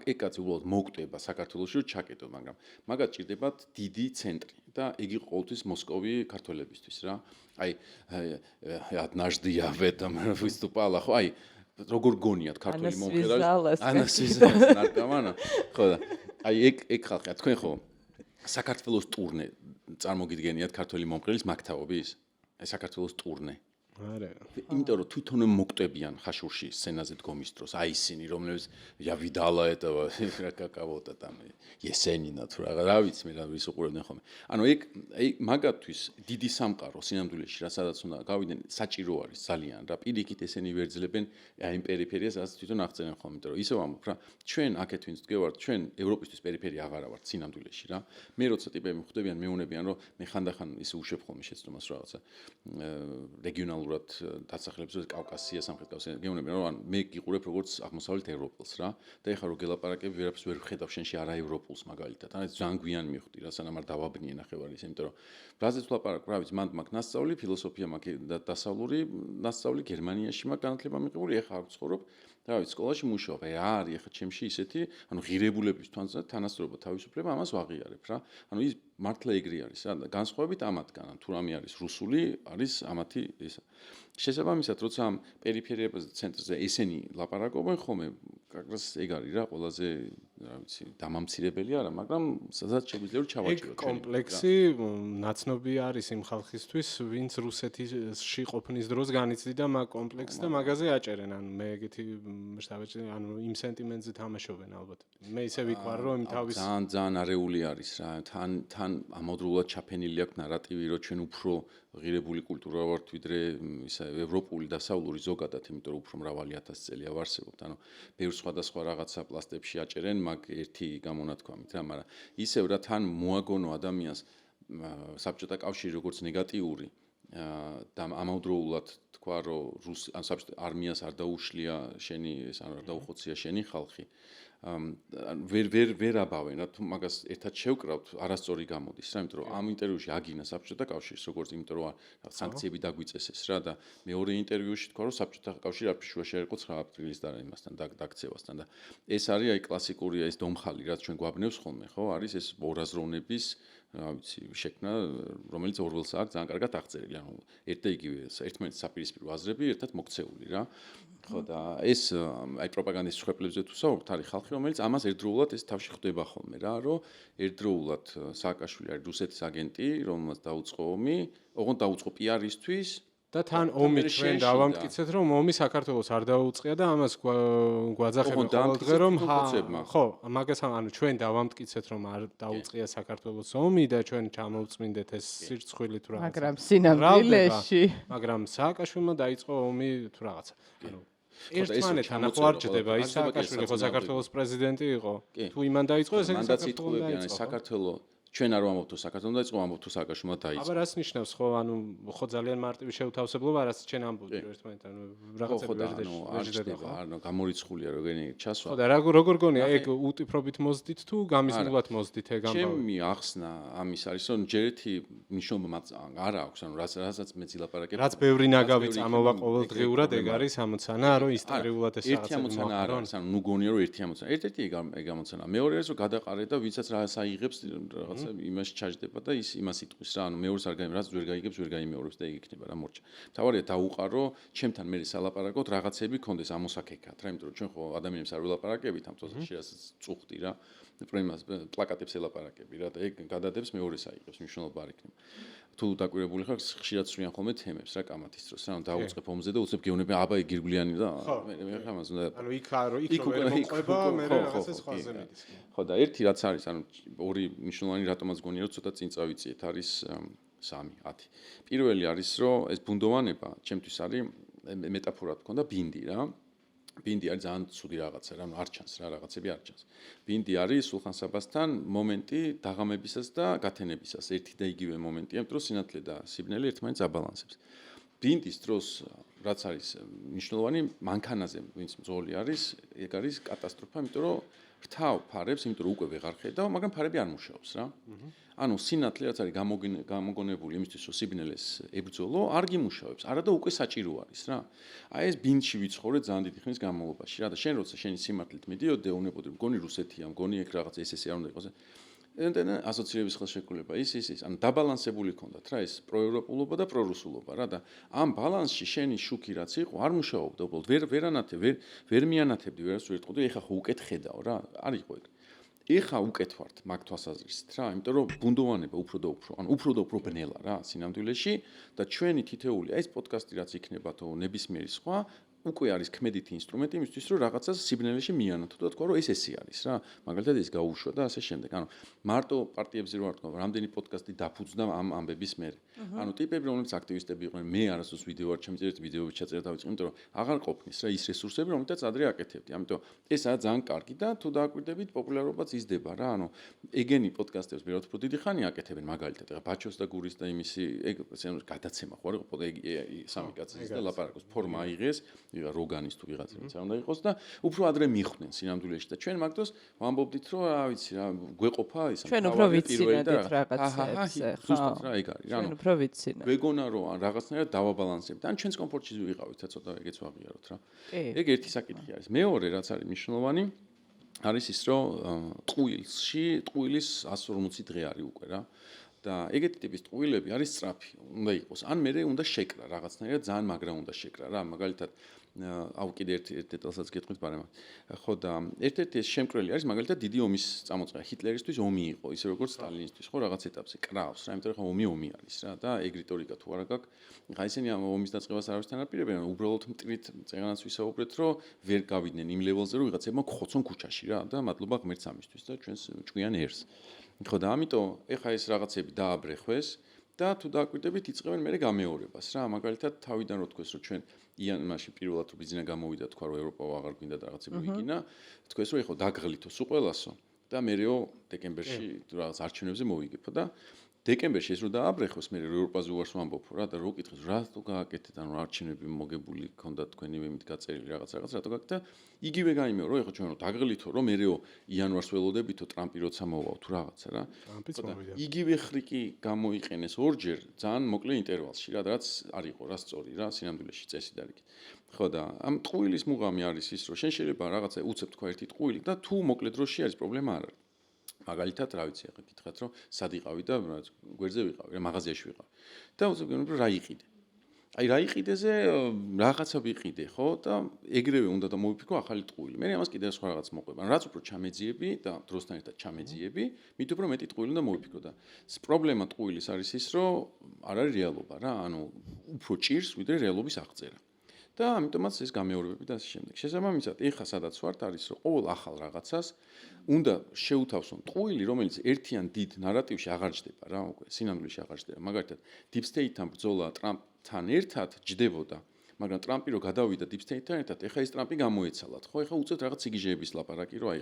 ეგ კაცი უბრალოდ მოკვდება საქართველოში რომ ჩაკეტო მაგრამ მაგათ ჭირდებათ დიდი ცენტრი და იგი ყოველთვის მოსკოვი ქართველებისთვის რა აი однажды в этом выступала ხო აი როგორ გონიათ ქართული მომღერალი ანასვიზალას ნარკომანა ხო და აი ეგ ხალხია თქვენ ხო საქართველოს ტურნე წარმოგიდგენიათ ქართული მომღერლის მაგთაობის აი საქართველოს ტურნე არა იმიტომ რომ თვითონ მოკვდებიან ხაშურში სცენაზე დგომის დროს აი ისინი რომლებიც я видала этого кого-то там есенина თუ რა ვიცი მე რა ვის უყურებდნენ ხოლმე ანუ ეგ მაგათთვის დიდი სამყარო სინამდვილეში რა სადაც უნდა გავიდნენ საჭირო არის ძალიან რა პირიქით ესენი ვერძლებენ აი იმ პერიფერიას რაც თვითონ აღწერენ ხოლმე იმიტომ რომ ისე ვამბობ რა ჩვენ აქეთ ვინც დგევართ ჩვენ ევროპისთვის პერიფერია აღარა ვართ სინამდვილეში რა მე როცა ტიპები მხვდებიან მეუნებიან რომ მე ხანდახან ისე უშვებ ხოლმე შეცდომას რაღაცა რეგიონალურ დასახლებებზე კავკასია სამხრეთ კავკასია გეუბნები რომ მე გიყურებ როგორც აღმოსავლეთ ევროპელს რა და ეხლა რო გელაპარაკები ვერაფერს ვერ ვხედავ შენში არა ევროპულს მაგალითად ან ძალიან გვიან მივხვდი რა სანამ არ დავაბნიე ნახევარის იმიტომ რომ რაზეც ვლაპარაკ რა ვიცი მანდ მაქვს ნასწავლი ფილოსოფია მაქვს და დასავლური ნასწავლი გერმანიაში მაქვს განათლება მიღებული ეხლა არ ვცხოვრობ რა ვიცი სკოლაში მუშაობ აი რა არის ეხლა ჩემში ისეთი ანუ ღირებულების თანასწორობა თავისუფლება ამას ვაღიარებ რა ანუ ის მართლა ეგრე არის რა განსხვავებით ამათგან თუ რამე არის რუსული არის ამათი ისა შესაბამისად როცა ამ პერიფერიაზე ცენტრზე ესენი ლაპარაკობენ ხოლმე კაკრას ეგ არის რა ყველაზე რა ვიცი დამამცირებელი არა მაგრამ სადაც შეგვიძლია რომ ჩავაჭირო კომპლექსი ნაცნობი არის იმ ხალხისთვის ვინც რუსეთში ყოფნის დროს განიცდიდა მაგ კომპლექსს და მაგაზე აჭერენ ანუ მე ეგეთი შევეჭი ანუ იმ სენტიმენტზე თამაშობენ ალბათ მე ისე ვიყვარ რომ თავის ძალიან არეული არის რა თან ამავდროულად ჩაფენილი აქვს ნარატივი რომ ჩვენ უფრო ღირებული კულტურა ვართ ვიდრე ისა ევროპული დასავლური ზოგადად იმიტომ რომ უფრო მრავალი ათასი წელია ვარსებობთ ანუ ბევრ სხვადასხვა რაღაცა პლასტებში აჭერენ მაგ ერთი გამონათქვამით რა მაგრამ ისევ რა თან მოაგონო ადამიანს საბჭოთა კავშირი როგორც ნეგატიური და ამავდროულად თქვა რომ საბჭოთა არმიას არ დაუშლია შენი ეს არ დაუხოცია შენი ხალხი ვერ აბავენ რა თუ მაგას ერთად შევკრავთ არასწორი გამოდის რა იმიტომ რომ ამ ინტერვიუში აგინა საბჭოთა კავშირს როგორც იმიტომ რომ სანქციები დაგვიწესეს რა და მეორე ინტერვიუში თქვა რომ საბჭოთა კავშირი არ შუაში არ იყო 9 აპრილის და იმასთან დაქცევასთან და ეს არის აი კლასიკური ეს დომხალი რაც ჩვენ გვაბნევს ხოლმე ხო არის ეს ორაზროვნების რა ვიცი შექმნა რომელიც ორველს აქვს ძალიან კარგად აღწერილი ანუ ერთ და იგივე ერთმანეთს საპირისპირო აზრები ერთად მოქცეული რა ხო და ეს აი პროპაგანდის შეხვედრებზე თუ საუბრობთ არის ხალხი რომელიც ამას ერთდროულად ეს თავში ხვდება ხოლმე რა რომ ერთდროულად სააკაშვილი არის რუსეთის აგენტი რომელმაც დაუწყო ომი ოღონდ დაუწყო პიარისთვის და თან ომი ჩვენ დავამტკიცეთ რომ ომი საქართველოს არ დაუწყია და ამას გვაძახებენ ყოველდღე რომ ხო მაგას ანუ ჩვენ დავამტკიცეთ რომ არ დაუწყია საქართველოს ომი და ჩვენ ჩამოვწმინდეთ ეს სირცხვილი თუ რაღაცა მაგრამ სინამდვილეში მაგრამ სააკაშვილმა დაიწყო ომი თუ რაღაცა ანუ ერთმანეთთან ახლა არ ჭდება ის სააკაშვილი ხო საქართველოს პრეზიდენტი იყო თუ იმან დაიწყო ეს საქართველოს ჩვენ არ ვამბობთ თუ საქართველოს დაიწყო ამბობთ თუ სააკაშვილმა დაიწყო აბა რას ნიშნავს ხო ანუ ხო ძალიან მარტივი შეუთავსებლობა რას ჩვენ ამბობთ ერთმანეთთან რაღაცები ვერ დაჭდება ანუ გამორიცხულია როგორი ჩასვა ხო და როგორ გონია ეგ უტიფრობით მოძდით თუ გამიზნულად მოძდით ეგ ამბავი ჩემი ახსნა ამის არის რომ ჯერეთი ნიშნობა არ აქვს ანუ რასაც მე ძლაპარაკებ რაც ბევრი ნაგავი წამოვა ყოველდღიურად ეგ არის ამოცანა რომ ისტორიულად ეს ერთი ამოცანა არ არის ანუ ნუ გონია რომ ერთი ამოცანა ერთ-ერთი ეგ ამოცანა მეორე არის რომ გადაყარე და ვინცაც რას აიღებს რაღაც რაღაცა იმაში ჩაჯდება და ის იმას იტყვის რა, ანუ მეორეს არ რაც ვერ გაიგებს, ვერ გაიმეორებს და ეგ იქნება რა მორჩა. თავარია დაუყარო, ჩემთან მე სალაპარაკოთ, რაღაცები კონდეს ამოსაკეკად რა, იმიტომ რომ ჩვენ ხო ადამიანებს არ ველაპარაკებით ამ თვალსაზრისით, შეიძლება წუხდი რა. პრემიას პლაკატებს ელაპარაკები რა და ეგ გადადებს მეორეს აიღებს მნიშვნელობა არ იქნება. თუ დაკვირებული ხარ, ხშირად სვიან ხოლმე თემებს რა კამათის დროს, რა დაუწყებ ომზე და უცებ გეუბნები, აბა ეგ გირგვლიანი და მე ხამას უნდა. ანუ იქ ვერ მოყვება, მე რაღაცა სხვაზე მიდის. ხო და ერთი რაც არის, ანუ ორი მნიშვნელოვანი რატომაც გონია რომ ცოტა წინ წავიწიეთ, არის 3-10. პირველი არის რომ ეს ბუნდოვანება ჩემთვის არის მეტაფორად მქონდა ბინდი რა. ბინდი არის ძალიან ცუდი რაღაცა რა, არ ჩანს რა რაღაცები არ ჩანს. ბინდი არის სულხან საბასთან მომენტი დაღამებისას და გათენებისას, ერთი და იგივე მომენტია, იმიტომ რომ სინათლე და სიბნელი ერთმანეთს აბალანსებს. ბინდის დროს რაც არის მნიშვნელოვანი მანქანაზე, ვინც მძღოლი არის, ეგ არის კატასტროფა, იმიტომ რომ რთავ ფარებს, იმიტომ რომ უკვე ვეღარ ხედავ, მაგრამ ფარები არ მუშაობს რა. ანუ სინათლე რაც არის გამოგონებული იმისთვის, რომ სიბნელეს ებრძოლო, არ გიმუშავებს, არა და უკვე საჭირო არის რა. აი ეს ბინდში ვიცხოვრე ძალიან დიდი ხნის განმავლობაში რა და შენ როცა შენი სიმართლით მიდიოდ და უნებოდი მგონი რუსეთია, მგონი ეგ რაღაც ეს არ უნდა იყოს. და ასოცირების ხელშეკრულება ის, ანუ დაბალანსებული ქონდათ რა ეს პროევროპულობა და პრორუსულობა რა და ამ ბალანსში შენი შუქი რაც იყო არ მუშაობდა უბრალოდ ვერ მიანათებდი ვერას ვერ ეთყოდი ეხა ხო უკეთ ხედავ რა არ იყო ეგ ეხა უკეთ ვართ მაგ თვალსაზრისით რა იმიტომ რომ ბუნდოვანება უფრო და უფრო ბნელა რა სინამდვილეში და ჩვენი თითეული აი ეს პოდკასტი რაც იქნება თუ ნებისმიერი სხვა უკვე არის ქმედითი ინსტრუმენტი იმისთვის რომ რაღაცას სიბნელეში მიანათო და თქვა რომ ეს ესე არის რა მაგალითად ეს გაუშვა და ასე შემდეგ ანუ მარტო პარტიებზე რო არ თქვა რამდენი პოდკასტი დაფუძნა ამ ამბების მერე ანუ ტიპები რომლებიც აქტივისტები იყვნენ მე არასდროს ვიდეო არ ჩამიწერეთ ვიდეოები ჩაწერა დავიწყე იმიტომ რომ აღარ ყოფნის რა ის რესურსები რომლითაც ადრე აკეთებდი ამიტომ ესაა ძალიან კარგი და თუ დააკვირდებით პოპულარობაც იზრდება რა ანუ ეგენი პოდკასტებს ბევრად უფრო დიდი ხანი აკეთებენ მაგალითად რა ბაჩოს და გურის და იმისი ეგ გადაცემა ხო არ იყო სამი კაცის და ლაპარაკოს ფორმა აიღეს როგანის თუ ვიღაცა ვინც არ უნდა იყოს და უფრო ადრე მიხვდნენ სინამდვილეში და ჩვენ მაგდროს ვამბობდით რომ რა ვიცი რა გვეყოფა ის ჩვენ უფრო ვიცინოდით რაღაცებს ზუსტად რა ეგ არის რა ჩვენ უფრო ვიცინოთ ვეგონა რომ რაღაცნაირად დავაბალანსებთ ან ჩვენს კომფორტში ვიყავით და ცოტა ეგეც ვაღიაროთ რა ეგ ერთი საკითხი არის მეორე რაც არის მნიშვნელოვანი არის ის რომ ტყუილის 140 დღე არის უკვე რა და ეგეთი ტიპის ტყუილები არის სწრაფი უნდა იყოს ან მე უნდა შეკრა რაღაცნაირად ძალიან მაგრა უნდა შეკრა რა მაგალითად აუ კიდე ერთ დეტალსაც გეტყვით ბარემ ხო და ერთ-ერთი ეს შემკრელი არის მაგალითად დიდი ომის წამოწყება ჰიტლერისთვის ომი იყო ისე როგორც სტალინისთვის ხო რაღაც ეტაპზე კრავს რა იმიტომ რომ ომი არის რა და ეგ რიტორიკა თუ არა გაქვს ხა ისინი ამ ომის დაწყებას არავისთან არ პირებენ უბრალოდ მტრით წეგანაც ვისაუბრეთ რომ ვერ გავიდნენ იმ ლეველზე რომ ვიღაცებმა ხოცონ ქუჩაში რა და მადლობა ღმერთს ამისთვის და ჩვენს ჭკვიან ერს ხო და ამიტომ ეხა ეს რაღაცები დააბრეხვეს და თუ დააკვირდებით იწყებენ მე გამეორებას რა მაგალითად თავიდან რო თქვეს რომ ჩვენ იანვარში პირველად რო ბიზნესა გამოვიდა თქვა რომ ევროპა აღარ გვინდა და რაღაცები ვიგინა თქვეს რომ ეხო დაგღლითო სულ ყველასო და მეო დეკემბერში რაღაც არჩევნებზე მოვიგებო და დეკემბერში ეს რო დააბრეხოს მე ევროპაზე უარს ვამბობ რა და რო კითხეს რა თუ გააკეთეთ ანუ არჩევნები მოგებული ქონდა თქვენი მემით გაწერილი რაღაც რატო გააკეთა იგივე გაიმეო რომ ეხო ჩვენ რო დაგღლითო რომ მეო იანვარს ველოდებითო ტრამპი როცა მოვაო თუ რაღაცა რა იგივე ხრიკი გამოიყენეს ორჯერ ძალიან მოკლე ინტერვალში რა რაც არ იყო რა სწორი რა სინამდვილეში წესი დარიგით ხო და ამ ტყუილის მუღამი არის ის რომ შენ შეიძლება რაღაცა უცებ თქვა ერთი ტყუილი და თუ მოკლე დროში არის პრობლემა არ არის მაგალითად რა ვიცი ახლა გითხრათ რომ სად იყავი და გვერდზე ვიყავი რა მაღაზიაში ვიყავი და უცებ რა იყიდე აი რა იყიდეზე რაღაცა ვიყიდე ხო და ეგრევე უნდა და მოვიფიქრო ახალი ტყუილი მე ამას კიდევ სხვა რაღაც მოყვება რაც უფრო ჩამეძიები და დროსთან ერთად ჩამეძიები მით უფრო მეტი ტყუილი უნდა მოვიფიქრო და პრობლემა ტყუილის არის ის რომ არ არის რეალობა რა ანუ უფრო ჭირს ვიდრე რეალობის აღწერა და ამიტომაც ეს გამეორებები და ასე შემდეგ. შესაბამისად, ეხა სადაც ვართ არის რომ ყოველ ახალ რაღაცას უნდა შეუთავსონ ტყუილი, რომელიც ერთიან დიდ ნარატივში აღარ ჯდება რა, უკვე სინამდვილეში აღარ ჯდება. მაგალითად, Deep State-თან ბრძოლა ტრამპთან ერთად ჯდებოდა, მაგრამ ტრამპი რო გადავიდა Deep State-თან ერთად, ეხა ეს ტრამპი გამოეცალათ. ხო, ეხა უწევთ რაღაც სიგიჟეების ლაპარაკი, რომ აი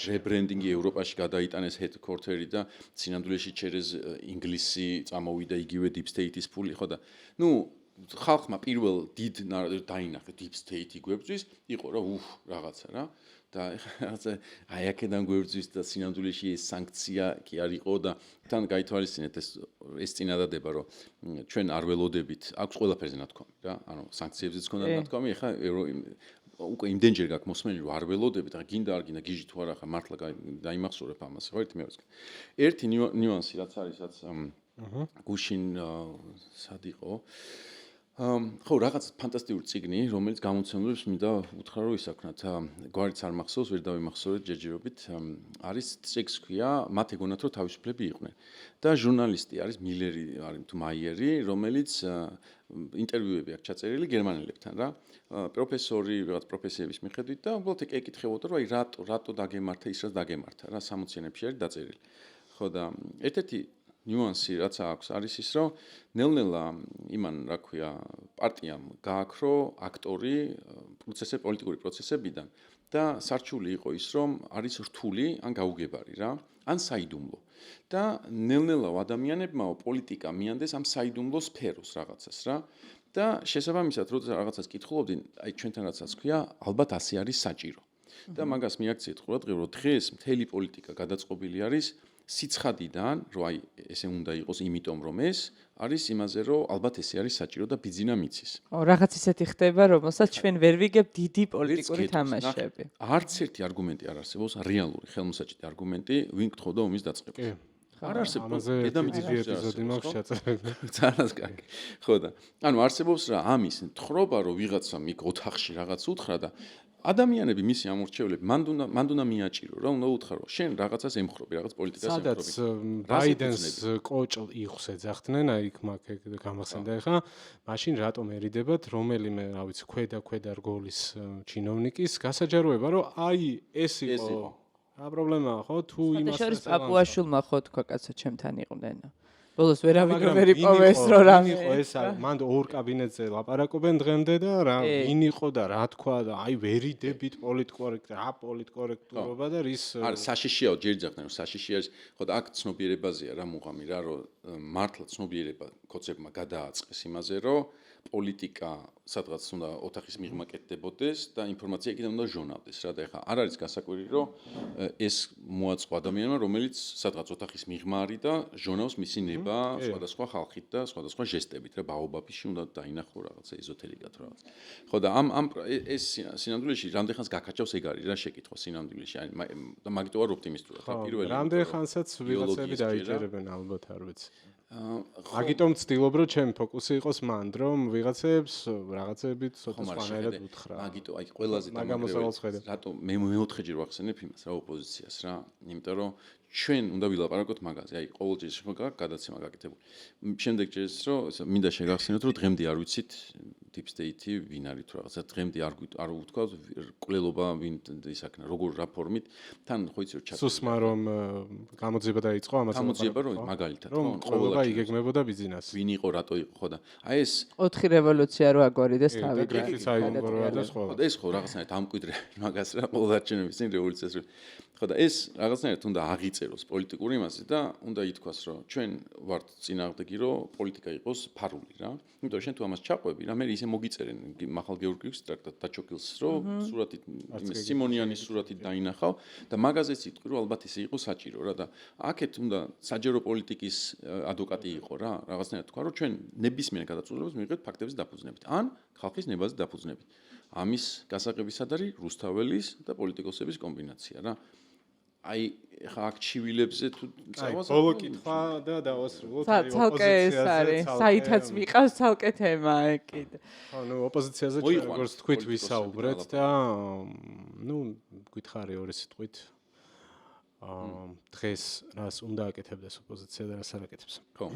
რებრენდინგი ევროპაში გადაიტანეს headquarter-ი და სინამდვილეში ჩერეს ინგლისი წამოვიდა იგივე Deep State-ის ფული, ხო და ნუ ხალხმა პირველ დიდ დაინახე Deep State იგვებძვის, იყო რა რაღაცა რა და რაღაცა აი აქედან გვებძვის და სინამდვილეში ეს სანქცია კი არ იყო და თან გაითვალისწინეთ ეს წინადადება რომ ჩვენ არ ველოდებით აქვს ყველაფერზე ნათქვამი რა ანუ სანქციებზეც ქონდა ნათქვამი ეხა უკვე იმდენჯერ გაქვს მოსმენილი რომ არ ველოდებით, რა გინდა არ გინდა გიჟი თუ არა ხა მართლა დაიმახსოვრებ ამას, ხო ერთი მეორეს. ერთი ნიუანსი რაც არის, რაც გუშინ სად იყო? ხო, რაღაც ფანტასტიკური წიგნი, რომელიც გამოცემლებს მინდა უთხრა რომ ისაქმნათ. გვარიც არ მახსოვს, ვერ დავიმახსოვრეთ ჯერჯერობით. არის წიგნს ქვია, მათ ეგონათ რომ თავისუფლები იყვნენ. და ჟურნალისტი არის მილერი, არის თუ მაიერი, რომელიც ინტერვიუები აქვს ჩაწერილი გერმანელებთან რა. პროფესორი, რაღაც პროფესიების მიხედვით და უბრალოდ ეკითხებოდა რომ აი რატო დაგემართა ის რაც დაგემართა რა 60-იანებში არის დაწერილი. ხო და ერთ-ერთი ნიუანსი რაც აქვს არის ის რომ ნელ-ნელა იმან რა ქვია პარტიამ გააქრო აქტორი პოლიტიკური პროცესებიდან და სარჩული იყო ის რომ არის რთული ან გაუგებარი რა ან საიდუმლო და ნელ-ნელა ადამიანებმაო პოლიტიკა მიანდეს ამ საიდუმლო სფეროს რაღაცას რა და შესაბამისად როდესაც რაღაცას კითხულობდნენ აი ჩვენთან რაცაც ქვია ალბათ ასე არის საჭირო და მაგას მიაქციეთ ყურადღება რომ დღეს მთელი პოლიტიკა გადაწყობილი არის სიცხადიდან, რომ აი ესე უნდა იყოს, იმიტომ რომ ეს არის იმაზე, რომ ალბათ ესე არის საჭირო და ბიძინა მიცის. რაღაც ისეთი ხდება, რომელსაც ჩვენ ვერ ვიგებთ დიდი პოლიტიკური თამაშები. არც ერთი არგუმენტი არ არსებობს, რეალური ხელმოსაჭრელი არგუმენტი, ვინ გთხოვდა ომის დაწყება. არ არსებობს დედამიწის ეპიზოდი მაქვს ჩაწერილი. ძალიან კარგი. ხო და ანუ არსებობს რა ამის თხრობა, რომ ვიღაცა მიგ ოთახში რაღაც უთხრა და ადამიანები მისი ამორჩევლები მანდ უნდა მიაჭირო რა უნდა უთხრა შენ რაღაცას ემხრობი რაღაც პოლიტიკას ემხრობი სადაც ბაიდენს კოჭლ იხს ეძახდნენ აი იქ მაგ გამახსენდა ხა მაშინ რატომ ერიდებათ რომელიმე რა ვიცი ქვედა რგოლის ჩინოვნიკის გასაჯაროება რომ აი ეს იყო რა პრობლემაა ხო თუ იმას შორის პაპუაშვილმა ხო თქვა კაცო ჩემთან იყვნენ ბოლოს ვერავინ ვერ იპოვეს რომ რა იყო ეს მანდ ორ კაბინეტზე ლაპარაკობენ დღემდე და რა ვინ იყო და რა თქვა და აი ვერიდებით პოლიტკორექტურობა და რის არა საშიშიაო ჯერ ძახდნენ რომ საშიში არის ხო და აქ ცნობიერებაზეა რა მუღამი რა რომ მართლა ცნობიერება კოცებმა გადააწყეს იმაზე რომ პოლიტიკა სადღაც უნდა ოთახის მიღმა კეთდებოდეს და ინფორმაცია იქიდან უნდა ჟონავდეს რა და ეხლა არ არის გასაკვირი რომ ეს მოაწყო ადამიანმა რომელიც სადღაც ოთახის მიღმა არის და ჟონავს მისი ნება სხვადასხვა ხალხით და სხვადასხვა ჟესტებით რა ბაობაბიში უნდა დაინახო რაღაცა ეზოთერიკად რაღაც ხო და ამ ეს სინამდვილეში რამდენ ხანს გაკაჭავს ეგ არის რა შეკითხვა სინამდვილეში აი და მაგიტო არ ოპტიმისტურია ხა პირველი რამდენ ხანსაც ვიღაცები დაიჭერებენ ალბათ არ ვიცი აგიტომ ვცდილობ რომ ჩემი фокуსი იყოს მანდ რომ ვიღაცებს რაღაცებით ცოტა სხვანაირად უთხრა. აგიტო აი ყველაზე დამაგრეველი რატო მე მეოთხეჯერ ვახსენებ იმას რა ოპოზიციას რა იმიტომ რომ ჩვენ უნდა ვილაპარაკოთ მაგაზე აი ყოველთვის გადაცემა გაკეთებული. შემდეგ ჯერს რომ მინდა შეგახსენოთ რომ დღემდე არ ვიცით deep state-ი ვინ არის თუ რაღაცა დღემდე არ უთქვა კვლელობა ვინ ისაქნა როგორ რა ფორმით თან ხო იცი რომ ჩატარდა. სუსმა რომ გამოძიება დაიწყო ამას გამოძიება რომ მაგალითად რომ ყოველობა იგეგმებოდა ბიზნესს. ვინ იყო რატო იყო ხო და აი ეს 4 რევოლუცია რო აგვარიდეს თავი და ხო და ეს ხო რაღაცნაირად ამკვიდრე მაგას რა ყოველდღიურობის წინ რევოლუციას ხო და ეს რაღაცნაირად უნდა აღიწეროს პოლიტიკური მასე და უნდა ითქვას რომ ჩვენ ვართ წინააღმდეგი რომ პოლიტიკა იყოს ფარული რა იმიტომ რომ შენ თუ ამას ჩაყვები რა მე ისე მოგიწერენ მახალ გეორგიევის ტრაქტატ დაჩოკილს რომ სურათით სიმონიანის სურათით დაინახავ და მაგაზეც იტყვი რომ ალბათ ისე იყო საჭირო რა და აქეთ უნდა საჯარო პოლიტიკის ადვოკატი იყო რა რაღაცნაირად თქვა რომ ჩვენ ნებისმიერ გადაწყვეტილებას მივიღებთ ფაქტების დაფუძნებით ან ხალხის ნებაზე დაფუძნებით ამის გასაღებისად არის რუსთაველის და პოლიტიკოსების კომბინაცია რა აი ხა აქ ჩივილებზე თუ წავას ბოლო კითხვა და დავასრულოთ აი ოპოზიციაზე არის საითაც მიყავს ცალკე თემა ეგ კიდე ანუ ოპოზიციაზე როგორც თქვით ვისაუბრეთ და ნუ გითხარი ორი სიტყვით დღეს რას უნდა აკეთებდეს ოპოზიცია და რას არ აკეთებს ხო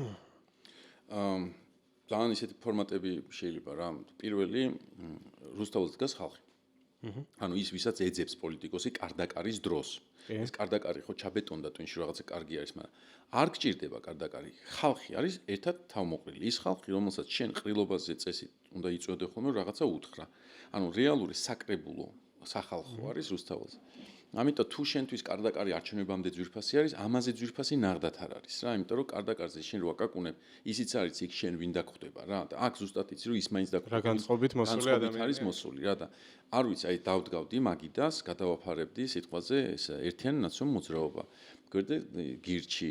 ძალიან ისეთი ფორმატები შეიძლება რა პირველი რუსთაველს დგას ხალხი ანუ ის ვისაც ეძებს პოლიტიკოსი კარდაკარის დროს ეს კარდაკარი ხო ჩაბეტონდა twin-ში რაღაცა კარგი არის მაგრამ არ გჭირდება კარდაკარი ხალხი არის ერთად თავმოყრილი ის ხალხი რომელსაც შენ ყრილობაზე წესით უნდა იწოდე ხოლმე რაღაცა უთხრა ანუ რეალური საკრებულო სახალხო არის რუსთაველზე ამიტომ თუ შენთვის კარდაკარი არჩევნებამდე ძვირფასი არის ამაზე ძვირფასი ნაღდათ არ არის რა იმიტომ რომ კარდაკარზე შენ რო აკაკუნებ ისიც არის იქ შენ ვინ დაგხვდება რა და აქ ზუსტად იცი რომ ის მაინც დაგხვდება რა განწყობით მოსული ადამიანი არის მოსული რა და არ ვიცი აი დავდგავდი მაგიდას გადავაფარებდი სიტყვაზე ეს ერთიანი ნაციონალური მოძრაობა გვერდე გირჩი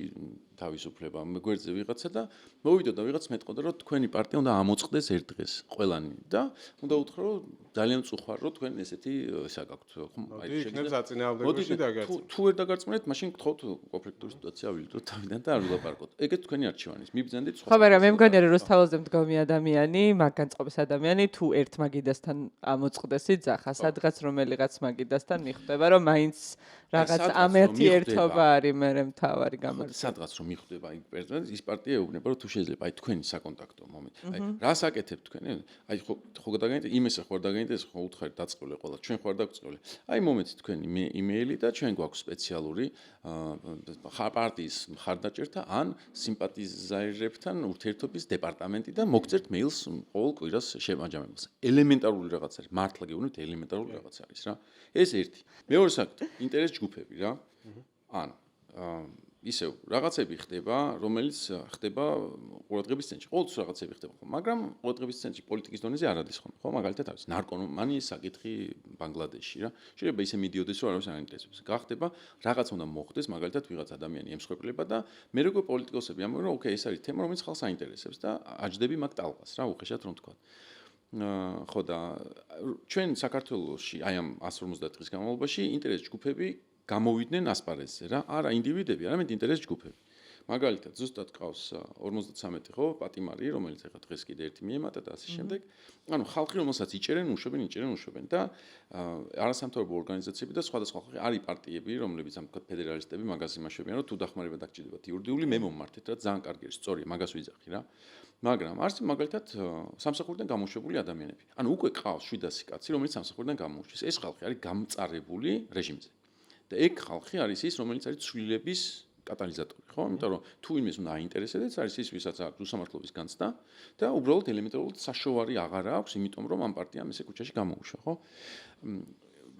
თავისუფლება გვერდზე ვიღაცა და მოვიდო და ვიღაც მეტყოდა რომ თქვენი პარტია უნდა ამოწყდეს ერთ დღეს ყველანი და უნდა უთხრა რომ ძალიან წუხარ რომ თქვენ ესეთი ისა გაქვთ ხომ აი იქნებ საწინააღმდეგოში დაგარწმუნდეთ თუ ვერ დაგარწმუნეთ მაშინ გთხოვთ კონფლიქტური სიტუაცია ვილიდოთ თავიდან და არ ვილაპარაკოთ ეგეთ თქვენი არჩევანის მიბრძანდით სხვა ხო მაგრამ მე მგონია რომ რუსთაველზე მდგომი ადამიანი მაგან წყობის ადამიანი თუ ერთ მაგიდასთან ამოწყდეს იძახა სადღაც რომელიღაც მაგიდასთან მიხვდება რომ მაინც რაღაც ამერთი ერთობა არის მე მთავარი გამარჯვება სადღაც რომ მიხვდება აი პერსონაჟი ის პარტია ეუბნება რომ თუ შეიძლება აი თქვენი საკონტაქტო მომენტი აი რას აკეთებთ თქვენ აი ხო გადაგაინტერესეთ იმეს ხო დაგაინტერესეთ ხო უთხარით დაწყებული ყველა ჩვენ ხო არ დაწყებული აი მომენტი თქვენი იმეილი და ჩვენ გვაქვს სპეციალური პარტიის მხარდაჭერთა ან სიმპათიზერებთან ურთიერთობის დეპარტამენტი და მოგწერთ მეილს ყოველ კვირას შემაჯამებას ელემენტარული რაღაც არის მართლა გეუბნებით ელემენტარული რაღაც არის რა ეს ერთი მეორე საკითხი ინტერეს ჯგუფები რა ან ისევ რაღაცები ხდება, რომელიც ხდება ყურადღების ცენტრში. ყოველთვის რაღაცები ხდება, ხო, მაგრამ ყურადღების ცენტრში პოლიტიკის დონეზე არ არის ხო, მაგალითად არის ნარკომანიის საკითხი ბანგლადეშში რა. შეიძლება ისე მიდიოდეს, რომ არავის არ ინტერესებს. გახდება, რაღაც უნდა მოხდეს, მაგალითად ვიღაც ადამიანი ემსხვერპლება და მე როგორ პოლიტიკოსები ამბობენ, რომ ოკეი, ეს არის თემა, რომელიც ხალხს აინტერესებს და აჯდები მაგ ტალღას რა, უხეშად რომ თქვა. ხო და ჩვენ საქართველოში აი ამ 150 დღის განმავლობაში ინტერეს ჯგუფები გამოვიდნენ ასპარეზზე რა, არა ინდივიდები, არამედ ინტერეს ჯგუფები. მაგალითად, ზუსტად ყავს 53 ხო, პატიმარი, რომელიც ახლა დღეს კიდე ერთი მიემატა და ასე შემდეგ. ანუ ხალხი, რომელსაც იჭერენ უშობენ და არასამთავრობო ორგანიზაციები და სხვადასხვა ხალხი არის პარტიები, რომლებიც ამ ფედერალისტები მაგას იმაშობიან, რომ თუ დახმარება დაგჭირდებათ იურიდიული, მე მომმართეთ რა, ძალიან კარგი არის, სწორია, მაგას ვიძახი რა. მაგრამ არის მაგალითად სამსახურიდან გამოშვებული ადამიანები. ანუ უკვე ყავს 700 კაცი, რომელიც სამსახურიდან გამოუშვეს. ეს ხალხი არის გამწარებული რეჟიმზე. და ეგ ხალხი არის ის, რომელიც არის ცვლილების კატალიზატორი, ხო? იმიტომ რომ თუ იმის უნდა აინტერესებდეს, არის ის, ვისაც აქვს უსამართლობის განცდა და უბრალოდ ელემენტარულად საშოვარი აღარ აქვს, იმიტომ რომ ამ პარტიამ ესე ქუჩაში გამოუშვა, ხო?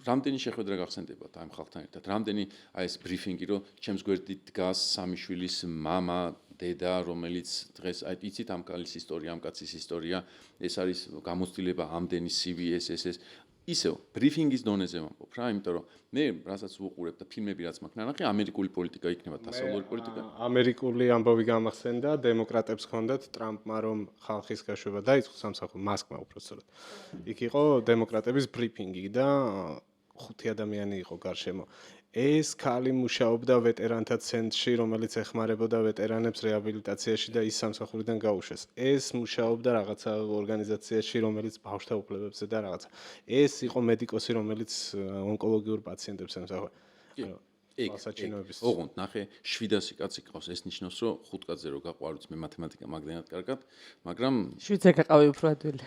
რამდენი შეხვედრა გახსენდებათ ამ ხალხთან ერთად? რამდენი აი ეს ბრიფინგი, რომ ჩემს გვერდით დგას სამი შვილის მამა, დედა, რომელიც დღეს აი იცით ამ კალის ისტორია, ამ კაცის ისტორია, ეს არის გამოცდილება ამდენი CV ეს ისევ ბრიფინგის დონეზე ვამბობ რა, იმიტომ რომ მე რასაც ვუყურებ და ფილმები რაც მაქვს ნანახი, ამერიკული პოლიტიკა იქნება დასავლური პოლიტიკა. ამერიკული ამბავი გამახსენდა, დემოკრატებს ჰქონდათ ტრამპმა რომ ხალხის გაშვება დაიწყო სამსახური, მასკმა უბრალოდ. იქ იყო დემოკრატების ბრიფინგი და 5 ადამიანი იყო გარშემო. ეს ქალი მუშაობდა ვეტერანთა ცენტრში, რომელიც ეხმარებოდა ვეტერანებს რეაბილიტაციაში და ის სამსახურიდან გაუშვეს. ეს მუშაობდა რაღაცა ორგანიზაციაში, რომელიც ბავშვთა უფლებებზე და რაღაცა. ეს იყო მედიკოსი, რომელიც ონკოლოგიურ პაციენტებს ემსახურა. ოღონდ ნახე 700 კაცი ყავს, ეს ნიშნავს, რომ 5 კაცზე რო გაყვარვიც მე მათემატიკა მაგდენად კარგად, მაგრამ 7-ზე გაყავი უფრო ადვილი.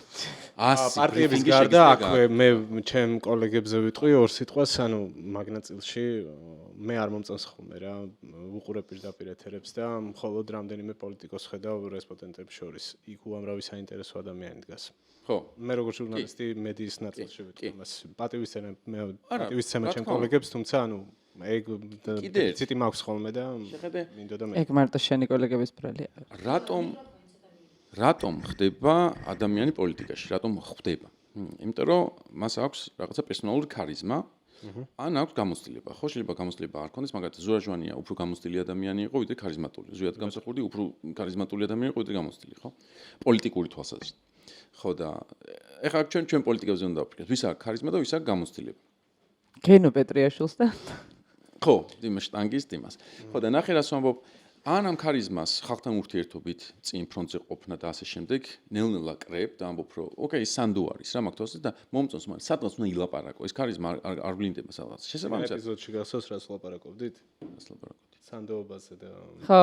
100 პარტიების გარდა აქვე მე ჩემ კოლეგებზე ვიტყვი ორ სიტყვას, ანუ მაგნაწილში მე არ მომწონს ხოლმე რა, უყურებ პირდაპირ ეთერებს და მხოლოდ რამდენიმე პოლიტიკოს ხედავ რესპონდენტებს შორის. იქ უამრავი საინტერესო ადამიანი დგას. ხო, მე როგორც ჟურნალისტი მედიის ნაწილში ვიტყვი ამას. პატივისცემა ჩემ კოლეგებს, თუმცა ანუ ეგ ციტი მაქვს ხოლმე და მინდოდა მე. ეგ მარტო შენი კოლეგების ბრალია. რატომ ხდება ადამიანი პოლიტიკაში? რატომ ხდება? იმიტომ რომ მას აქვს რაღაცა პერსონალური ქარიზმა, ან აქვს გამოცდილება. ხო, შეიძლება გამოცდილება არ ქონდეს, მაგალითად ზურაბ ჟვანია უფრო გამოცდილი ადამიანი იყო, ვიდრე ქარიზმატული. ზვიად გამსახურდი უფრო ქარიზმატული ადამიანი იყო, ვიდრე გამოცდილი, ხო? პოლიტიკური თვალსაზრისით. ხო და ეხლა ჩვენ პოლიტიკაზე უნდა ვფიქროთ, ვის აქვს ქარიზმა და ვის აქვს გამოცდილება. გენო პეტრიაშვილს და ხო, იმას შტანგის იმას. ხო და ნახე რას ვამბობ, ან ამ ქარიზმას ხალხთან ურთიერთობით წინ ფრონტზე ყოფნა და ასე შემდეგ, ნელ-ნელა კრებ და ამბობ, რომ ოკეი, სანდო არის რა მაგთვასაც და მომწონს, მაგრამ სადღაც უნდა ილაპარაკო. ეს ქარიზმა არ ვლინდება სადღაც. შესაბამისად ეპიზოდში გასოს რას ლაპარაკობდით? რას ლაპარაკობთ? სანდოობაზე და ხო,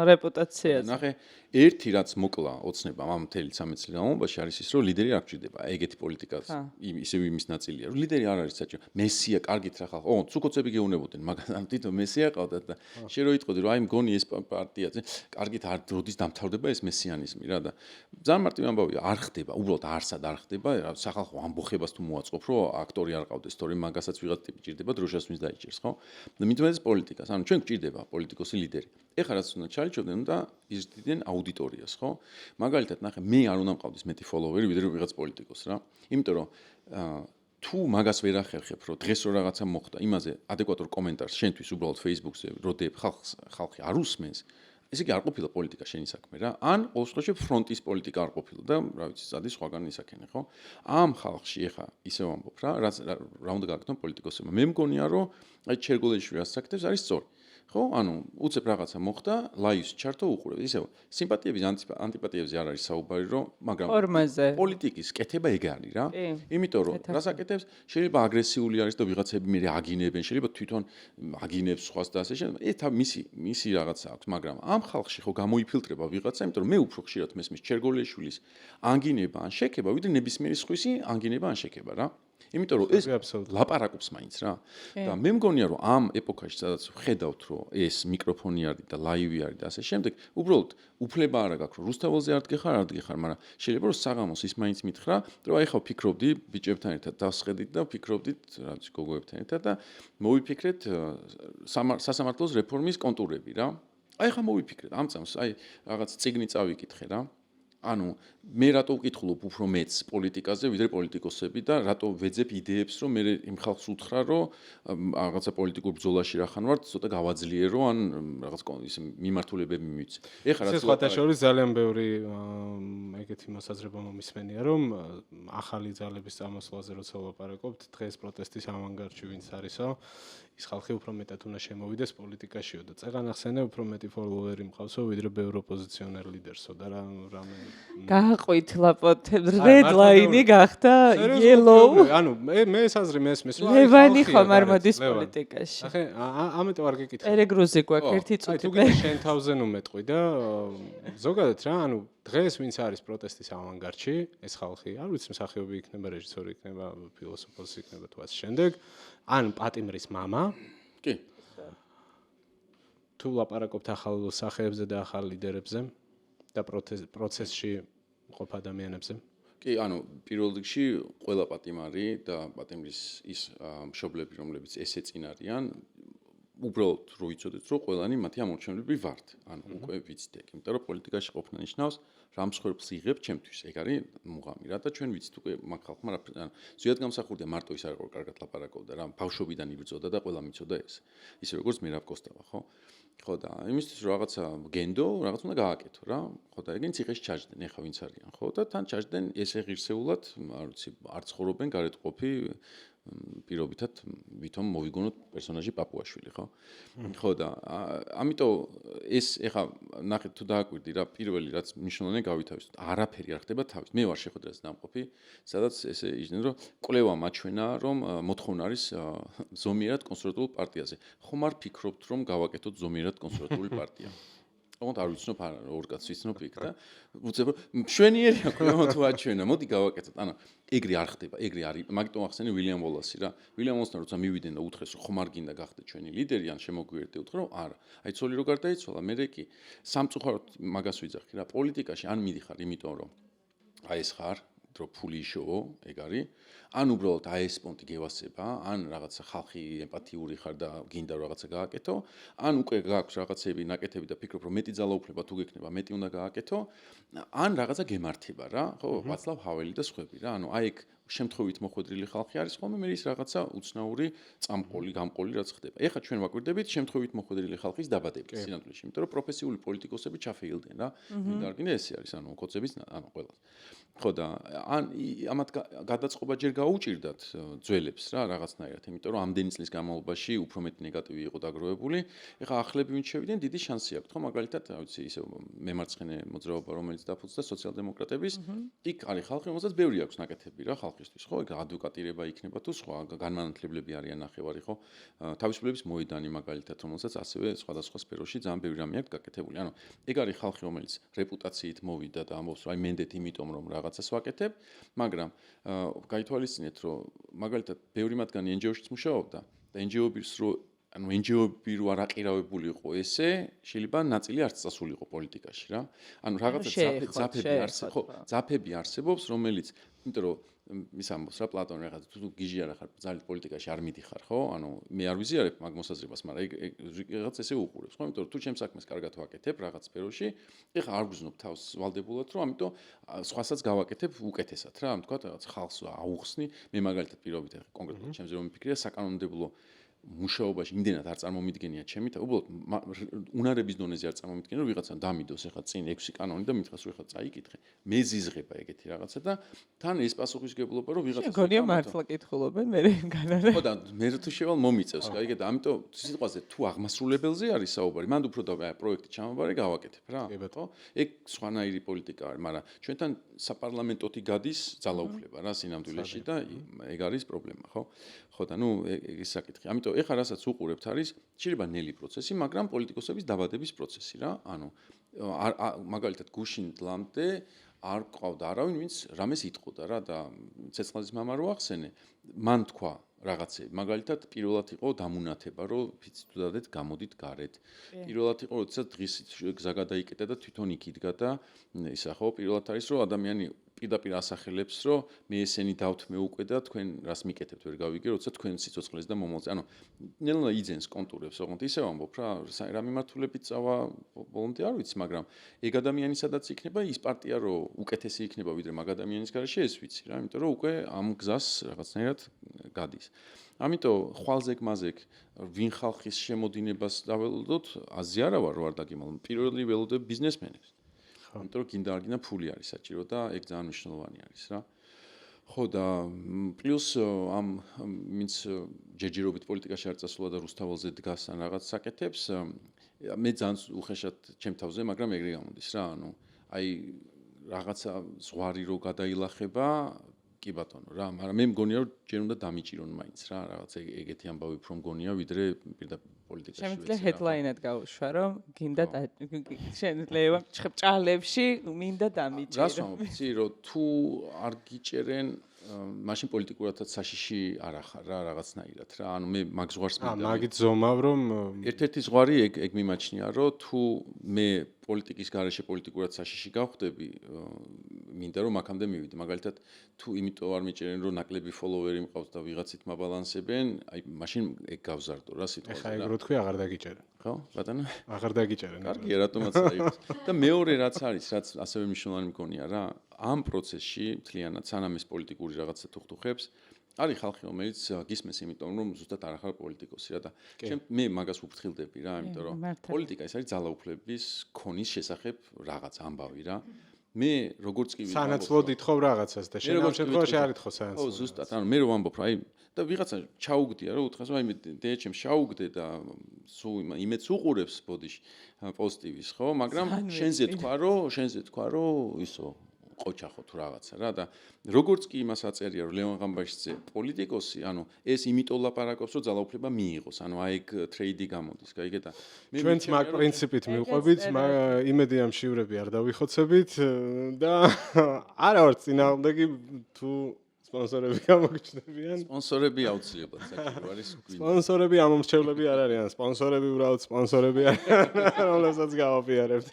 რეპუტაციაზე. ნახე, ერთი რაც მოკლა ოცნება ამ მთელი 13 წლის განმავლობაში არის ის, რომ ლიდერი არ გჭირდება. ეგეთი პოლიტიკას ისევ იმის ნაწილია, რომ ლიდერი არ არის საჭირო. მესია, კარგით რა ხალხო. ცუკოცები გეუნებოდნენ, მაგრამ თვითონ მესია ყავდათ და შე რო იტყოდი, რომ აი მგონი ეს პარტია, კარგით არ როდის დამთავრდება ეს მესიანიზმი რა და ძალიან მარტივი ამბავია, არ ხდება, უბრალოდ არსად არ ხდება, სახალხო ამბოხებას თუ მოაწყობ, რომ აქტორი არ ყავდეს, თორემ მაგასაც ვიღაც ტიპი ჭირდება, დროშას მის დაიჭერს, ხო? და მithumedes პოლიტიკას, ანუ ჩვენ გჭირდება პოლიტიკოსი ლიდერი. ეხლა რაც უნდა ჩაიჭროდნენ და იზრდიდნენ აუდიტორიას, ხო? მაგალითად, ნახე, მე არ უნდა მყავდეს მეტი ფოლოვერი, ვიდრე ვიღაც პოლიტიკოს რა. იმიტომ რომ თუ მაგას ვერ ახერხებ, რომ დღეს რო რაღაცა მოხდა, იმაზე ადეკვატურ კომენტარს შენთვის უბრალოდ Facebook-ზე როდებ ხალხი არ უსმენს, ესე იგი არ ყოფილა პოლიტიკა შენი საქმე რა. ან ყოველ შემთხვევაში ფრონტის პოლიტიკა არ ყოფილა და რა ვიცი, სადი სხვაგან ისაქენე, ხო? ამ ხალხში ეხა ისევ ამბობ რა, რა უნდა გააკეთონ პოლიტიკოსებმა. მე მგონია, რომ აი ჩერგოლეშვილი რაც საკეთებს არის სწორი. ხო, ანუ უცებ რაღაცა მოხდა, ლაივს ჩართო უყურებ. ისევ სიმპათიების ანტიპათიებზე არ არის საუბარი, რომ მაგრამ ფორმაზე. პოლიტიკის კეთება ეგ არის რა. იმიტომ რომ რას აკეთებს, შეიძლება აგრესიული არის და ვიღაცები მე აგინებენ, შეიძლება თვითონ აგინებს სხვას და ასე შემდეგ. ეს მისი რაღაცა აქვს, მაგრამ ამ ხალხში ხო გამოიფილტრება ვიღაცა, იმიტომ რომ მე უფრო ხშირად მესმის ჩერგოლეშვილის ანგინება ან შექება, ვიდრე ნებისმიერი სხვისი ანგინება ან შექება რა. იმიტომ რომ ეს ლაპარაკობს მაინც რა. და მე მგონია რომ ამ ეპოქაში სადაც ხედავთ რომ ეს მიკროფონი არის და ლაივი არის და ასე შემდეგ, უბრალოდ უფლება არა გაქვს რომ რუსთაველზე არ დგეხარ, მაგრამ შეიძლება რომ საღამოს ის მაინც მითხრა, რომ აი ხა ვფიქრობდი ბიჭებთან ერთად დავსხედით და ვფიქრობდით რა ვიცი გოგოებთან ერთად და მოვიფიქრეთ სასამართლოს რეფორმის კონტურები რა. აი ხა მოვიფიქრეთ ამ წამს, აი რაღაც წიგნი წავიკითხე რა. ანუ მე რატო ვკითხულობ უფრო მეც პოლიტიკაზე ვიდრე პოლიტიკოსები და რატო ვეძებ იდეებს რომ მე იმ ხალხს უთხრა რომ რაღაცა პოლიტიკურ ბრძოლაში რახან ვარ ცოტა გავაძლიერო ან რაღაც ის მიმართულებები მივიცე. ეხლა რაც სხვადასხვა ძალიან ბევრი ეგეთი მოსაზრება მომისმენია რომ ახალი ძალების წამოსვლაზე როცა ვლაპარაკობთ დღეს პროტესტის ავანგარდში ვინც არისო ის ხალხი უფრო მეტად უნდა შემოვიდეს პოლიტიკაშიო და წეგან ახსენე უფრო მეტი ფოლოვერი მყავსო ვიდრე ბევრი ოპოზიციონერ ლიდერსო და რამე გააყვით ლაპოთებს red line-ი გახდა yellow ანუ მე ეს აზრი მესმის რომ ლევანი ხომ არ მოდის პოლიტიკაში ახე ამიტომ არ გეკითხე ერეგრუზი გვაქვს ერთი წუთი თუ კიდე შენ თავზე ნუ მეტყვი და ზოგადად რა ანუ დღეს ვინც არის პროტესტის ავანგარდში ეს ხალხი არ ვიცი მსახიობი იქნება რეჟისორი იქნება ფილოსოფოსი იქნება თუ ასე შემდეგ ან პატიმრის мама კი თუ ლაპარაკობთ ახალ სახეებზე და ახალ ლიდერებზე და პროცესში ყოფ ადამიანებზე. კი, ანუ პირველ რიგში ყველა პატიმარი და პატიმრის ის მშობლები, რომლებიც ესე წინ არიან, უბრალოდ რო იცოდეთ, რომ ყველანი მათი ამორჩევლები ვართ. ანუ უკვე ვიცით ეგ, იმიტომ რომ პოლიტიკაში ყოფნა ნიშნავს რამ მსხვერპლს იღებ ჩემთვის. ეგ არის მუღამი რა და ჩვენ ვიცით უკვე მაგ ხალხმა რა ზოგადად გამსახურდია მარტო ის არ იყო კარგად ლაპარაკობდა რა ბავშვობიდან იბრძოდა და ყველა მიცოდა ეს. ისე როგორც მე რა ვკოსტავა, ხო? ხო და იმისთვის რომ რაღაცა გენდო, რაღაც უნდა გააკეთო რა. ხო და ეგენ ციხეში ჩაჯდნენ, ეხა ვინც არიან, ხო და თან ჩაჯდნენ ესე ღირსეულად, არ ვიცი, არ ცხოვრობენ გარეთ ყოფი პირობითად ვითომ მოვიგონოთ პერსონაჟი პაპუაშვილი, ხო? ხო და ამიტომ ეს ეხა ნახეთ თუ დააკვირდი რა პირველი რაც მნიშვნელოვანია გავითავისოთ. არაფერი არ ხდება თავის. მე ვარ შეხვედრაზე დამყოფი, სადაც ესე იჯდნენ რომ კვლევა მაჩვენა რომ მოთხოვნა არის ზომიერად კონსერვატულ პარტიაზე. ხომ არ ფიქრობთ რომ გავაკეთოთ ზომიერად კონსერვატული პარტია? ოღონდ არ ვიცნობ არა ორ კაცს ვიცნობ იქ და უცებ მშვენიერია კვლევა თუ აჩვენა მოდი გავაკეთოთ ანუ ეგრე არ ხდება ეგრე არის მაგიტომ ახსენე ვილიამ ვოლასი რა ვილიამ ვოლასთან როცა მივიდნენ და უთხრეს რომ ხომ არ გინდა გახდეთ ჩვენი ლიდერი ან შემოგვიერთდე უთხრა რომ არა აი ცოლი რო გარდაიცვალა მე კი სამწუხაროდ მაგას ვიძახი რა პოლიტიკაში ან მიდიხარ იმიტომ რომ აი ეს ხარ დრო ფული იშოვო ეგ არის ან უბრალოდ აი ეს პონტი გევასება ან რაღაცა ხალხი ემპათიური ხარ და გინდა რაღაცა გააკეთო ან უკვე გაქვს რაღაცები ნაკეთები და ფიქრობ რომ მეტი ძალაუფლება თუ გექნება მეტი უნდა გააკეთო ან რაღაცა გემართება რა ხო ვაცლავ ჰაველი და სხვები რა ანუ აი ეგ შემთხვევით მოხვედრილი ხალხი არის ხოლმე მე ის რაღაცა უცნაური წამყოლი გამყოლი რაც ხდება ეხლა ჩვენ ვაკვირდებით შემთხვევით მოხვედრილი ხალხის დაბადების სინამდვილეში იმიტომ რომ პროფესიული პოლიტიკოსები ჩაფეილდნენ რა მინდა ესე არის ანუ კოცების ანუ ყველას ხო და ან ამათ გადაწყობა ჯერ გაუჭირდათ ძველებს რა რაღაცნაირად იმიტომ რომ ამდენი წლის განმავლობაში უფრო მეტი ნეგატივი იყო დაგროვებული ეხლა ახლები ვინც შევიდნენ დიდი შანსი აქვს ხო მაგალითად რა ვიცი ისე მემარცხენე მოძრაობა რომელიც დაფუძნდა სოციალ-დემოკრატების იქ არის ხალხი რომელსაც ბევრი აქვს ნაკეთები რა ხალხისთვის ხო ეგ ადვოკატირება იქნება თუ სხვა განმანათლებლები არიან ნახევარი ხო თავისუფლების მოედანი მაგალითად რომელსაც ასევე სხვადასხვა სფეროში ძალიან ბევრი რამე აქვს გაკეთებული ანუ ეგ არის ხალხი რომელიც რეპუტაციით მოვიდა და ამბობს რომ აი მენდეთ იმიტომ რომ რაღაცას ვაკეთებ მაგრამ გაითვალისწინეთ რომ მაგალითად ბევრი მათგანი NGO-შიც მუშაობდა და NGO-ების რო ანუ NGO-ები რო არ აყირავებული იყო ესე შეიძლება ნაწილი არც წასულიყო პოლიტიკაში რა ანუ რაღაცა ძაფები არსებობს რომელიც იმიტომ რომ ის ამბობს რა პლატონ რაღაც თუ გიჟი არ ხარ ძალით პოლიტიკაში არ მიდიხარ ხო ანუ მე არ ვიზიარებ მაგ მოსაზრებას მაგრამ რაღაც ესე უყურებს ხო იმიტომ რომ თუ ჩემს საქმეს კარგად ვაკეთებ რაღაც სფეროში ეხა არ გზნობ თავს ვალდებულად რომ ამიტომ სხვასაც გავაკეთებ უკეთესად რა თქვა რაღაც ხალხს აუხსნი მე მაგალითად პირობით ეხა კონკრეტულად ჩემზე რომ მიფიქრია საკანონმდებლო მუშაობაში იმდენად არ წარმომიდგენია ჩემი და უბრალოდ უნარების დონეზე არ წარმომიდგენია რომ ვიღაცა დამიდოს ეხლა წინ 6 კანონი და მითხას რომ ეხლა წაიკითხე მე ზიზღება ეგეთი რაღაცა და თან ეს პასუხისგებლობა რომ ვიღაცა გონია მართლა კითხულობენ მე განარე ხო და მე თუ შევალ მომიწევს კაიგე და ამიტომ სიტყვაზე თუ აღმასრულებელზე არის საუბარი მანდ უფრო და პროექტი ჩამოვარე გავაკეთებ რა ხო ეგ სხვანაირი პოლიტიკა არის მაგრამ ჩვენთან საპარლამენტოთი გადის ძალაუფლება რა სინამდვილეში და ეგ არის პრობლემა ხო და ნუ ეგ ის საკითხი ამიტომ ეხლა რასაც უყურებთ არის შეიძლება ნელი პროცესი, მაგრამ პოლიტიკოსების დაბადების პროცესი რა. ანუ მაგალითად გუშინ დლამდე არ ყავდა არავინ, ვინც რამეს იტყოდა რა და ცეცხლაძის მამა რო ახსენე, მან თქვა რაღაცები. მაგალითად პირველად იყო დამუნათება, რომ ფიციტუდადეთ გამოდით გარეთ. პირველად იყო, როდესაც დღის გზა გადაიკეტა და თვითონ იქ იდგა და ისა ხო, პირველად არის, რომ ადამიანი პირდაპირ ასახელებს, რომ მე ესენი დავთმე უკვე და თქვენ რას მიკეთებთ ვერ გავიგე, როცა თქვენ სიცოცხლეს და მომავალს. ანუ ნელა იძენს კონტურებს, ოღონდ ისევ ამბობ რა, რა მიმართულებით წავა ბოლომდე არ ვიცი, მაგრამ ეგ ადამიანი სადაც იქნება, ის პარტია რო უკეთესი იქნება ვიდრე მაგ ადამიანის გარეშე ეს ვიცი რა, იმიტომ რომ უკვე ამ გზას რაღაცნაირად გადის. ამიტომ ხვალზეგ-მაზეგ ვინ ხალხის შემოდინებას დაველოდოთ, აზი არა ვარ რომ არ დაგემალო. პირველი ველოდებ ბიზნესმენებს. იმიტომ რომ გინდა არ გინდა ფული არის საჭირო და ეგ ძალიან მნიშვნელოვანი არის რა. ხო და პლუს ამ ვინც ჯერჯერობით პოლიტიკაში არ წასულა და რუსთაველზე დგას ან რაღაც საკეთებს, მე ძალიან უხეშად ჩემ თავზე, მაგრამ ეგრე გამოდის რა, ანუ აი რაღაცა ზღვარი რო გადაილახება კი ბატონო რა, მაგრამ მე მგონია რომ ჯერ უნდა დამიჭირონ მაინც რა, რაღაც ეგეთი ამბავი უფრო მგონია ვიდრე პირდაპირ პოლიტიკაში ვიცი. შემიძლია headline-ად გავუშვა რომ გინდა შეიძლება ჭალებში მინდა დამიჭირო. რას ვამბობ, რომ თუ არ გიჭერენ მაშინ პოლიტიკურადაც საშიში არ ახარ რა რაღაცნაირად რა. ანუ მე მაგ ზღვარს მინდა. მაგით ზომავ რომ ერთ-ერთი ზღვარი ეგ მიმაჩნია რომ თუ მე პოლიტიკის გარეშე პოლიტიკურად საშიში გავხდები, მინდა რომ აქამდე მივიდე. მაგალითად, თუ იმიტომ არ მიჭერენ რომ ნაკლები ფოლოვერი მყავს და ვიღაცით მაბალანსებენ, აი მაშინ ეგ გავზარდო რა სიტყვაზე. ეხა ეგ რო თქვი აღარ დაგიჭერენ. ხო, ბატონო? აღარ დაგიჭერენ. კარგია, რატომაც აიღოს. და მეორე რაც არის, რაც ასევე მნიშვნელოვანი მგონია რა, ამ პროცესში მთლიანად სანამ ეს პოლიტიკური რაღაცა თუხთუხებს არის ხალხი, რომელიც გისმენს იმიტომ, რომ ზუსტად არ ახარ პოლიტიკოსი რა და მე მაგას უფრთხილდები რა, იმიტომ რომ პოლიტიკა ეს არის ძალაუფლების ქონის შესახებ რაღაც ამბავი რა. მე როგორც კი სანაცვლოდ ითხოვ რაღაცას და შენ ამ შემთხვევაში არ ითხოვ სანაცვლოდ. ხო, ზუსტად, ანუ მე რო ვამბობ რა, აი და ვიღაცა ჩაუგდია რა, უთხრას, აი მე დეეჩემ შაუგდე და სულ იმედს უყურებს ბოდიში პოზიტივის, ხო, მაგრამ შენზე თქვა რომ ისო ყოჩახო თუ რაღაცა რა და როგორც კი იმას აწერია რომ ლევან ღამბაშიძე პოლიტიკოსი, ანუ ეს იმიტომ ლაპარაკობს რომ ძალაუფლება მიიღოს, ანუ აი ეგ ტრეიდი გამოდის, გაიგე და მე ჩვენც მაგ პრინციპით მივყვებით, იმედი ამ შივრები არ დავიხოცებით და არა ვარ წინააღმდეგი თუ სპონსორები გამოგჩნდებიან. სპონსორები აუცილებლად საჭირო არის. სპონსორები ამომრჩევლები არ არიან, სპონსორები უბრალოდ სპონსორები არიან, რომელსაც გავაფიარებთ.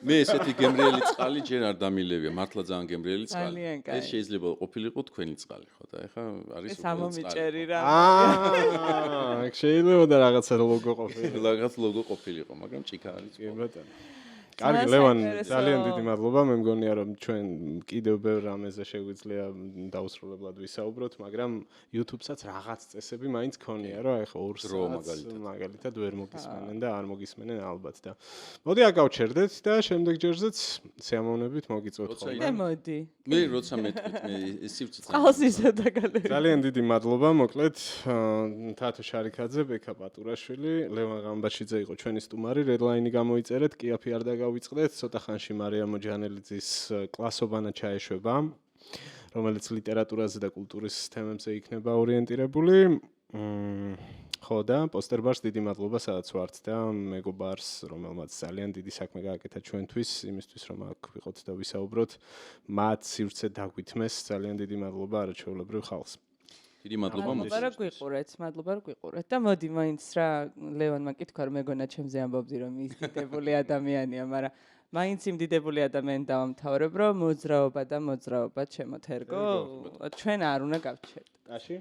მე ესეთი გემრიელი წყალი ჯერ არ დამილევია, მართლა ძალიან გემრიელი წყალი. ეს შეიძლება ყოფილიყო თქვენი წყალი, ხო და ეხა არის ეს ამომიჭერი რა. ეგ შეიძლება და რაღაცა ლოგო ყოფილიყო. რაღაც ლოგო ყოფილიყო, მაგრამ ჭიქა არის. კი ბატონო. კარგი ლევან, ძალიან დიდი მადლობა. მე მგონია რომ ჩვენ კიდევ ბევრ რამეზე შეგვიძლია დაუსრულებლად ვისაუბროთ, მაგრამ YouTube-საც რაღაც წესები მაინც ქონია, რა ეხა 2 საათს მაგალითად ვერ მოგისმენენ და არ მოგისმენენ ალბათ და. მოდი აკავჩერდეთ და შემდეგ ჯერზეც სიამოვნებით მოგიწვევთ ხოლმე. და მოდი. მე როცა მეთქვით მე სივრცე წყალს ისე დაგალევი. ძალიან დიდი მადლობა, მოკლედ თათო შარიქაძე, ბექა პატურაშვილი, ლევან ღამბაშიძე იყო ჩვენი სტუმარი, Redline-ი გამოიწერეთ, კიაფი არ გავიწყდეთ, ცოტა ხანში მარიამ მოჯანელიძის კლასობანა ჩაეშვება, რომელიც ლიტერატურაზე და კულტურის თემებზე იქნება ორიენტირებული. ხო და პოსტერბარს დიდი მადლობა სადაც ვართ და მეგობარს, რომელმაც ძალიან დიდი საქმე გააკეთა ჩვენთვის, იმისთვის რომ აქ ვიყოთ და ვისაუბროთ, მათ სივრცე დაგვითმეს, ძალიან დიდი მადლობა არაჩვეულებრივ ხალხს. დიდი მადლობა მოგვიყურეთ, მადლობა რომ გვიყურეთ და მოდი მაინც რა ლევანმა კითხვა რომ მეგონა ჩემზე ამბობდი რომ ის დიდებული ადამიანია, მაგრამ მაინც იმდიდებული ადამიანი დავამთავრებ, რომ მოძრაობა და მოძრაობა ჩემოთერგო. ჩვენ არ უნდა გავჩერდეთ. ტაში?